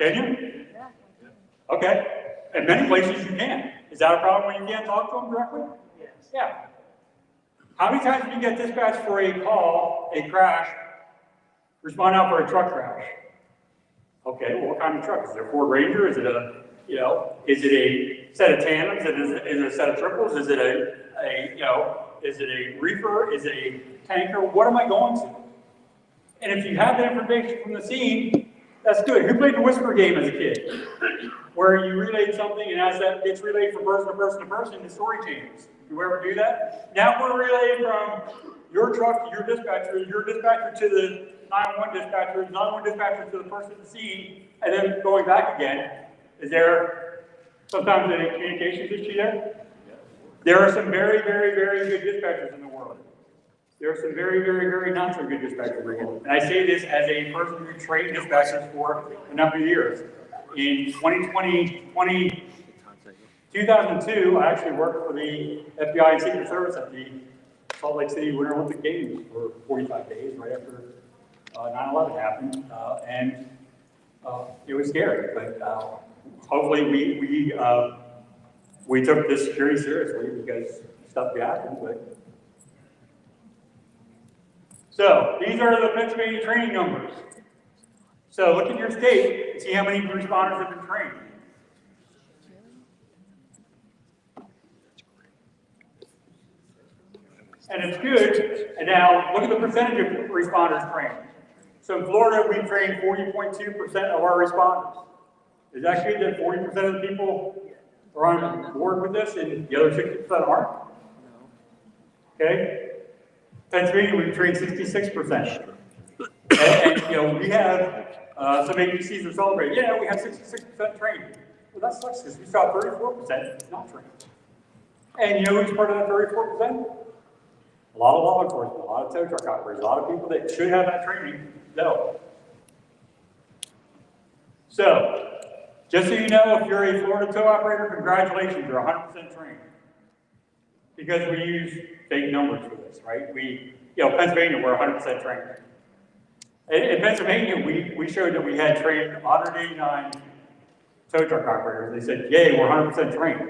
Yeah, Can you? Okay. In many places you can. Is that a problem when you can't talk to them directly? Yes. Yeah. How many times do you get dispatched for a call, a crash, respond out for a truck crash? Okay, well, what kind of truck? Is it a Ford Ranger? Is it a, is it a set of tandems? Is it a set of triples? Is it is it a reefer? Is it a tanker? What am I going to? And if you have that information from the scene, that's good. Who played the whisper game as a kid? Where you relayed something, and as that gets relayed from person to person to person, the story changes. Do you ever do that? Now we're relaying from your truck to your dispatcher to the 911 dispatcher, 911 dispatcher to the person at the scene, and then going back again. Is there sometimes a communications issue there? There are some very, very, very good dispatchers in the world. There are some very, very, very not so good dispatchers in the world. And I say this as a person who trained dispatchers for a number of years. In 2002, I actually worked for the FBI and Secret Service at the Salt Lake City Winter Olympic Games for 45 days right after 9/11 happened. And it was scary, but hopefully we took this security seriously because stuff happened. But so these are the Pennsylvania training numbers. So look at your state and see how many responders have been trained. And it's good. And now look at the percentage of responders trained. So in Florida, we trained 40.2% of our responders. Is that good that 40% of the people are on board with this and the other 60% aren't? Okay. Pennsylvania, we trained 66%. And you know, we have some agencies are celebrating. Yeah, we have 66% trained. Well, that sucks because we saw 34% not trained. And you know who's part of that 34%? A lot of law enforcement, a lot of tow truck operators, a lot of people that should have that training don't. So, just so you know, if you're a Florida tow operator, congratulations, you're 100% trained. Because we use big numbers for this, right? Pennsylvania, we're 100% trained. In Pennsylvania, we showed that we had trained 189 tow truck operators. They said, yay, we're 100% trained.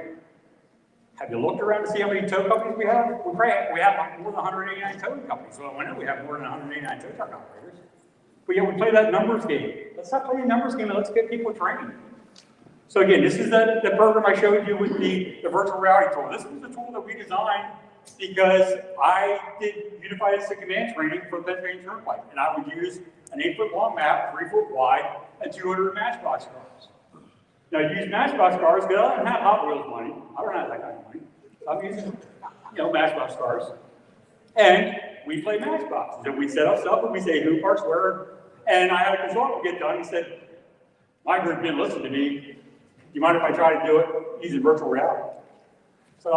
Have you looked around to see how many tow companies we have? We have more than 189 towing companies. So I know we have more than 189 tow truck operators. But yeah, we play that numbers game. Let's not play the numbers game and let's get people trained. So again, this is the program I showed you with the virtual reality tool. This was the tool that we designed because I did unified incident command training for the Pennsylvania Turnpike. And I would use an 8-foot long map, 3 foot wide, and 200 Matchbox cars. Now, I use Matchbox cars because I don't have Hot Wheels money. I don't have that kind of money. So I'm using, Matchbox cars. And we play Matchbox. So we set us up and we say who parks where. And I had a consultant get done. He said, my group didn't listen to me. Do you mind if I try to do it using virtual reality? So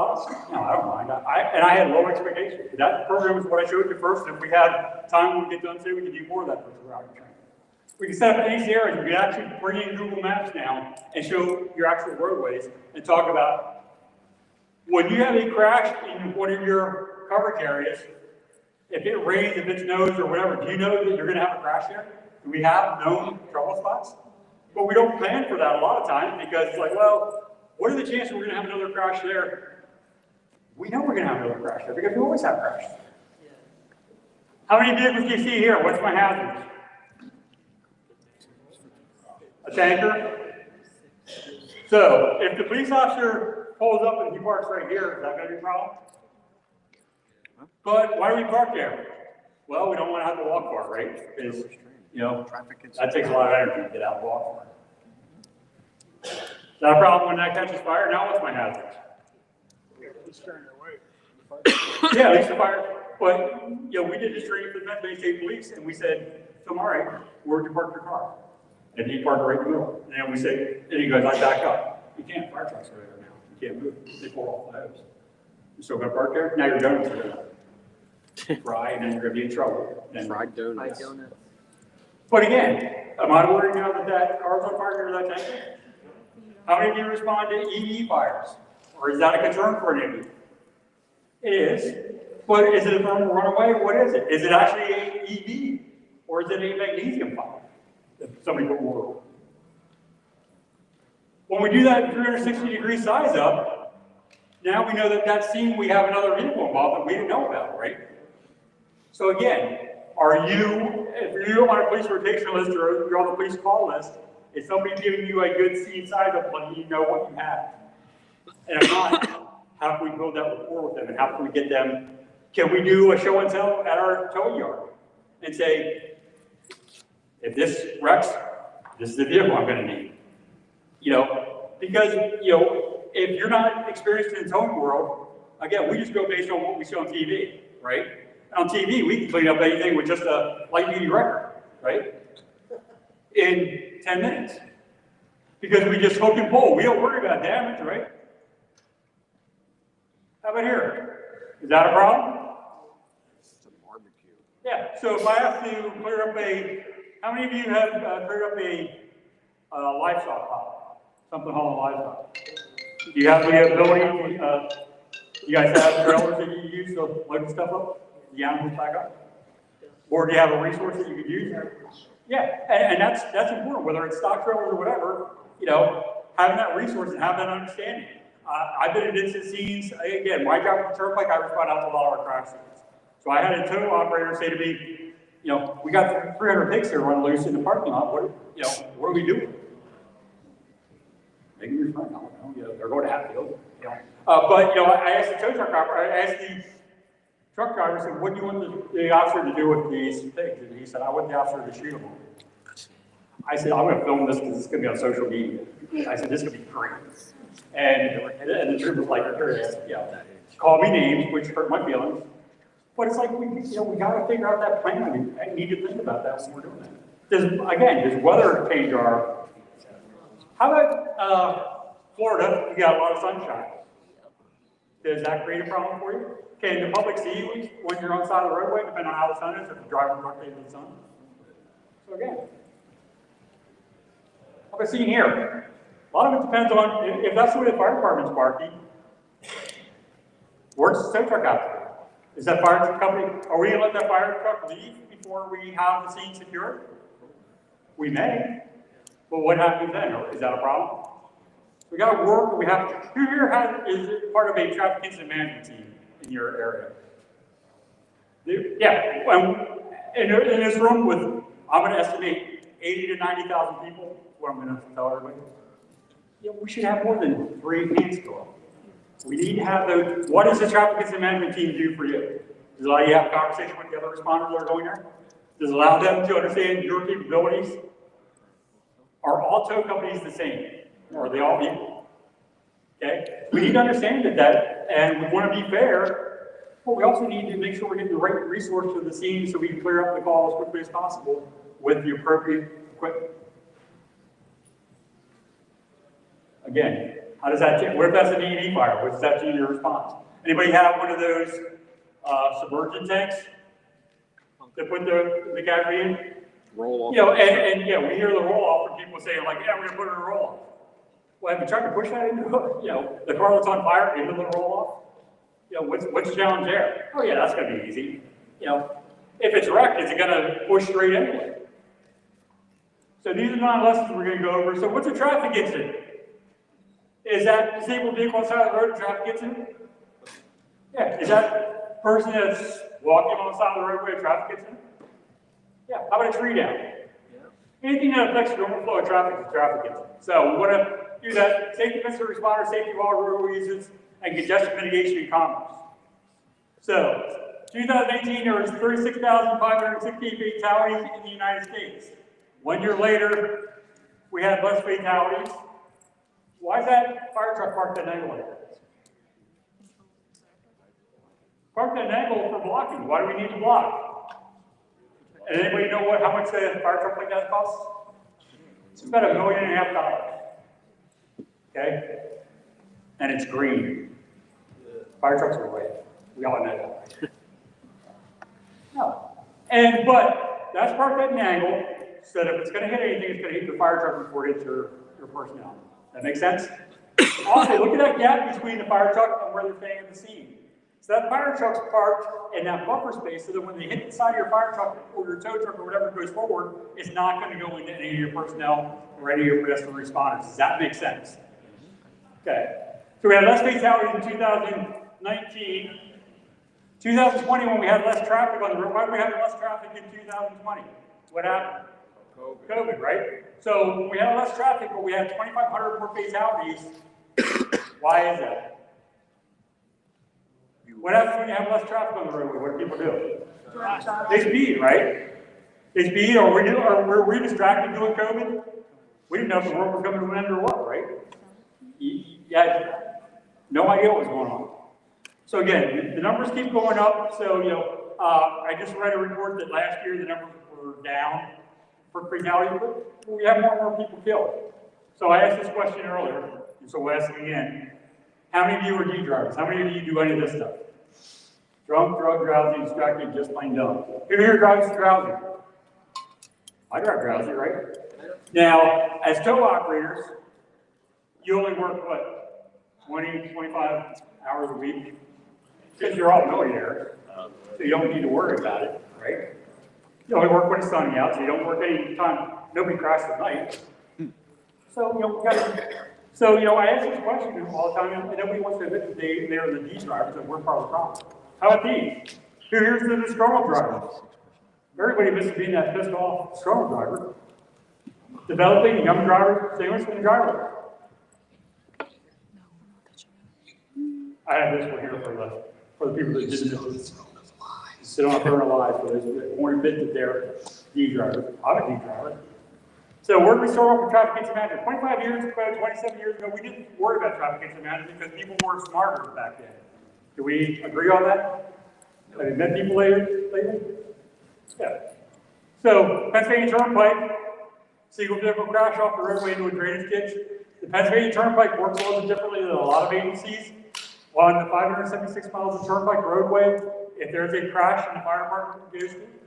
no, I don't mind. And I had low expectations. That program is what I showed you first. And if we had time when we get done today, we can do more of that virtual reality training. We can set up any areas. We can actually bring in Google Maps now and show your actual roadways and talk about when you have a crash in one of your coverage areas, if it rains, if it snows or whatever, do you know that you're going to have a crash there? Do we have known trouble spots? But we don't plan for that a lot of times because it's like, well, what are the chances we're going to have another crash there? We know we're going to have another crash there because we always have crashes. How many vehicles do you see here? What's my hazard? A tanker? So, if the police officer pulls up and he parks right here, is that going to be a problem? But why do we park there? Well, we don't want to have to walk far, right? Because, that takes a lot of energy to get out and walk far. Is that a problem when that catches fire? Now what's my hazard? Yeah, at least the fire. But, we did this training for the Pennsylvania State Police, and we said, tomorrow, where'd you park your car? And he parked right in the middle. And then we say, and he goes, I back up. You can't, fire trucks are there now. You can't move. They pull off the hose. You're still gonna park there? Now you're done with it. Fry, and then you're gonna be in trouble. Then fried donuts. But again, am I worried now that car's on fire or that tanker? How many of you respond to EV fires? Or is that a concern for any of you? It is. But is it a thermal runaway? What is it? Is it actually an EV? Or is it a magnesium fire? Somebody put water. When we do that 360-degree size up, now we know that scene we have another vehicle involved that we didn't know about, right? So again, if you're on a police rotation list or you're on the police call list, is somebody giving you a good scene size up letting you know what you have? And if not, how can we build that rapport with them and how can we get them? Can we do a show and tell at our towing yard and say, if this wrecks, this is the vehicle I'm gonna need. You know, because, you know, if you're not experienced in the towing world, again, we just go based on what we see on TV, right? And on TV, we can clean up anything with just a light duty wrecker, right? In 10 minutes. Because we just hook and pull. We don't worry about damage, right? How about here? Is that a problem? It's a barbecue. Yeah, so if I have to clear up how many of you have cleared up a livestock pile? Something hauling livestock? Do you have the ability, you guys have trailers that you use to load stuff up? The animals back up? Or do you have a resource that you could use? Yeah, and that's important, whether it's stock trailers or whatever, you know, having that resource and having that understanding. I've been at incident scenes, again, my job with the turnpike, I respond out to a lot of our crash scenes. So I had a tow operator say to me, you know, we got 300 pigs here running loose in the parking lot, what are we doing? Maybe your friend, I don't know, you know, they're going to Hatfield, you know. But, you know, I asked the tow truck operator, I asked the truck driver, I said, what do you want the officer to do with these pigs? And he said, I want the officer to shoot them. I said, I'm going to film this because it's going to be on social media. I said, this is going to be great. And the truth was like, here it is, you know, call me names, which hurt my feelings. But it's like, we got to figure out that plan. I need to think about that when we're doing that. Does weather change our... How about Florida? You got a lot of sunshine. Does that create a problem for you? Can the public see you when you're on the side of the roadway, depending on how the sun is, if you're driving directly into the sun? So again, what we're seeing here, a lot of it depends on, if that's the way the fire department's parking, where's the tow truck out there? Is that fire truck company, are we gonna let that fire truck leave before we have the scene secured? We may, but what happens then? Is that a problem? We gotta work, we have to, who here is part of a traffic incident management team in your area? Yeah, in this room with, I'm gonna estimate 80 to 90,000 people, what I'm gonna tell everybody. Yeah, we should have more than 3 hands go up. We need to have those. What does the traffic incident management team do for you? Does it allow you to have a conversation with the other responders that are going there? Does it allow them to understand your capabilities? Are all tow companies the same? Or are they all equal? Okay? We need to understand that, and we want to be fair, but we also need to make sure we're getting the right resource to the scene so we can clear up the call as quickly as possible with the appropriate equipment. Again, how does that change? What if that's an E&E fire? What does that do to your response? Anybody have one of those submergent tanks to put the battery in? Roll off. You know, and yeah, we hear the roll off from people saying like, yeah, we're gonna put it in a roll off. Well, have you tried to push that into the car that's on fire into the roll off? You know, what's the challenge there? Oh yeah, that's gonna be easy. You know, if it's wrecked, is it gonna push straight anyway? So these are 9 lessons we're gonna go over. So what's a traffic incident? Is that disabled vehicle on the side of the road, traffic incident? Yeah. Is that person that's walking on the side of the roadway, traffic incident? Yeah. How about a tree down? Anything that affects the normal flow of traffic is a traffic incident. So we want to do that. Safety incident responder, safety of all roadway users, and congestion mitigation in commerce. So 2018, there was 36,568 fatalities in the United States. 1 year later, we had less fatalities. Why is that fire truck parked at an angle like that? Parked at an angle for blocking. Why do we need to block? And anybody know how much a fire truck like that costs? It's about $1.5 million. Okay? And it's green. Fire trucks are white. We all know that. No. But that's parked at an angle so that if it's going to hit anything, it's going to hit the fire truck before it hits your personnel. That makes sense? Also, look at that gap between the fire truck and where they're staying at the scene. So that fire truck's parked in that buffer space so that when they hit the side of your fire truck or your tow truck or whatever goes forward, it's not going to go into any of your personnel or any of your pedestrian responders. Does that make sense? Okay. So we had less fatalities in 2019. 2020, when we had less traffic on the road, why did we have less traffic in 2020? What happened? COVID, right? So when we had less traffic, but we had 2,500 more fatalities. Why is that? What happens when you have less traffic on the roadway? What do people do? They speed, right? Is B, or were we distracted doing COVID? We didn't know if the world was coming to an end or what, right? You had no idea what was going on. So again, the numbers keep going up. So, I just read a report that last year the numbers were down for fatalities, but we have more and more people killed. So I asked this question earlier, and so we'll ask it again. How many of you are D drivers? How many of you do any of this stuff? Drunk, drug, drowsy, distracted, just plain dumb. Who here drives drowsy? I drive drowsy, right? Now, as tow operators, you only work, what, 20, 25 hours a week? Because you're all millionaires, so you don't need to worry about it, right? You only work when it's sunny out, so you don't work any time. Nobody crashes at night. So, I ask this question all the time, and nobody wants to admit that they're the D drivers, and we're part of the problem. How about these? Here's the disgruntled drivers. Everybody misses being that pissed off disgruntled driver. Developing young drivers, sandwich in the driver. I have this one here for the people that didn't know this. They don't have to lies for this, but won't admit that they're D drivers. I'm a D driver. So where did we start off with traffic incident management? 25 years ago, 27 years ago, we didn't worry about traffic incident management because people were smarter back then. Do we agree on that? Have you met people lately? Yeah. So Pennsylvania Turnpike, single vehicle crash off the roadway into a drainage ditch. The Pennsylvania Turnpike works a little bit differently than a lot of agencies. On the 576 miles of Turnpike roadway, if there's a crash and the fire department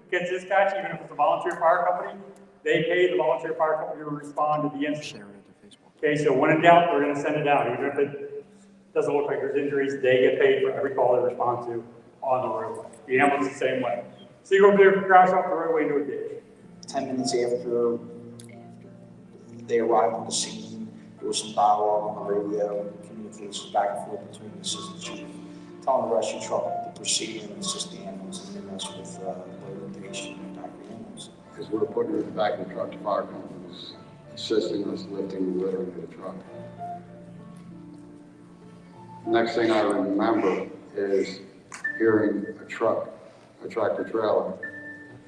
gets dispatched, even if it's a volunteer fire company, they pay the volunteer fire company to respond to the incident. Okay, so when in doubt, we're going to send it out. Even if it doesn't look like there's injuries, they get paid for every call they respond to on the roadway. The ambulance the same way. So you go there, crash off the roadway into a ditch. 10 minutes after they arrived on the scene, there was some dialogue on the radio, communications back and forth between the assistant chief, telling the rescue truck to proceed and assist the ambulance and mess with the patient and Dr. Ambulance. As we're putting it back in the truck, the fire company was assisting us lifting the litter into the truck. Next thing I remember is hearing a tractor trailer,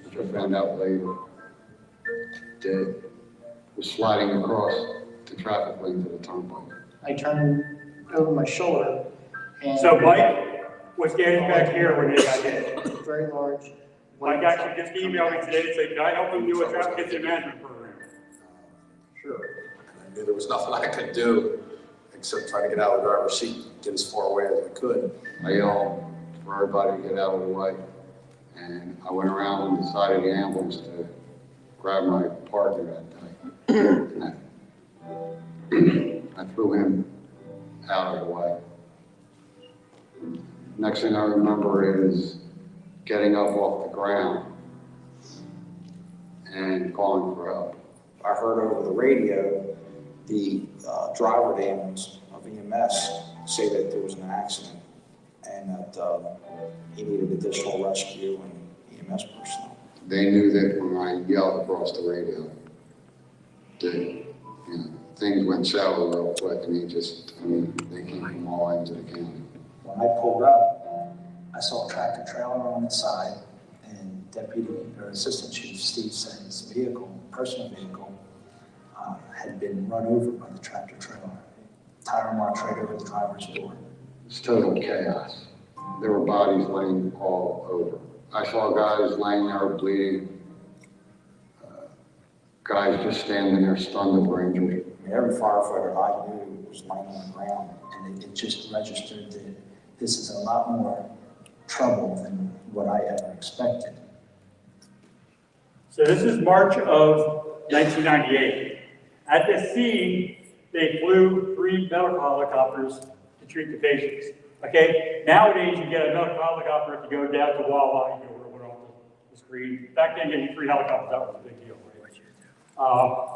which I found out later, that was sliding across the traffic lane to the turnpike. I turned over my shoulder and... So Mike was standing back here when they got hit. Very large. Mike actually just emailed me today and said, can I help him do a traffic incident management program? Sure. I knew there was nothing I could do except try to get out of the driver's seat, get as far away as I could. I yelled for everybody to get out of the way, and I went around on the side of the ambulance to grab my partner that day. I threw him out of the way. Next thing I remember is getting up off the ground and calling for help. I heard over the radio the driver of the ambulance of EMS say that there was an accident and that he needed additional rescue and EMS personnel. They knew that when I yelled across the radio that things went sour real quick, and they came from all ends of the county. When I pulled up, I saw a tractor trailer on the side, and Assistant Chief Steve said his vehicle, personal vehicle, had been run over by the tractor trailer. Tire marks right over the driver's door. It's total chaos. There were bodies laying all over. I saw guys laying there bleeding, guys just standing there stunned or injured. Every firefighter I knew was laying on the ground, and it just registered that this is a lot more trouble than what I ever expected. So this is March of 1998. At this scene, they flew 3 medical helicopters to treat the patients. Okay, nowadays you get a medical helicopter if you go down to Wawa, you go roll it off the screen. Back then, getting 3 helicopters, that was a big deal. Right?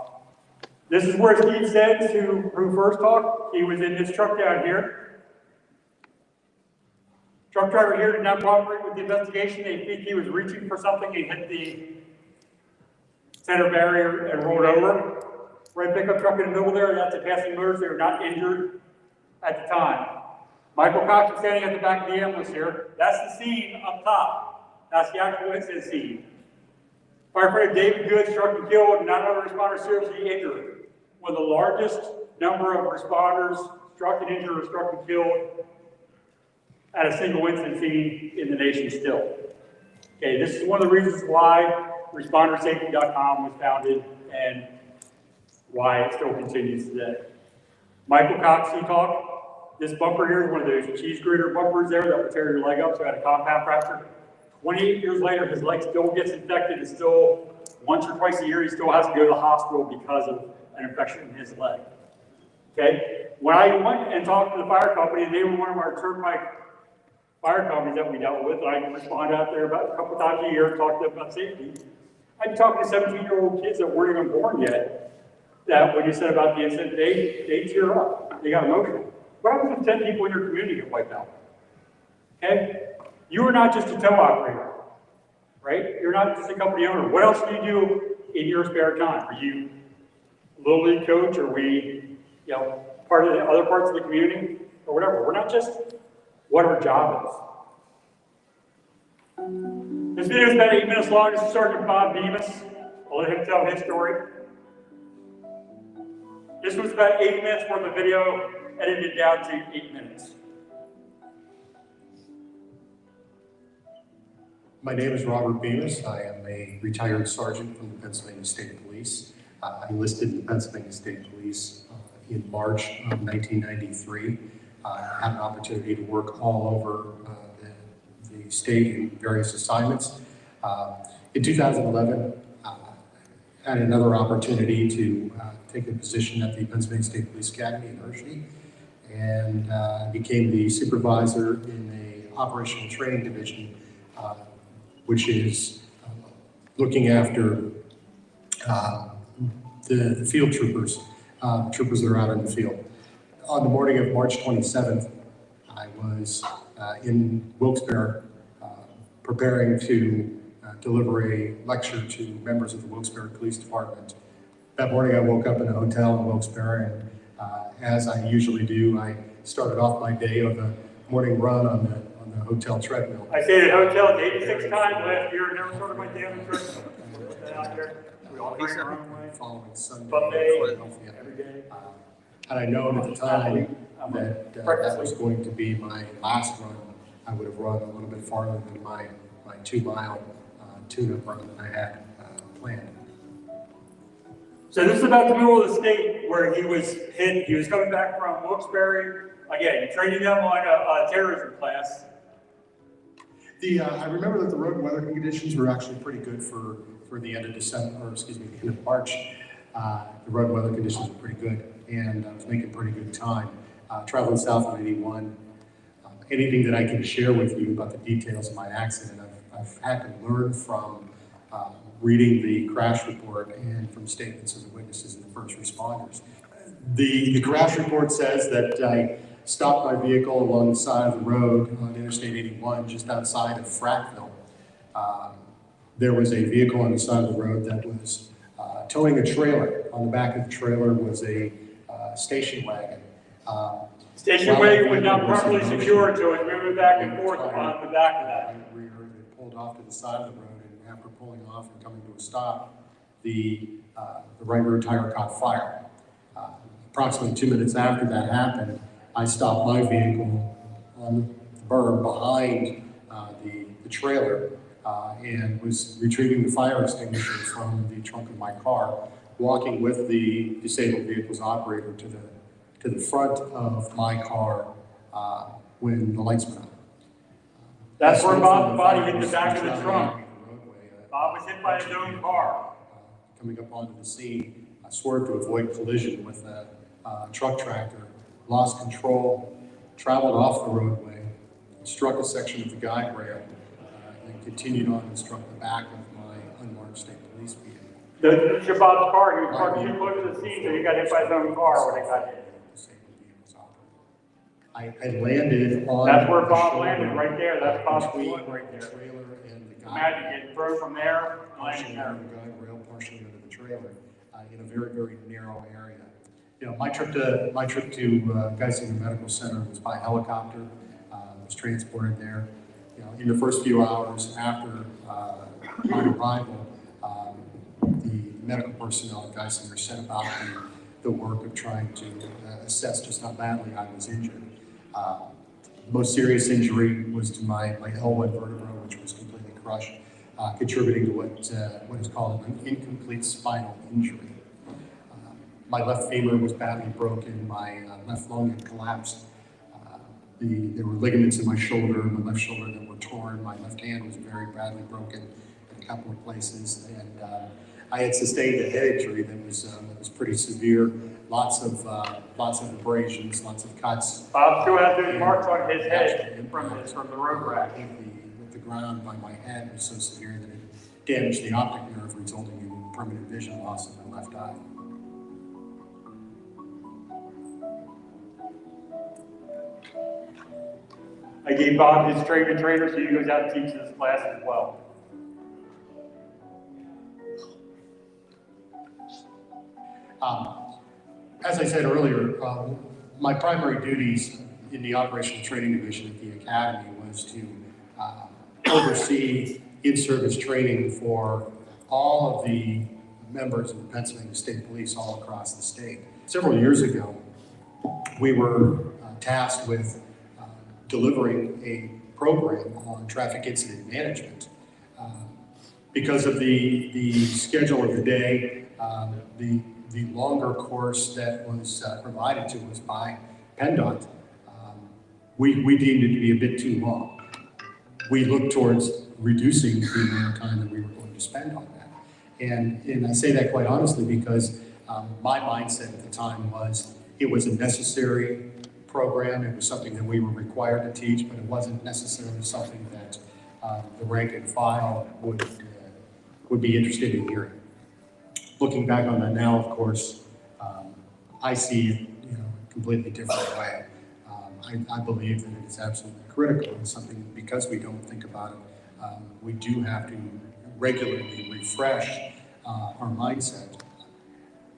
This is where Steve Sens, who first talked, he was in this truck down here. Truck driver here did not cooperate with the investigation. They think he was reaching for something. He hit the center barrier and rolled over. Red pickup truck in the middle there, that's a passing motorist. They were not injured at the time. Michael Cox is standing at the back of the ambulance here. That's the scene up top. That's the actual incident scene. Firefighter David Good struck and killed and 9 other responders seriously injured. One of the largest number of responders struck and injured or struck and killed at a single incident scene in the nation still. Okay, this is one of the reasons why ResponderSafety.com was founded and why it still continues today. Michael Cox, he talked. This bumper here is one of those cheese grater bumpers there that will tear your leg up, so I had a compound fracture. 28 years later, his leg still gets infected. It's still, once or twice a year, he still has to go to the hospital because of an infection in his leg. Okay? When I went and talked to the fire company, and they were one of our turnpike fire companies that we dealt with, and I respond out there about a couple times a year and talk to them about safety. I'd talk to 17-year-old kids that weren't even born yet, that when you said about the incident, they tear up. They got emotional. What happens if 10 people in your community get wiped out? Okay? You are not just a tow operator, right? You're not just a company owner. What else do you do in your spare time? Are you a Little League coach? Are we, part of the other parts of the community or whatever? We're not just what our job is. This video is about 8 minutes long. This is Sergeant Bob Bemis. I'll let him tell his story. This was about 8 minutes worth of video, edited down to 8 minutes. My name is Robert Bemis. I am a retired sergeant from the Pennsylvania State Police. I enlisted in the Pennsylvania State Police in March of 1993. I had an opportunity to work all over the state in various assignments. In 2011, I had another opportunity to take a position at the Pennsylvania State Police Academy in Hershey, and became the supervisor in a operational training division, which is looking after the field troopers, troopers that are out in the field. On the morning of March 27th, I was in Wilkes-Barre preparing to deliver a lecture to members of the Wilkes-Barre Police Department. That morning I woke up in a hotel in Wilkes-Barre, and as I usually do, I started off my day with a morning run on the hotel treadmill. I stayed at hotels 86 times last year and never started my day on the treadmill. Out there, we all bring our own way. Following Sunday, Philadelphia, every day. Had I known at the time that that was going to be my last run, I would have run a little bit farther than my 2-mile tune-up run that I had planned. So this is about the middle of the state where he was hit. He was coming back from Wilkes-Barre. Again, training them on a terrorism class. I remember that the road weather conditions were actually pretty good for the end of December, or excuse me, the end of March. The road weather conditions were pretty good, and I was making pretty good time. Traveling south on 81. Anything that I can share with you about the details of my accident, I've had to learn from reading the crash report and from statements of the witnesses and the first responders. The crash report says that I stopped my vehicle along the side of the road on Interstate 81 just outside of Frackville. There was a vehicle on the side of the road that was towing a trailer. On the back of the trailer was a station wagon. Station wagon was not properly secured, so it moved back and forth on the back of that. It pulled off to the side of the road, and after pulling off and coming to a stop, the right rear tire caught fire. Approximately 2 minutes after that happened, I stopped my vehicle on the berm behind the trailer and was retrieving the fire extinguisher from the trunk of my car, walking with the disabled vehicle's operator to the front of my car when the lights went on. That's where Bob's body hit the back of the trunk. Bob was hit by his own car. Coming up onto the scene, I swerved to avoid collision with a truck tractor, lost control, traveled off the roadway, struck a section of the guide rail, and continued on and struck the back of my unmarked state police vehicle. Bob's car, he was parked too close to the scene, so he got hit by his own car when it got hit. I landed on. That's where Bob landed, right there. That's Bob's foot right there. Trailer and the Imagine getting thrown from there, landing partially there. under the guide rail, partially under the trailer, in a very, very narrow area. You know, my trip to Geisinger Medical Center was by helicopter. Was transported there. You know, in the first few hours after my arrival, medical personnel at Geisinger set about the work of trying to assess just how badly I was injured. Most serious injury was to my L1 vertebra, which was completely crushed, contributing to what is called an incomplete spinal injury. My left femur was badly broken, my left lung had collapsed. There were ligaments in my left shoulder that were torn. My left hand was very badly broken in a couple of places, and I had sustained a head injury that was pretty severe. Lots of abrasions, lots of cuts. Bob still has those marks on his head from the road crash. With the ground by my head was so severe that it damaged the optic nerve, resulting in permanent vision loss in my left eye. I gave Bob his training trainer, so he goes out and teaches this class as well. As I said earlier, my primary duties in the Operational Training Division at the Academy was to oversee in-service training for all of the members of the Pennsylvania State Police all across the state. Several years ago, we were tasked with delivering a program on traffic incident management. Because of the schedule of the day, the longer course that was provided to us by PennDOT, we deemed it to be a bit too long. We looked towards reducing the amount of time that we were going to spend on that. And I say that quite honestly because my mindset at the time was it was a necessary program. It was something that we were required to teach, but it wasn't necessarily something that the rank and file would be interested in hearing. Looking back on that now, of course, I see it a completely different way. I believe that it is absolutely critical and something, because we don't think about it, we do have to regularly refresh our mindset.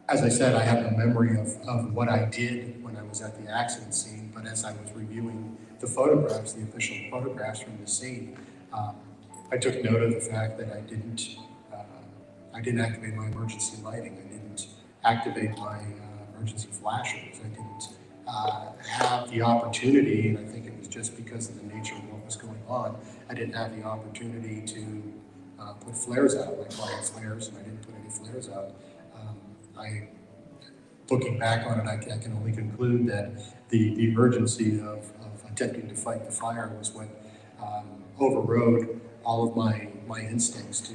As I said, I have a memory of what I did when I was at the accident scene, but as I was reviewing the photographs, the official photographs from the scene, I took note of the fact that I didn't activate my emergency lighting. I didn't activate my emergency flashers. I didn't have the opportunity, and I think it was just because of the nature of what was going on, I didn't have the opportunity to put flares out, like light flares, and I didn't put any flares out. Looking back on it, I can only conclude that the urgency of attempting to fight the fire was what overrode all of my instincts to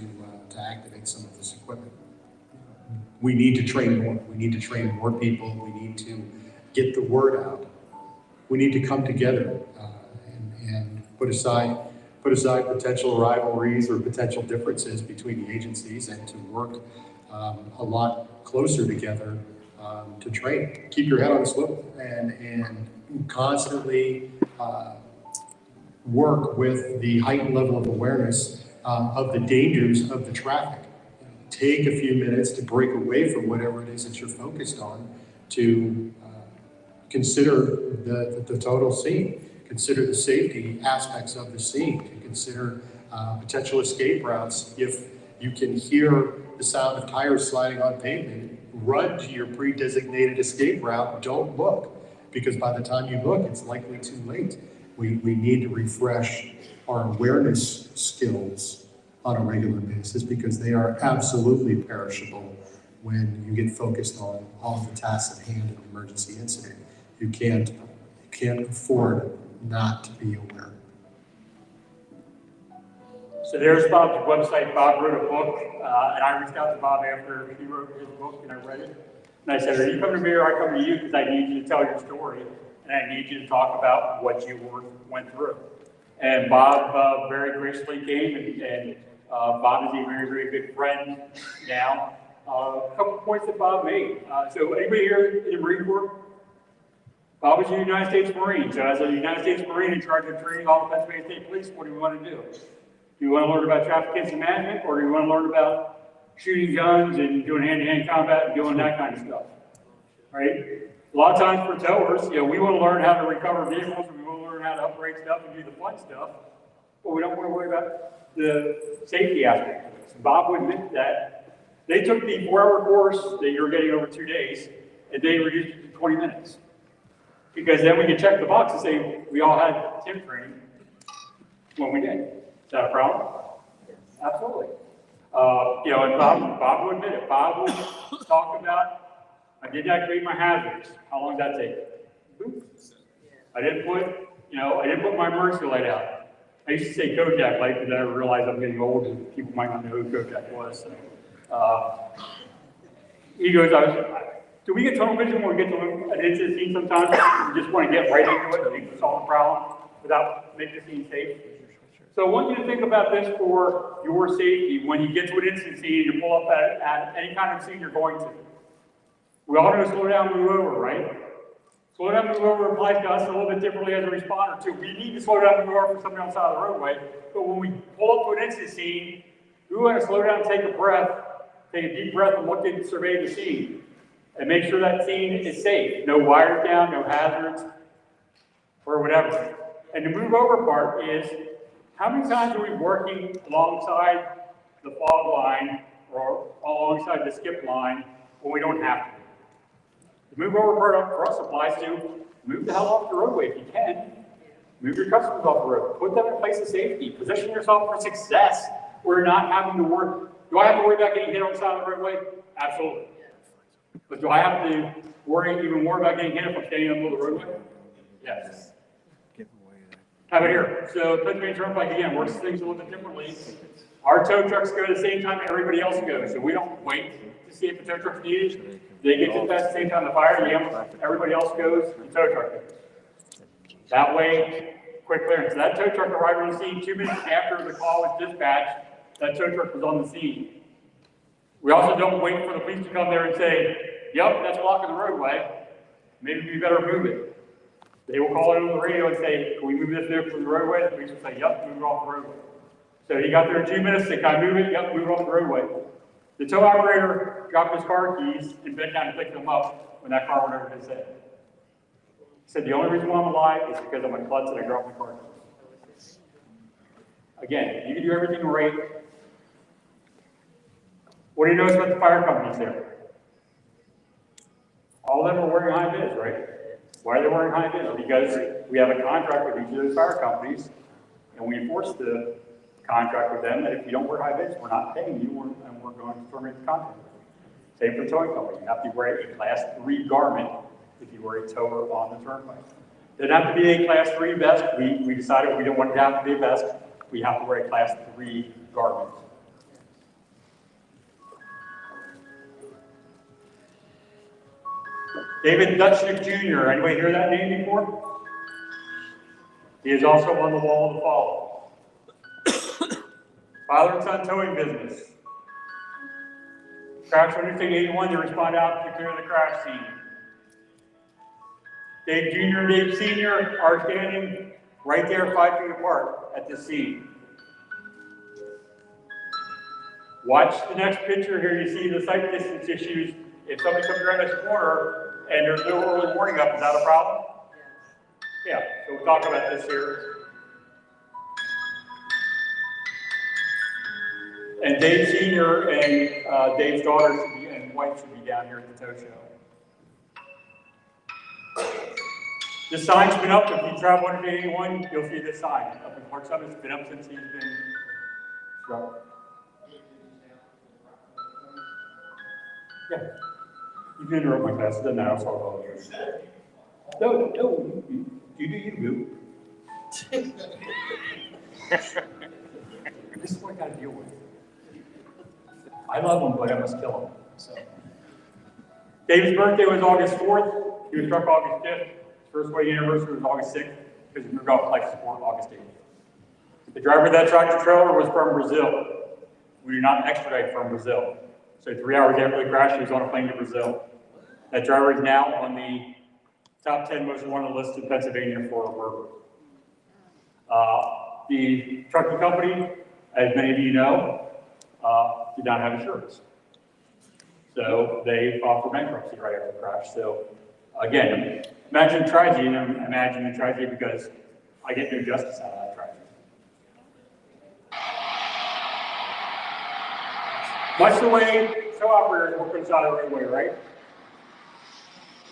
activate some of this equipment. We need to train more. We need to train more people. We need to get the word out. We need to come together and put aside potential rivalries or potential differences between the agencies and to work a lot closer together to train. Keep your head on a swivel and constantly work with the heightened level of awareness of the dangers of the traffic. Take a few minutes to break away from whatever it is that you're focused on to consider the total scene, consider the safety aspects of the scene, to consider potential escape routes. If you can hear the sound of tires sliding on pavement, run to your pre-designated escape route. Don't look, because by the time you look, it's likely too late. We need to refresh our awareness skills on a regular basis, because they are absolutely perishable when you get focused on all of the tasks at hand in an emergency incident. You can't afford not to be aware. So there's Bob's website. Bob wrote a book, and I reached out to Bob after he wrote his book, and I read it. And I said, are you coming to me or I come to you? Because I need you to tell your story, and I need you to talk about what you went through. And Bob very graciously came, and Bob is a very, very good friend now. A couple of points that Bob made. So anybody here in the Marine Corps? Bob was a United States Marine. So as a United States Marine in charge of training all the Pennsylvania State Police, what do you want to do? Do you want to learn about traffic incident management, or do you want to learn about shooting guns and doing hand-to-hand combat and doing that kind of stuff? Right? A lot of times for towers, we want to learn how to recover vehicles, and we want to learn how to upgrade stuff and do the fun stuff, but we don't want to worry about the safety aspect of it. So Bob would admit that They took the 4-hour course that you were getting over 2 days, and they reduced it to 20 minutes. Because then we could check the box and say, we all had temp training when we did. Is that a problem? Absolutely. You know, and Bob will admit it. Bob will talk about, I did not create my hazards. How long did that take? Boop. I didn't put my emergency light out. I used to say Kojak light because I realized I'm getting old and people might not know who Kojak was. So, he goes, do we get tunnel vision when we get to an incident scene sometimes? We just want to get right into it and solve the problem without making the scene safe. So I want you to think about this for your safety when you get to an incident scene and you pull up at any kind of scene you're going to. We all know slow down, move over, right? Slow down, move over applies to us a little bit differently as a responder too. We need to slow down, move over for somebody on the side of the roadway, but when we pull up to an incident scene, we want to slow down, take a breath, take a deep breath and look and survey the scene and make sure that scene is safe. No wires down, no hazards, or whatever. And the move over part is, how many times are we working alongside the fog line or alongside the skip line when we don't have to? The move over part for us applies to move the hell off the roadway if you can. Move your customers off the road. Put them in a place of safety. Position yourself for success. We're not having to work. Do I have to worry about getting hit on the side of the roadway? Absolutely. But do I have to worry even more about getting hit if I'm standing in the middle of the roadway? Yes. Have it here. So Pennsylvania Turnpike, again, works things a little bit differently. Our tow trucks go at the same time everybody else goes. So we don't wait to see if the tow truck's needed. They get to at the same time the fire, everybody else goes, the tow truck goes. That way, quick clearance. That tow truck arrived on the scene 2 minutes after the call was dispatched. That tow truck was on the scene. We also don't wait for the police to come there and say, yep, that's blocking the roadway. Maybe we better move it. They will call it on the radio and say, can we move this there from the roadway? The police will say, yep, move it off the roadway. So he got there in 2 minutes, they kind of move it, yep, move it off the roadway. The tow operator dropped his car keys and bent down and picked them up when that car went over his head. He said, the only reason why I'm alive is because I'm a klutz and I dropped my car keys. Again, you can do everything right. What do you notice about the fire companies there? All of them are wearing high vis, right? Why are they wearing high vis? Because we have a contract with each of those fire companies, and we enforce the contract with them that if you don't wear high vis, we're not paying you, and we're going to terminate the contract. Same for towing company. You have to wear a class 3 garment if you were a tower on the turnpike. It doesn't have to be a class 3 vest. We decided we don't want it to have to be a vest. We have to wear a class 3 garment. David Dutchnick Jr., anybody hear that name before? He is also on the wall to follow. Father and son towing business. Crash on Interstate 81 to respond out to clear the crash scene. Dave Jr. and Dave Sr. are standing right there 5 feet apart at this scene. Watch the next picture here. You see the sight distance issues. If somebody comes around this corner and there's no early warning up, is that a problem? Yeah, so we'll talk about this here. And Dave Sr. and Dave's daughter and wife should be down here at the tow show. This sign's been up. If you travel under 81, you'll see this sign up in Park Summit. It's been up since he's been struck. Yeah. You can interrupt my class. It doesn't matter. I'll solve all of yours. No, you do you, boo. This is what I got to deal with. I love him, but I must kill him. So. David's birthday was August 4th. He was struck August 5th. His first wedding anniversary was August 6th because he moved off life support August 8th. The driver of that tractor trailer was from Brazil. We do not extradite from Brazil. So 3 hours after the crash, he was on a plane to Brazil. That driver is now on the top 10 most wanted list in Pennsylvania for a murder. The trucking company, as many of you know, did not have insurance. So they filed for bankruptcy right after the crash. So again, imagine the tragedy, and I'm imagining the tragedy because I get no justice out of that tragedy. Much the way tow operators work on the side of the roadway, right?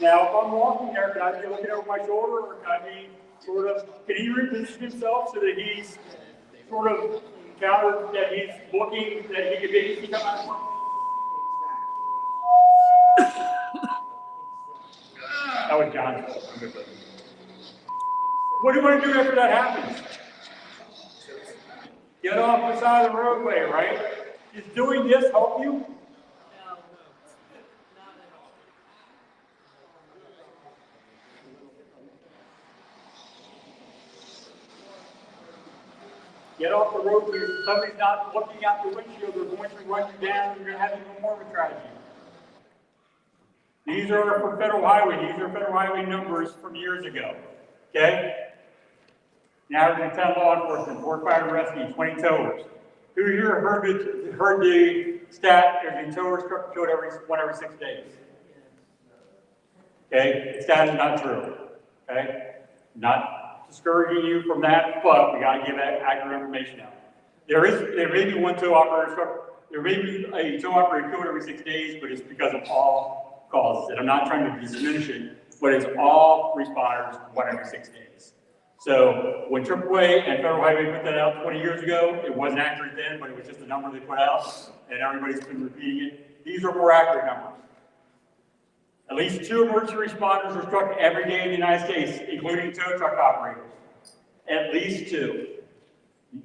Now, if I'm walking there, can I be looking over my shoulder, or can I be sort of, can he reposition himself so that he's sort of countered, that he's looking, that he could maybe come out? That was John's fault. What do you want to do after that happens? Get off the side of the roadway, right? Is doing this help you? Get off the road because somebody's not looking out the windshield, they're going to run you down, and you're going to have even more of a tragedy. These are for federal highway. These are federal highway numbers from years ago. Okay? Now we're going to 10 law enforcement, 4 fire and rescue, 20 towers. Who here heard the stat there's a tower struck killed every 6 days? Okay? The stat is not true. Okay? Not discouraging you from that, but we got to give that accurate information out. There may be one tow operator struck, there may be a tow operator killed every 6 days, but it's because of all causes. And I'm not trying to diminish it, but it's all responders 1 every 6 days. So when AAA and Federal Highway put that out 20 years ago, it wasn't accurate then, but it was just a number they put out, and everybody's been repeating it. These are more accurate numbers. At least 2 emergency responders are struck every day in the United States, including tow truck operators. At least 2.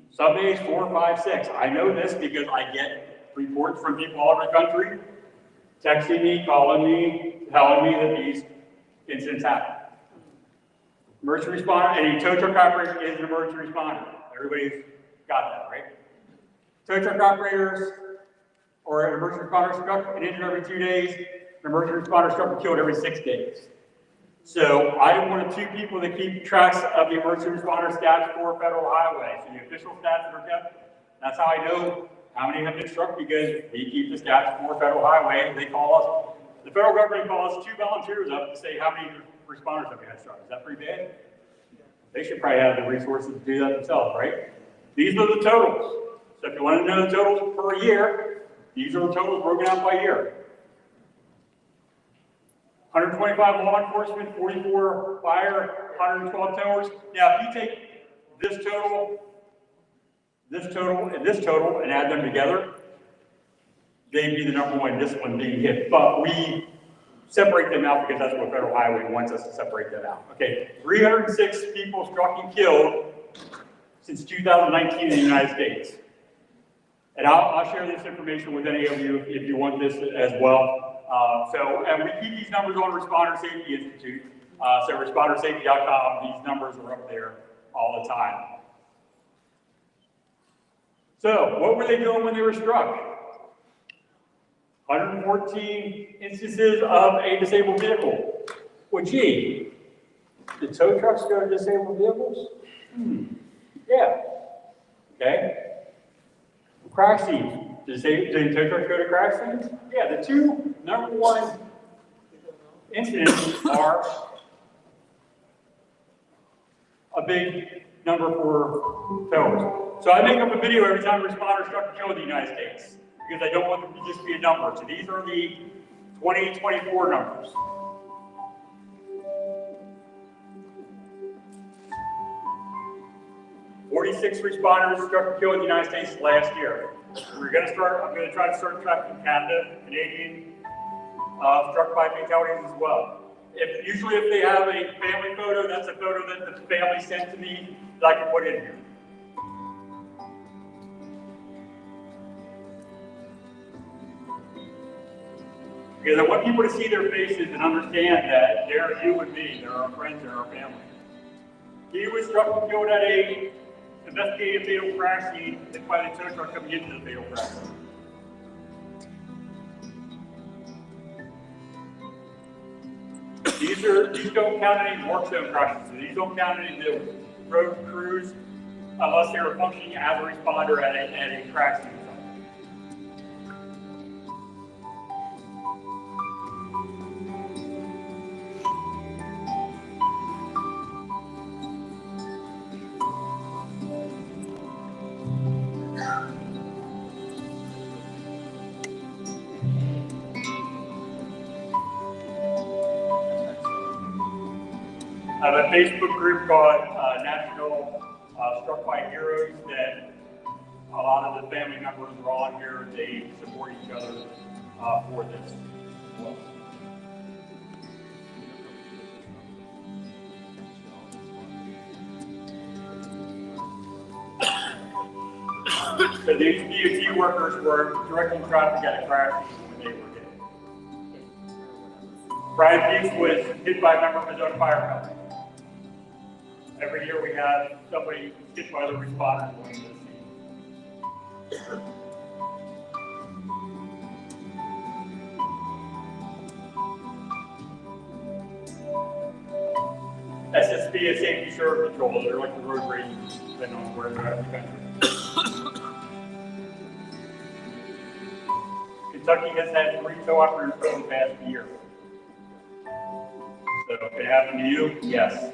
Some days 4, 5, 6. I know this because I get reports from people all over the country, texting me, calling me, telling me that these incidents happen. Emergency responder, and a tow truck operator is an emergency responder. Everybody's got that, right? Tow truck operators or an emergency responder struck and injured every 2 days. An emergency responder struck and killed every 6 days. So I am one of 2 people that keep tracks of the emergency responder stats for federal highways. So the official stats that are kept, that's how I know how many have been struck, because we keep the stats for federal highway. They call us, the federal government calls 2 volunteers up to say how many responders have we had struck. Is that pretty bad? They should probably have the resources to do that themselves, right? These are the totals. So if you want to know the totals per year, these are the totals broken out by year. 125 law enforcement, 44 fire, 112 towers. Now, if you take this total, and this total, and add them together, they'd be the #1 discipline being hit. But we separate them out because that's what Federal Highway wants us to separate that out. Okay, 306 people struck and killed since 2019 in the United States. And I'll share this information with any of you if you want this as well. And we keep these numbers on Responder Safety Institute. So respondersafety.com, these numbers are up there all the time. So what were they doing when they were struck? 114 instances of a disabled vehicle. Well, gee, did tow trucks go to disabled vehicles? Yeah. Okay. Crash scenes. Did tow trucks go to crash scenes? Yeah, the 2 #1 incidents are a big number for towers. So I make up a video every time a responder struck and killed in the United States, because I don't want them to just be a number. So these are the 2024 numbers. "46 responders struck and killed in the United States last year." I'm going to try to start tracking Canada, Canadian, struck by fatalities as well. Usually if they have a family photo, that's a photo that the family sent to me that I can put in here. Because I want people to see their faces and understand that they're you and me, they're our friends, they're our family. He was struck and killed at a investigated fatal crash scene hit by the tow truck coming into the fatal crash. These don't count any work zone crashes. So these don't count any of the road crews unless they were functioning as a responder at a crash scene. I have a Facebook group called National Struck by Heroes that a lot of the family members are on here. They support each other for this. Well, so these DOT workers were directing traffic at a crash when they were hit. Brian Peace was hit by a member of his own fire company. Every year we have somebody hit by the responders going to the scene. SSP is Safety Service Patrol. They're like the road rangers, depending on where they're at in the country. Kentucky has had 3 tow operators in the past year. So if it happened to you, yes.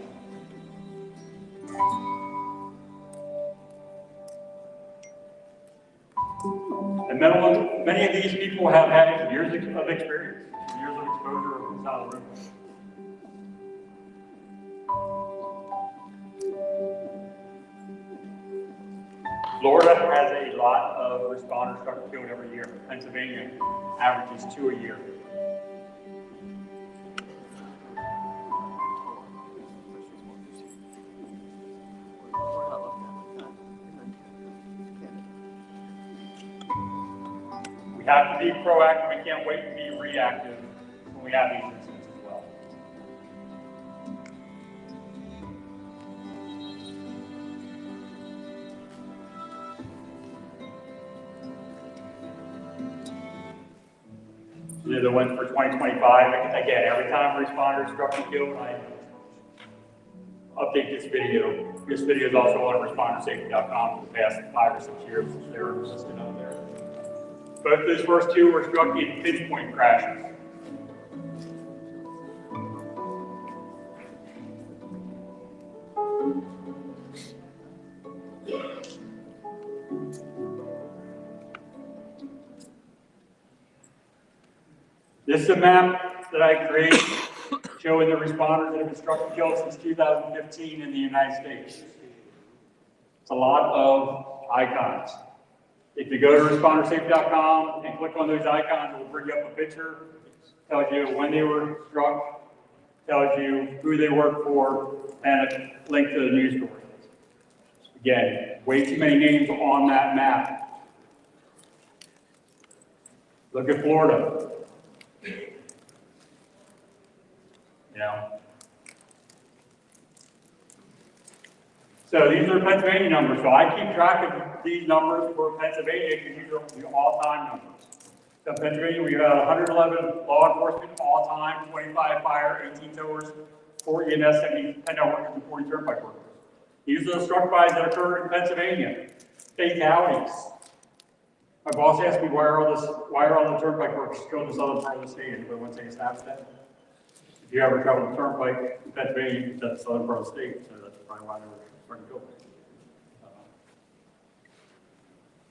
And many of these people have had years of experience, years of exposure on the road. Florida has a lot of responders struck killed every year. Pennsylvania averages 2 a year. We have to be proactive. We can't wait to be reactive when we have these incidents as well. They're the ones for 2025. Again, every time a responder is struck and killed, I update this video. This video is also on respondersafety.com for the past 5 or 6 years. They're listed on there. Both those first 2 were struck in pinpoint crashes. This is a map that I created showing the responders that have been struck and killed since 2015 in the United States. It's a lot of icons. If you go to respondersafety.com and click on those icons, it will bring up a picture, tells you when they were struck, tells you who they work for, and a link to the news story. Again, way too many names on that map. Look at Florida. You know. So these are Pennsylvania numbers. So I keep track of these numbers for Pennsylvania because these are the all-time numbers. So in Pennsylvania, we have 111 law enforcement all-time, 25 fire, 18 towers, 4 EMS, 70 PennDOT workers, and 40 turnpike workers. These are the struck-bys that occur in Pennsylvania. Fatalities. My boss asked me why are all the turnpike workers killed in the southern part of the state? Anybody want to take a stab at that? If you ever travel the turnpike in Pennsylvania, that's the southern part of the state, so that's probably why they were trying to kill them.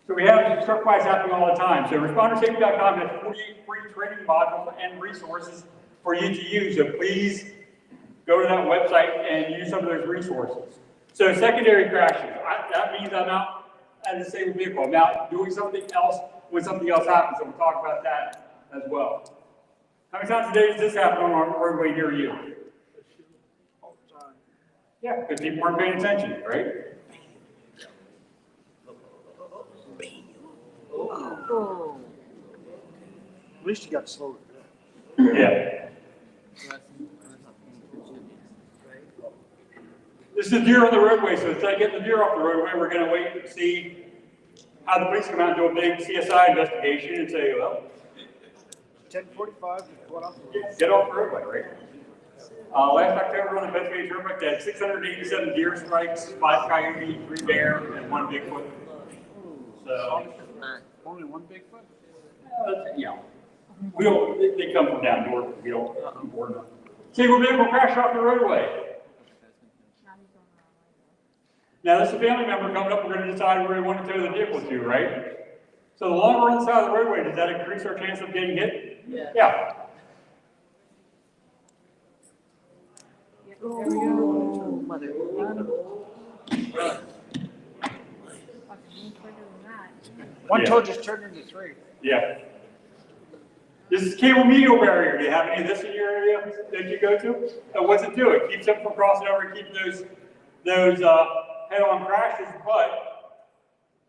So we have struck-bys happening all the time. So ResponderSafety.com has 48 free training modules and resources for you to use. So please go to that website and use some of those resources. So secondary crashes, that means I'm out at a disabled vehicle. I'm out doing something else when something else happens. So we'll talk about that as well. How many times a day does this happen on our roadway near you? Yeah, because people aren't paying attention, right? Oh. At least you got slowed down. Yeah. This is a deer on the roadway, so instead of getting the deer off the roadway, we're going to wait and see how the police come out and do a big CSI investigation and say, well, 10:45. Get off the roadway, right? Last October on the Pennsylvania Turnpike, they had 687 deer strikes, 5 coyote, 3 bear, and 1 Bigfoot. So only 1 Bigfoot? Yeah. We don't. They come from down north. We don't board them. See, we're vehicle crash off the roadway. Now, this is a family member coming up. We're going to decide where we want to tow the vehicle to, right? So the longer we're on the side of the roadway, does that increase our chance of getting hit? Yeah. There we go. Mother. One Yeah. toe just turned into three. Yeah. This is cable medial barrier. Do you have any of this in your area that you go to? And what's it do? It keeps them from crossing over and keeping those head-on crashes, but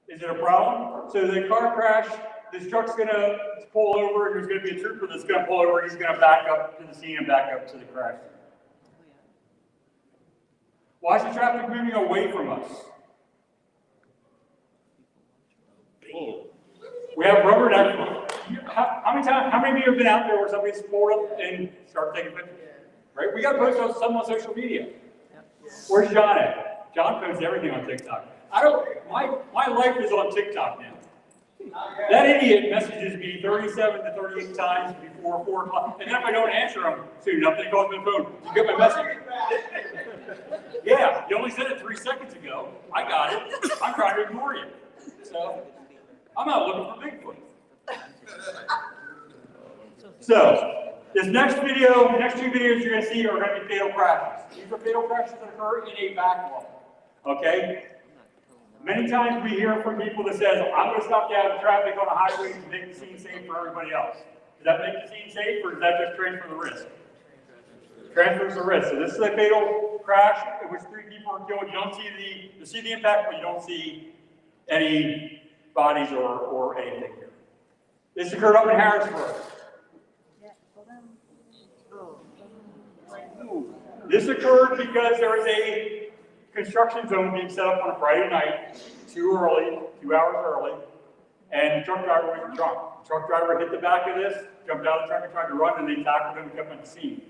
is it a problem? So the car crash, this truck's gonna pull over, and there's gonna be a trooper that's gonna pull over, and he's gonna back up to the scene and back up to the crash. Why is the traffic moving away from us? We have rubber duck. How many of you have been out there where somebody's pulled up and started taking pictures? Right? We got to post some on social media. Where's John at? John posts everything on TikTok. My life is on TikTok now. That idiot messages me 37 to 38 times before 4 o'clock. And then if I don't answer him soon enough, then he calls me on the phone. You get my message? Yeah, you only said it 3 seconds ago. I got it. I'm trying to ignore you. So I'm not looking for Bigfoot. So this next two videos you're going to see are going to be fatal crashes. These are fatal crashes that occur in a backlog. Okay? Many times we hear from people that says, I'm going to stop down traffic on a highway to make the scene safe for everybody else. Does that make the scene safe, or does that just transfer the risk? Transfers the risk. So this is a fatal crash in which 3 people are killed. You don't see the impact, but you don't see any bodies or anything here. This occurred up in Harrisburg. This occurred because there was a construction zone being set up on a Friday night, 2 hours early, and the truck driver was drunk. The truck driver hit the back of this, jumped out of the truck and tried to run, and they tackled him and kept him at the scene.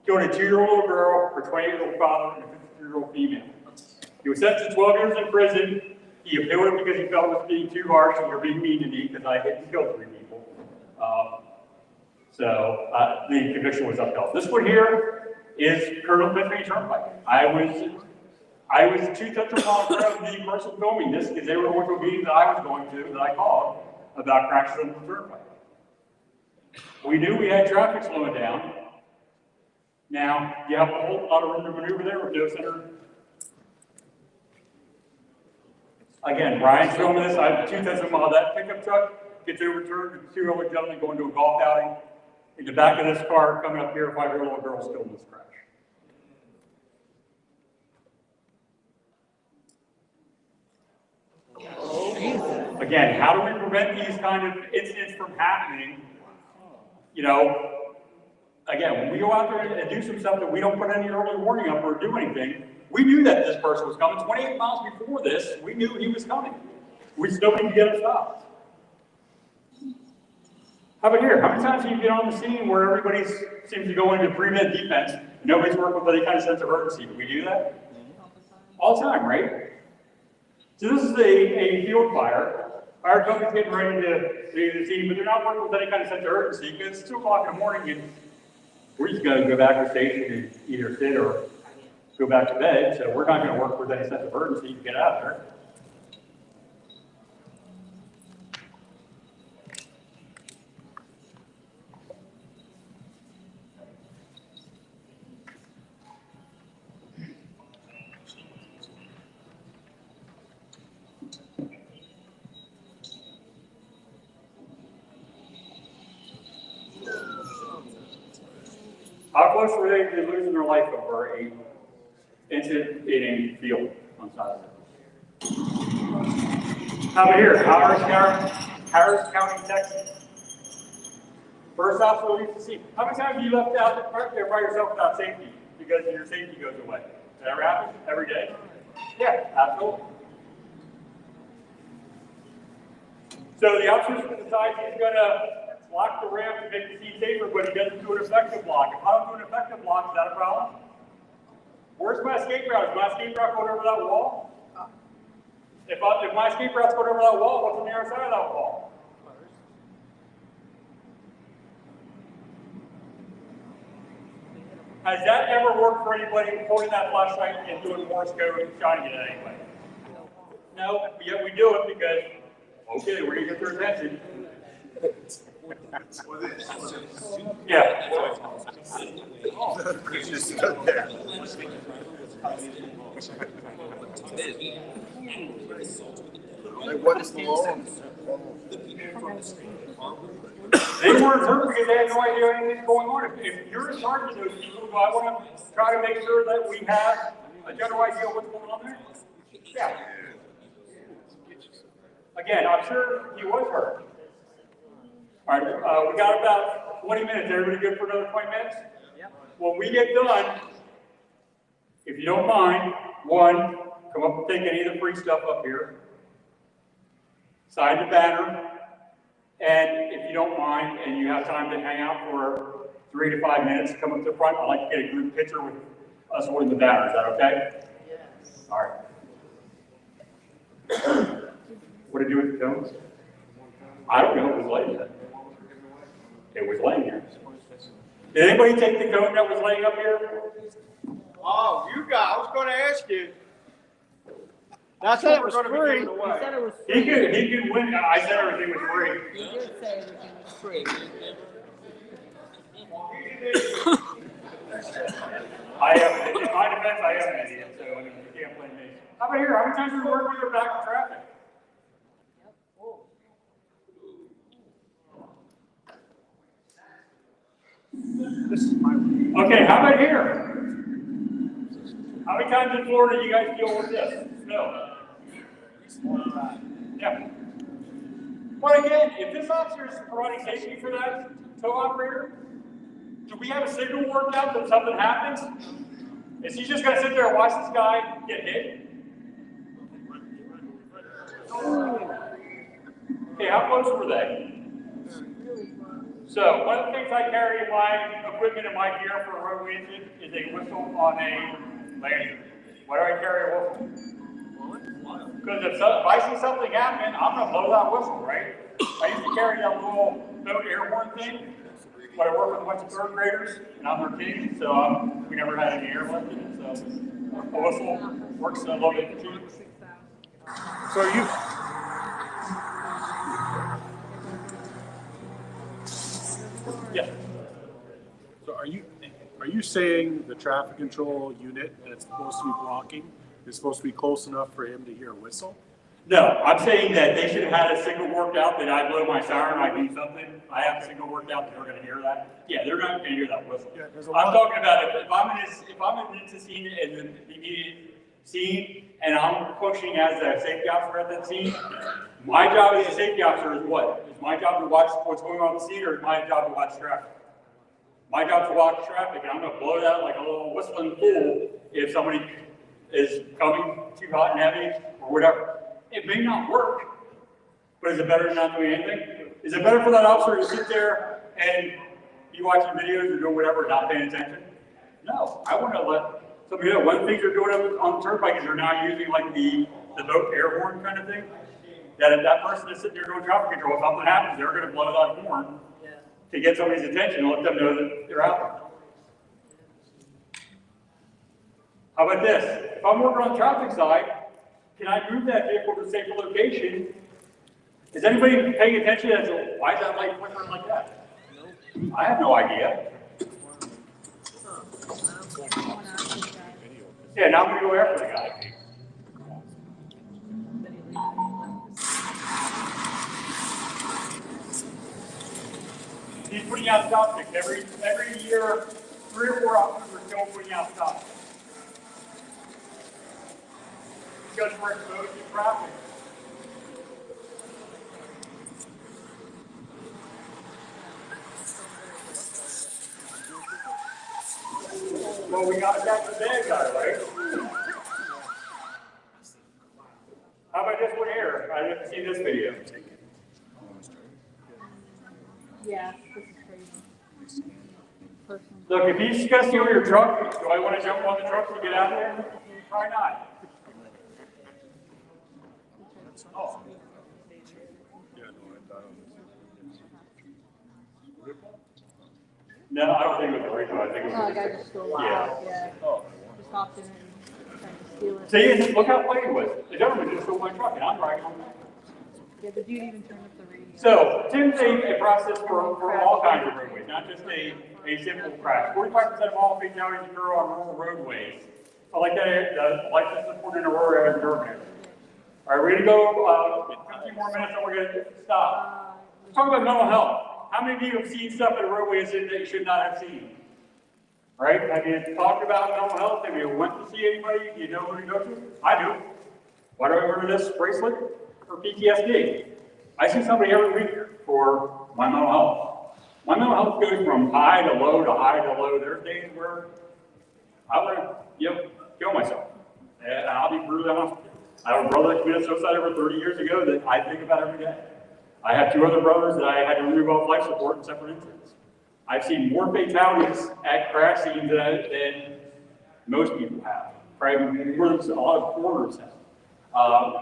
Killed a 2-year-old girl, her 20-year-old father, and a 53-year-old female. He was sentenced to 12 years in prison. He appealed it because he felt it was being too harsh and you're being mean to me because I hit and killed 3 people. The conviction was upheld. This one here is Colonel Pennsylvania Turnpike. I was 2/3 mile of the person filming this because they were going to a meeting that I was going to that I called about crashes on the turnpike. We knew we had traffic slowing down. Now, you have a whole lot of room to maneuver there with no center. Again, Brian's filming this. I have 2/3 mile. That pickup truck gets overturned with 2 elderly gentlemen going to a golf outing. In the back of this car, coming up here, a 5-year-old girl still in this crash. Again, how do we prevent these kind of incidents from happening? You know, again, when we go out there and do some stuff that we don't put any early warning up or do anything, we knew that this person was coming. 28 miles before this, we knew he was coming. We just nobody could get him stopped. How about here? How many times have you been on the scene where everybody seems to go into prevent defense, and nobody's working with any kind of sense of urgency? Do we do that? All the time, right? So this is a field fire. Fire company's getting ready to leave the scene, but they're not working with any kind of sense of urgency because it's 2 o'clock in the morning and we're just going to go back to the station and either sit or go back to bed. So we're not going to work with any sense of urgency to get out of there. How close were they to losing their life over an incident in a field on Saturday? How about here? Harris County, Texas. First officer leaves the scene. How many times have you left out there by yourself without safety because your safety goes away? Does that ever happen? Every day? Yeah, absolutely. So the officer decides he's going to block the ramp to make the scene safer, but he doesn't do an effective block. If I don't do an effective block, is that a problem? Where's my escape route? Is my escape route going over that wall? If my escape route's going over that wall, what's on the other side of that wall? Has that ever worked for anybody holding that flashlight and doing Morse code and shining it at anybody? No, but yet we do it because, okay, we're going to get their attention. Yeah. Like, what is the law? They weren't hurt because they had no idea anything's going on. If you're in charge of those people, do I want to try to make sure that we have a general idea of what's going on there? Yeah. Again, I'm sure he was hurt. All right, we got about 20 minutes. Everybody good for another 20 minutes? Yep. When we get done, if you don't mind, one, come up and take any of the free stuff up here. Sign the banner. And if you don't mind, and you have time to hang out for 3 to 5 minutes, come up to the front. I'd like to get a group picture with us holding the banner. Is that okay? Yes. All right. What did you do with the cones? I don't know. It was laying there. It was laying there. Did anybody take the cone that was laying up here? Oh, you got, I was gonna ask you. That's it was free. He could win. I said everything was free. You did say everything was free. I am, in my defense, I am an idiot, so you can't blame me. How about here? How many times have we worked with her back in traffic? This is my room. Okay, how about here? How many times in Florida do you guys deal with this? No. Yeah. But again, if this officer is providing safety for that tow operator, do we have a signal worked out that something happens? Is he just gonna sit there and watch this guy get hit? Okay, how close were they? So one of the things I carry in my equipment and my gear for a roadway incident is a whistle on a laser. Why do I carry a whistle? Because if I see something happening, I'm going to blow that whistle, right? I used to carry that little boat air horn thing, but I work with a bunch of third graders, and I'm their team, so we never had any air left in it, so a whistle works a little bit too. So you. Yeah. So are you saying the traffic control unit that's supposed to be blocking is supposed to be close enough for him to hear a whistle? No, I'm saying that they should have had a signal worked out that I blow my siren, I do something. I have a signal worked out that they're gonna hear that. Yeah, they're not gonna hear that whistle. Yeah, I'm talking about if I'm in the scene and the immediate scene and I'm functioning as a safety officer at that scene, my job as a safety officer is what? Is my job to watch what's going on in the scene, or is my job to watch traffic? My job is to watch traffic, and I'm gonna blow it out like a little whistling fool if somebody is coming too hot and heavy or whatever. It may not work, but is it better than not doing anything? Is it better for that officer to sit there and be watching videos or doing whatever and not paying attention? No, I want to let somebody know. One of the things they're doing on the turnpike is they're now using like the boat air horn kind of thing. That if that person is sitting there doing traffic control, if something happens, they're going to blow that horn to get somebody's attention and let them know that they're out there. How about this? If I'm working on the traffic side, can I move that vehicle to a safer location? Is anybody paying attention as to why is that light flickering like that? I have no idea. Yeah, now I'm going to go after the guy. He's putting out stop sticks. Every year, 3 or 4 officers are still putting out stop sticks. Because we're exposed to traffic. Well, we got to catch the bad guy, right? How about this one here? I didn't see this video. Yeah, this is crazy. Personally. Look, if he's going to steal your truck, do I want to jump on the truck to get out of there? Probably not. Oh. No, I don't think it was a Rico. I think it was Oh, the guy just stole it. Yeah. Oh. Just hopped in and tried to steal it. See, and look how funny it was. The gentleman just stole my truck, and I'm driving home. Yeah, the dude even turned up the radio. So, Tim's a process for all kinds of roadways, not just a simple crash. 45% of all fatalities occur on rural roadways. I like that, the license support in Aurora as Durban. All right, we're gonna go, 15 more minutes and we're gonna stop. Let's talk about mental health. How many of you have seen stuff in the roadways that you should not have seen? Right? Have you talked about mental health? Have you went to see anybody? Do you know who to go to? I do. Why do I order this bracelet? For PTSD. I see somebody every week for my mental health. My mental health goes from high to low to high to low. There's days where I want to, kill myself. And I'll be brutally honest with you. I have a brother that committed suicide over 30 years ago that I think about every day. I have 2 other brothers that I had to remove off life support in separate incidents. I've seen more fatalities at crash scenes than most people have. Probably more than a lot of coroners have.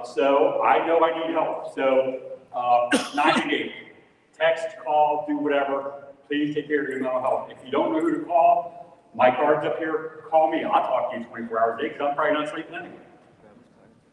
So I know I need help. So 98, text, call, do whatever. Please take care of your mental health. If you don't know who to call, my card's up here. Call me. I'll talk to you 24 hours a day because I'm probably not sleeping anyway.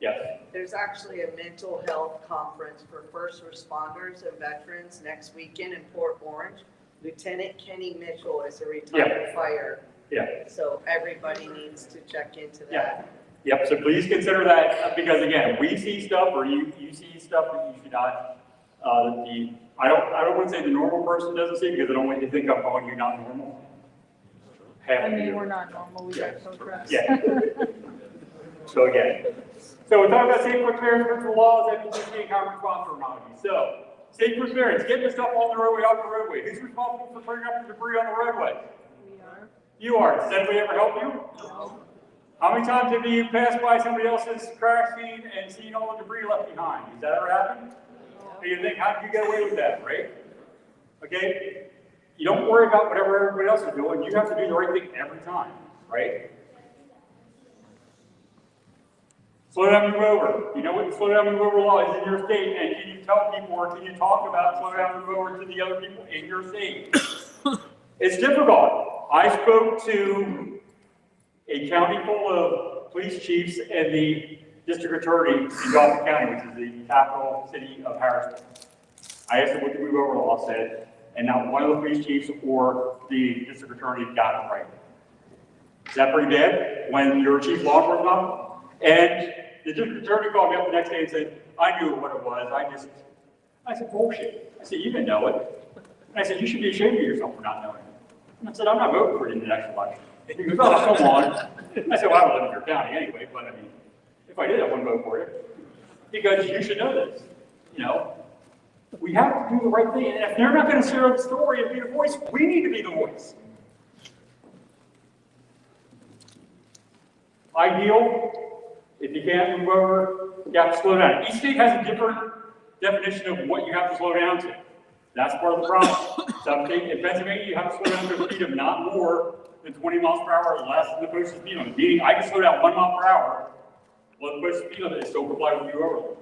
Yes. There's actually a mental health conference for first responders and veterans next weekend in Port Orange. Lieutenant Kenny Mitchell is a retired fire. Yeah. So everybody needs to check into that. Yeah. Yep, so please consider that, because again, we see stuff, or you see stuff that you should not, I don't want to say the normal person doesn't see, because I don't want you to think I'm calling you not normal. I mean, we're not normal, we got co-trust. Yeah. So again, so we're talking about safe for clearance, principal laws, FTC, and common responsibility. So, safe for clearance, get this stuff on the roadway, off the roadway. Who's responsible for clearing up the debris on the roadway? We are. You are. Does anybody ever help you? No. How many times have you passed by somebody else's crash scene and seen all the debris left behind? Has that ever happened? So you think, how did you get away with that, right? Okay? You don't worry about whatever everybody else is doing. You have to do the right thing every time, right? Slow down, move over. You know what the slow down, move over law is in your state, and can you tell people, or can you talk about slow down, move over to the other people in your state? It's difficult. I spoke to a county full of police chiefs and the district attorney in Dauphin County, which is the capital city of Harrisburg. I asked them what the move over law said, and not one of the police chiefs or the district attorney got it right. Is that pretty bad when you're a chief law enforcement officer? And the district attorney called me up the next day and said, I knew what it was. I said, bullshit. I said, you didn't know it. And I said, you should be ashamed of yourself for not knowing it. And I said, I'm not voting for you in the next election. He goes, oh, come on. I said, well, I don't live in your county anyway, but I mean, if I did, I wouldn't vote for you. He goes, you should know this. You know, we have to do the right thing. And if they're not going to share the story and be the voice, we need to be the voice. Ideal, if you can't move over, you have to slow down. Each state has a different definition of what you have to slow down to. That's part of the problem. Some states, in Pennsylvania, you have to slow down to a speed of not more than 20 miles per hour or less than the posted speed limit. Meaning I can slow down 1 mile per hour, while the posted speed limit is still complied with you over.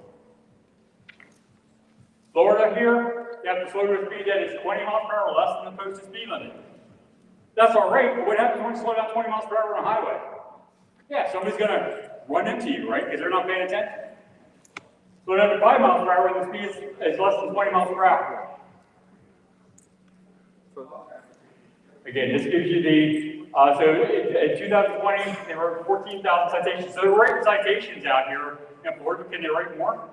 Florida here, you have to slow to a speed that is 20 miles per hour less than the posted speed limit. That's all right, but what happens when you slow down 20 miles per hour on a highway? Yeah, somebody's going to run into you, right? Because they're not paying attention. Slow down to 5 miles per hour and the speed is less than 20 miles per hour. Again, this gives you the, so in 2020, there were 14,000 citations. So they're writing citations out here in Florida. Can they write more?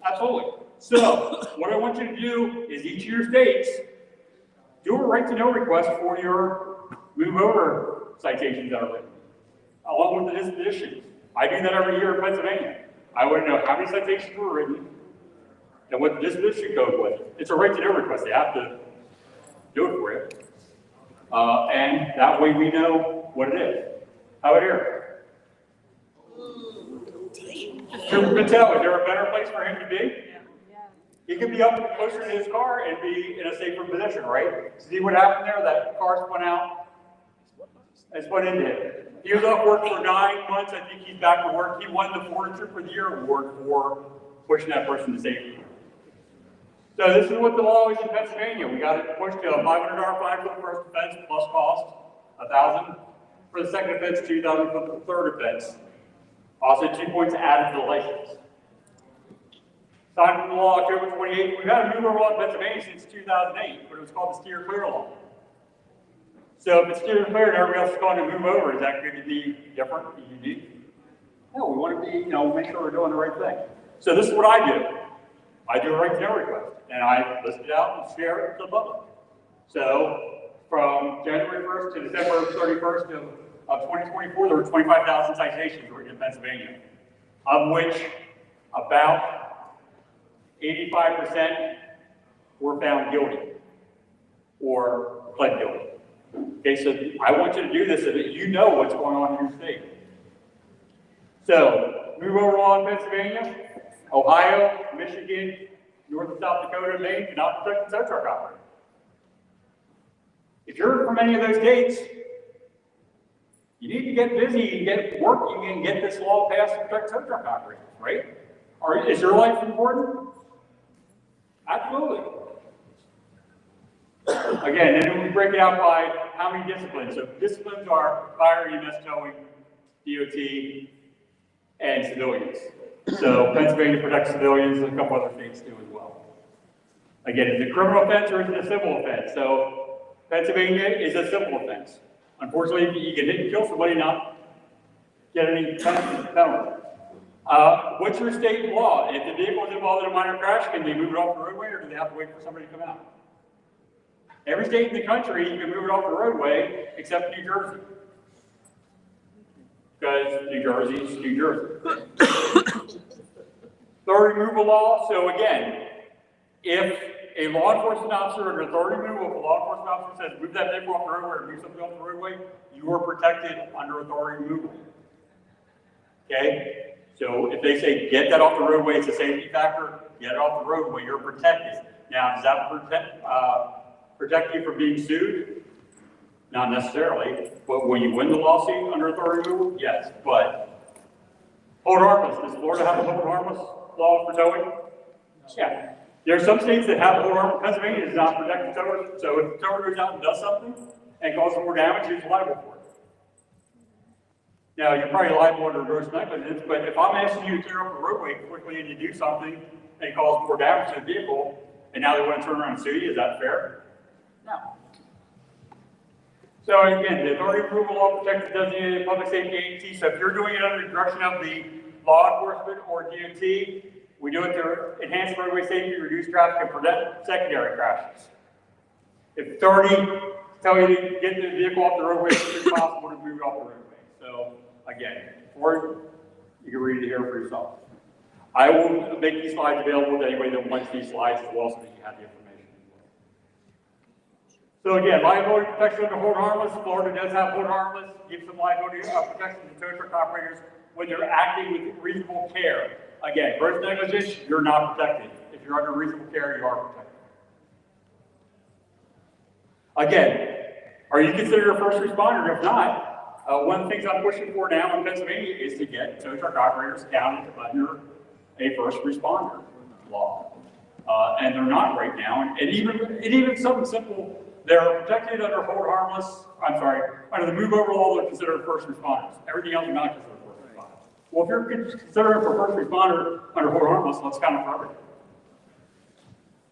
Absolutely. So what I want you to do is each of your states, do a right to know request for your move over citations that are written, along with the dispositions. I do that every year in Pennsylvania. I want to know how many citations were written and what the disposition code was. It's a right to know request. They have to do it for you. And that way we know what it is. How about here? Trooper Patel, is there a better place for him to be? He could be up closer to his car and be in a safer position, right? See what happened there? That car spun out and spun into him. He was off work for 9 months. I think he's back to work. He won the Ford Trooper of the Year award for pushing that person to safety. So this is what the law is in Pennsylvania. We got it pushed to a $500 fine for the first offense plus cost, $1,000 for the second offense, $2,000 for the third offense. Also 2 points added to the license. Signed into law October 28th. We've had a move over law in Pennsylvania since 2008, but it was called the Steer Clear Law. So if it's student fair and everybody else is going to move over, is that going to be different and unique? No, we want to be, make sure we're doing the right thing. So this is what I do. I do a right to know request, and I list it out and share it to the public. So from January 1st to December 31st of 2024, there were 25,000 citations written in Pennsylvania, of which about 85% were found guilty or pled guilty. Okay, so I want you to do this so that you know what's going on in your state. So, move over on Pennsylvania, Ohio, Michigan, North and South Dakota, and Maine do not protect the tow truck operator. If you're from any of those states, you need to get busy and get working and get this law passed to protect tow truck operators, right? Or is your life important? Absolutely. Again, then we break it out by how many disciplines. So disciplines are fire, EMS, towing, DOT, and civilians. So Pennsylvania protects civilians, and a couple other states do as well. Again, is it a criminal offense or is it a civil offense? So Pennsylvania is a civil offense. Unfortunately, you can hit and kill somebody and not get any penalty. What's your state law? If the vehicle is involved in a minor crash, can they move it off the roadway or do they have to wait for somebody to come out? Every state in the country, you can move it off the roadway except New Jersey. Because New Jersey is New Jersey. Authority removal law, so again, if a law enforcement officer or an authority removal, if a law enforcement officer says move that vehicle off the roadway or move something off the roadway, you are protected under authority removal. Okay? So if they say get that off the roadway, it's a safety factor, get it off the roadway, you're protected. Now, does that protect you from being sued? Not necessarily, but will you win the lawsuit under authority removal? Yes, but hold harmless. Does Florida have a hold harmless law for towing? Yeah. There are some states that have a hold harmless. Pennsylvania does not protect the tower. So if the tower goes out and does something and causes more damage, who's liable for it? Now, you're probably liable under gross negligence, but if I'm asking you to tear up the roadway quickly and you do something and cause more damage to the vehicle, and now they want to turn around and sue you, is that fair? No. So again, the authority approval law protects the designated public safety agency. So if you're doing it under the direction of the law enforcement or DOT, we do it to enhance roadway safety, reduce traffic, and prevent secondary crashes. If authority tell you to get the vehicle off the roadway as soon as possible to move it off the roadway. So again, or you can read it here for yourself. I will make these slides available to anybody that wants these slides as well, so that you have the information. So again, liability protection under hold harmless. Florida does have hold harmless. Gives some liability protection to tow truck operators when they're acting with reasonable care. Again, gross negligence, you're not protected. If you're under reasonable care, you are protected. Again, are you considered a first responder? If not, one of the things I'm pushing for now in Pennsylvania is to get tow truck operators counted under a first responder law. And they're not right now. And even something simple, they're protected under hold harmless, under the move over law, they're considered first responders. Everything else is not considered first responders. Well, if you're considered for first responder under hold harmless, let's count it for everything.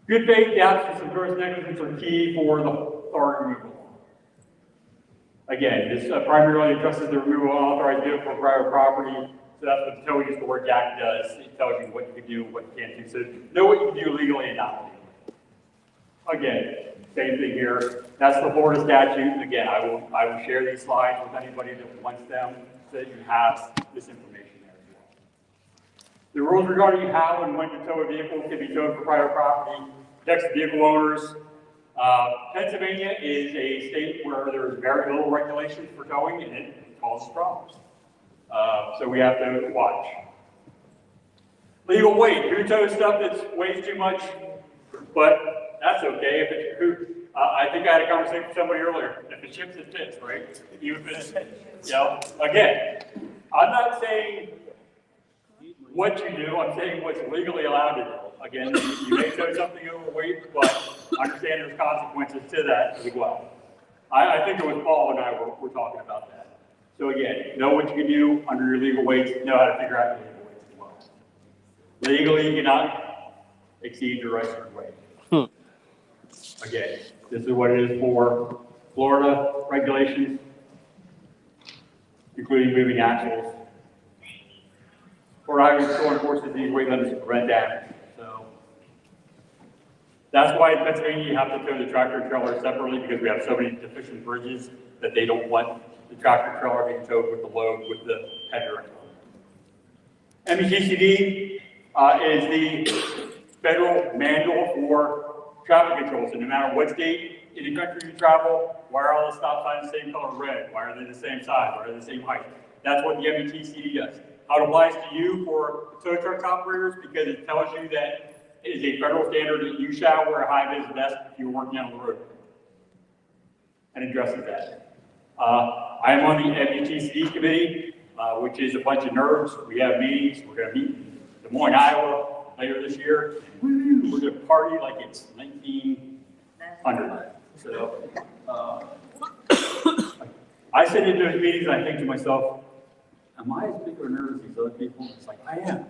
Good faith, the absence of gross negligence are key for the authority removal. Again, this primarily addresses the removal of unauthorized vehicle from private property. So that's what the Tow Use Storage Act does. It tells you what you can do, what you can't do. So know what you can do legally and not legally. Again, same thing here. That's the Florida statute. Again, I will share these slides with anybody that wants them so that you have this information there as well. The rules regarding how and when to tow a vehicle can be towed for private property, protects vehicle owners. Pennsylvania is a state where there's very little regulation for towing and it causes problems. So we have to watch. Legal weight. Who tows stuff that weighs too much? But that's okay. If it's I think I had a conversation with somebody earlier. If it ships, it fits, right? Even if it's, again, I'm not saying what you do. I'm saying what's legally allowed to do. Again, you may tow something overweight, but understand there's consequences to that as well. I think it was Paul and I were talking about that. So again, know what you can do under your legal weights, know how to figure out your legal weights as well. Legally, you cannot exceed your registered weight. Again, this is what it is for. Florida regulations, including moving axles. Florida Highway Patrol enforces these weight limits to prevent damage. So that's why in Pennsylvania you have to tow the tractor and trailer separately, because we have so many deficient bridges that they don't want the tractor and trailer being towed with the load with the header. METCD is the federal manual for traffic control. So no matter what state in the country you travel, why are all the stop signs the same color red? Why are they the same size? Why are they the same height? That's what the METCD does. How it applies to you for tow truck operators, because it tells you that it is a federal standard that you shall wear a high-vis vest if you're working on the road, and addresses that. I am on the METCD committee, which is a bunch of nerds. We have meetings. We're going to meet in Des Moines, Iowa later this year. We're going to party like it's 1900. So I sit in those meetings and I think to myself, am I as big of a nerd as these other people? It's like, I am.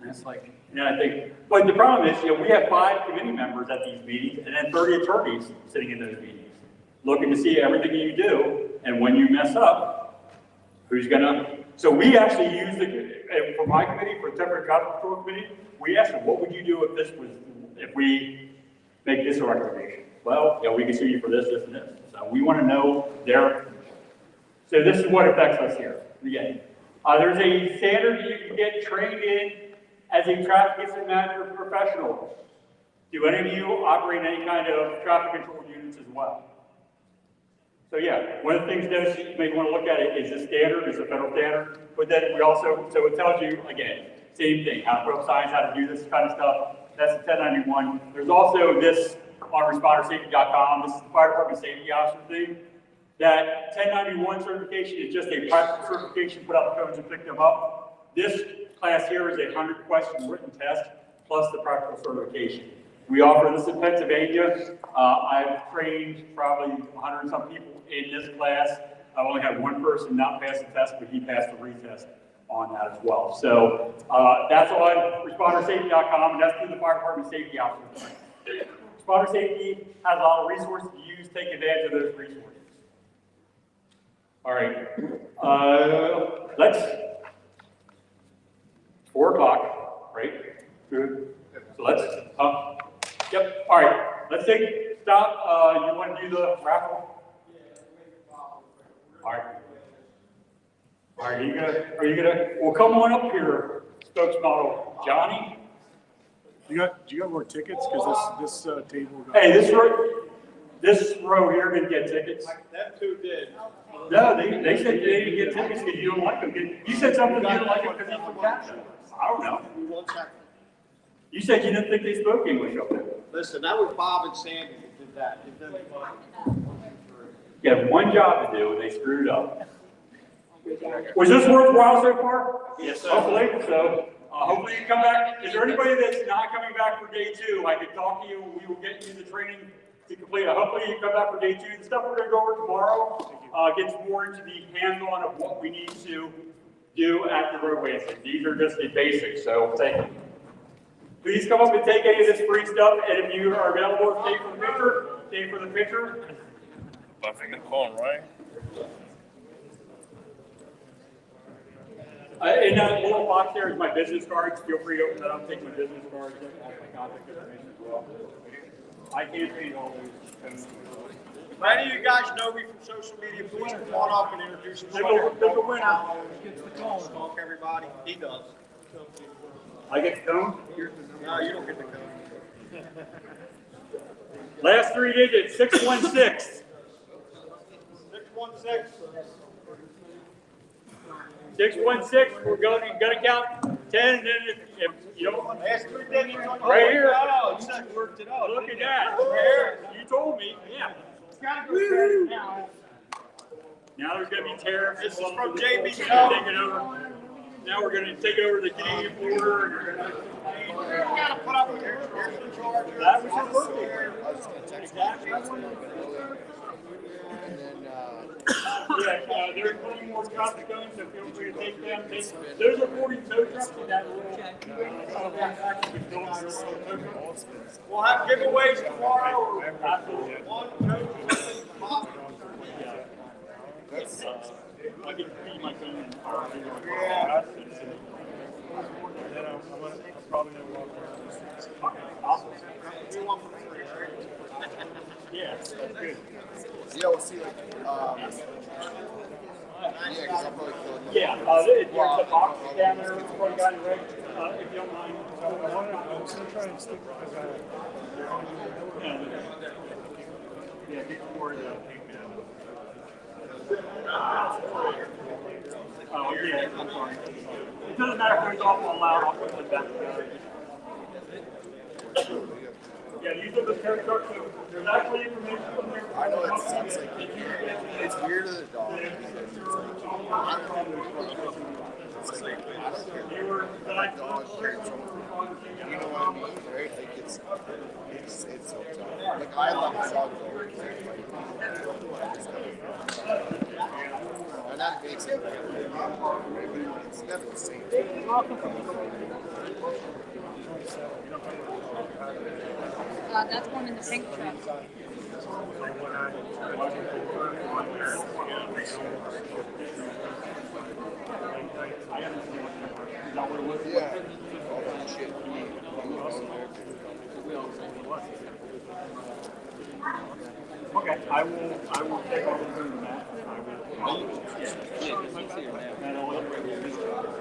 And it's like, and I think, but the problem is, we have 5 committee members at these meetings and then 30 attorneys sitting in those meetings, looking to see everything you do, and when you mess up, who's gonna, so we actually use for my committee, for the temporary traffic control committee, we asked them, what would you do if we make this a recommendation? Well, we can sue you for this, this, and this. So we want to know so this is what affects us here. Again, there's a standard you can get trained in as a traffic incident management professional. Do any of you operate any kind of traffic control units as well? So one of the things that you may want to look at is a standard, it's a federal standard, but then we also, so it tells you, again, same thing, how to put up signs, how to do this kind of stuff. That's the 1091. There's also this on respondersafety.com. This is the fire department safety officer thing. That 1091 certification is just a practical certification, put out the codes and pick them up. This class here is a 100-question written test plus the practical certification. We offer this in Pennsylvania. I've trained probably 100 and some people in this class. I've only had one person not pass the test, but he passed the retest on that as well. So that's on respondersafety.com, and that's through the fire department safety officer. Responder Safety has a lot of resources to use, take advantage of those resources. All right, let's, 4 o'clock, right? Good. So let's, yep, all right, let's take stop. You want to do the raffle? All right. All right, are you gonna, well, come on up here, spokesmodel Johnny. Do you got more tickets? Because this table. Hey, this row here didn't get tickets. That two did. No, they said they didn't get tickets because you don't like them. You said something you didn't like them because you were captured. I don't know. You said you didn't think they spoke English up there. Listen, that was Bob and Sandy that did that. You had one job to do and they screwed up. Was this worthwhile so far? Yes, sir. Hopefully. So hopefully you come back. Is there anybody that's not coming back for day 2? I can talk to you. We will get you the training to complete. Hopefully you come back for day 2. The stuff we're going to go over tomorrow gets more into the hands-on of what we need to do at the roadway. These are just the basics. So thank you. Please come up and take any of this free stuff. And if you are available to stay for the picture, stay for the picture. Buffing the phone, right? In that little box there is my business cards. Feel free to open that up, take my business cards, I have my contact information as well. I can't read all those. If any of you guys know me from social media, please come on up and introduce yourself. Pick a winner. Gets the cone. Smoke everybody. He does. I get the cone? No, you don't get the cone. Last 3 digits, 616. 616. 616, we're going to count 10, and then if you don't, Last 3 digits on your right here. Oh, you said you worked it out. Look at that. Here, you told me, yeah. It's gotta go now. Now there's going to be tariffs. This is from JB Take it over. Now we're going to take over the Canadian border. You're gonna put up with your charger. That was your birthday. Exactly. Yeah, there's plenty more traffic going, so feel free to take them. There's a 40 tow trucks in that little. We'll have giveaways tomorrow. Absolutely. One, two, 3, 5. I get to feed my team and Yeah. Then I'm probably gonna walk around. Yeah, that's good. Yeah, we'll see, like, yeah, because I'll probably kill it. Yeah, there's a box down there before you got it ready, if you don't mind. I was gonna try and stick because Yeah, get more Oh, yeah, I'm sorry. It doesn't matter if it's awful loud, I'll put it back together. Yeah, these are the carrot trucks, so there's actually information from there. I know it seems like it's weird to the dog because it's like I don't know. It's like I don't care. My dog carries on. You know what I mean, right? Like it's so tough. Like I love my dog though. And that makes it it's never the same. That's one in the pink truck. Yeah. All that shit. Okay, I will take all the room, Matt.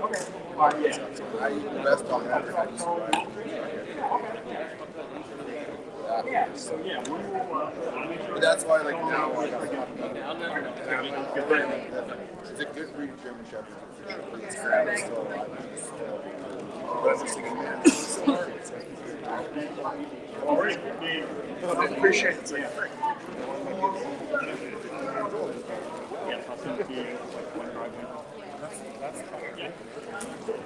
Okay. All right, yeah. I eat the best dog ever. I used to ride. Yeah, so yeah, we will, But that's why, like, now I got it's a good breed of German Shepherd. It's great. Still alive. But I'm just thinking, man, this is so hard. It's like, I appreciate it. Yeah.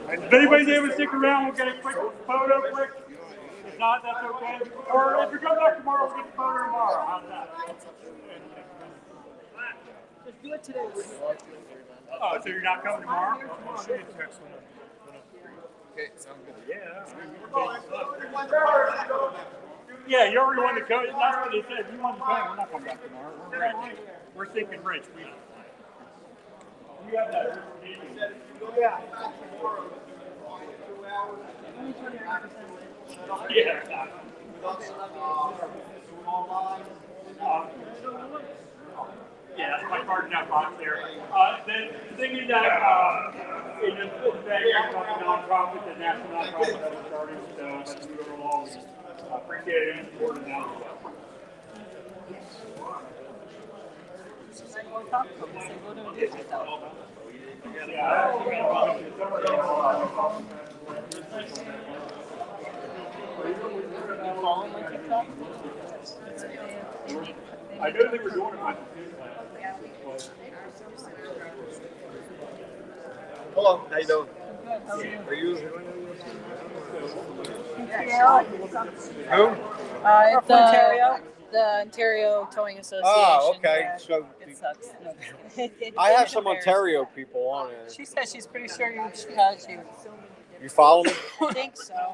If anybody's able to stick around, we'll get a quick photo quick. If not, that's okay. Or if you come back tomorrow, we'll get the photo tomorrow. How's that? Just do it today. Oh, so you're not coming tomorrow? Okay, sounds good. Yeah. Yeah, you already wanted to go. That's what they said. You wanted to go. We're not coming back tomorrow. We're rich. We're thinking rich. You have that. Yeah. Yeah. Yeah, that's my card in that box there. The thing is that in the nonprofit, the national nonprofit that we're starting, so we will all appreciate it and support it now. I know they were doing it with Hello, how you doing? Are you? Who? The Ontario Towing Association. Oh, okay. Yeah, So it sucks. I have some Ontario people on it. She said she's pretty sure you You follow me? I think so.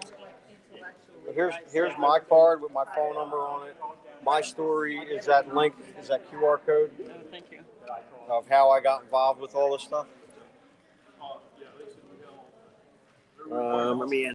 Here's my card with my phone number on it. My story is that link, is that QR code Thank you. of how I got involved with all this stuff. Let me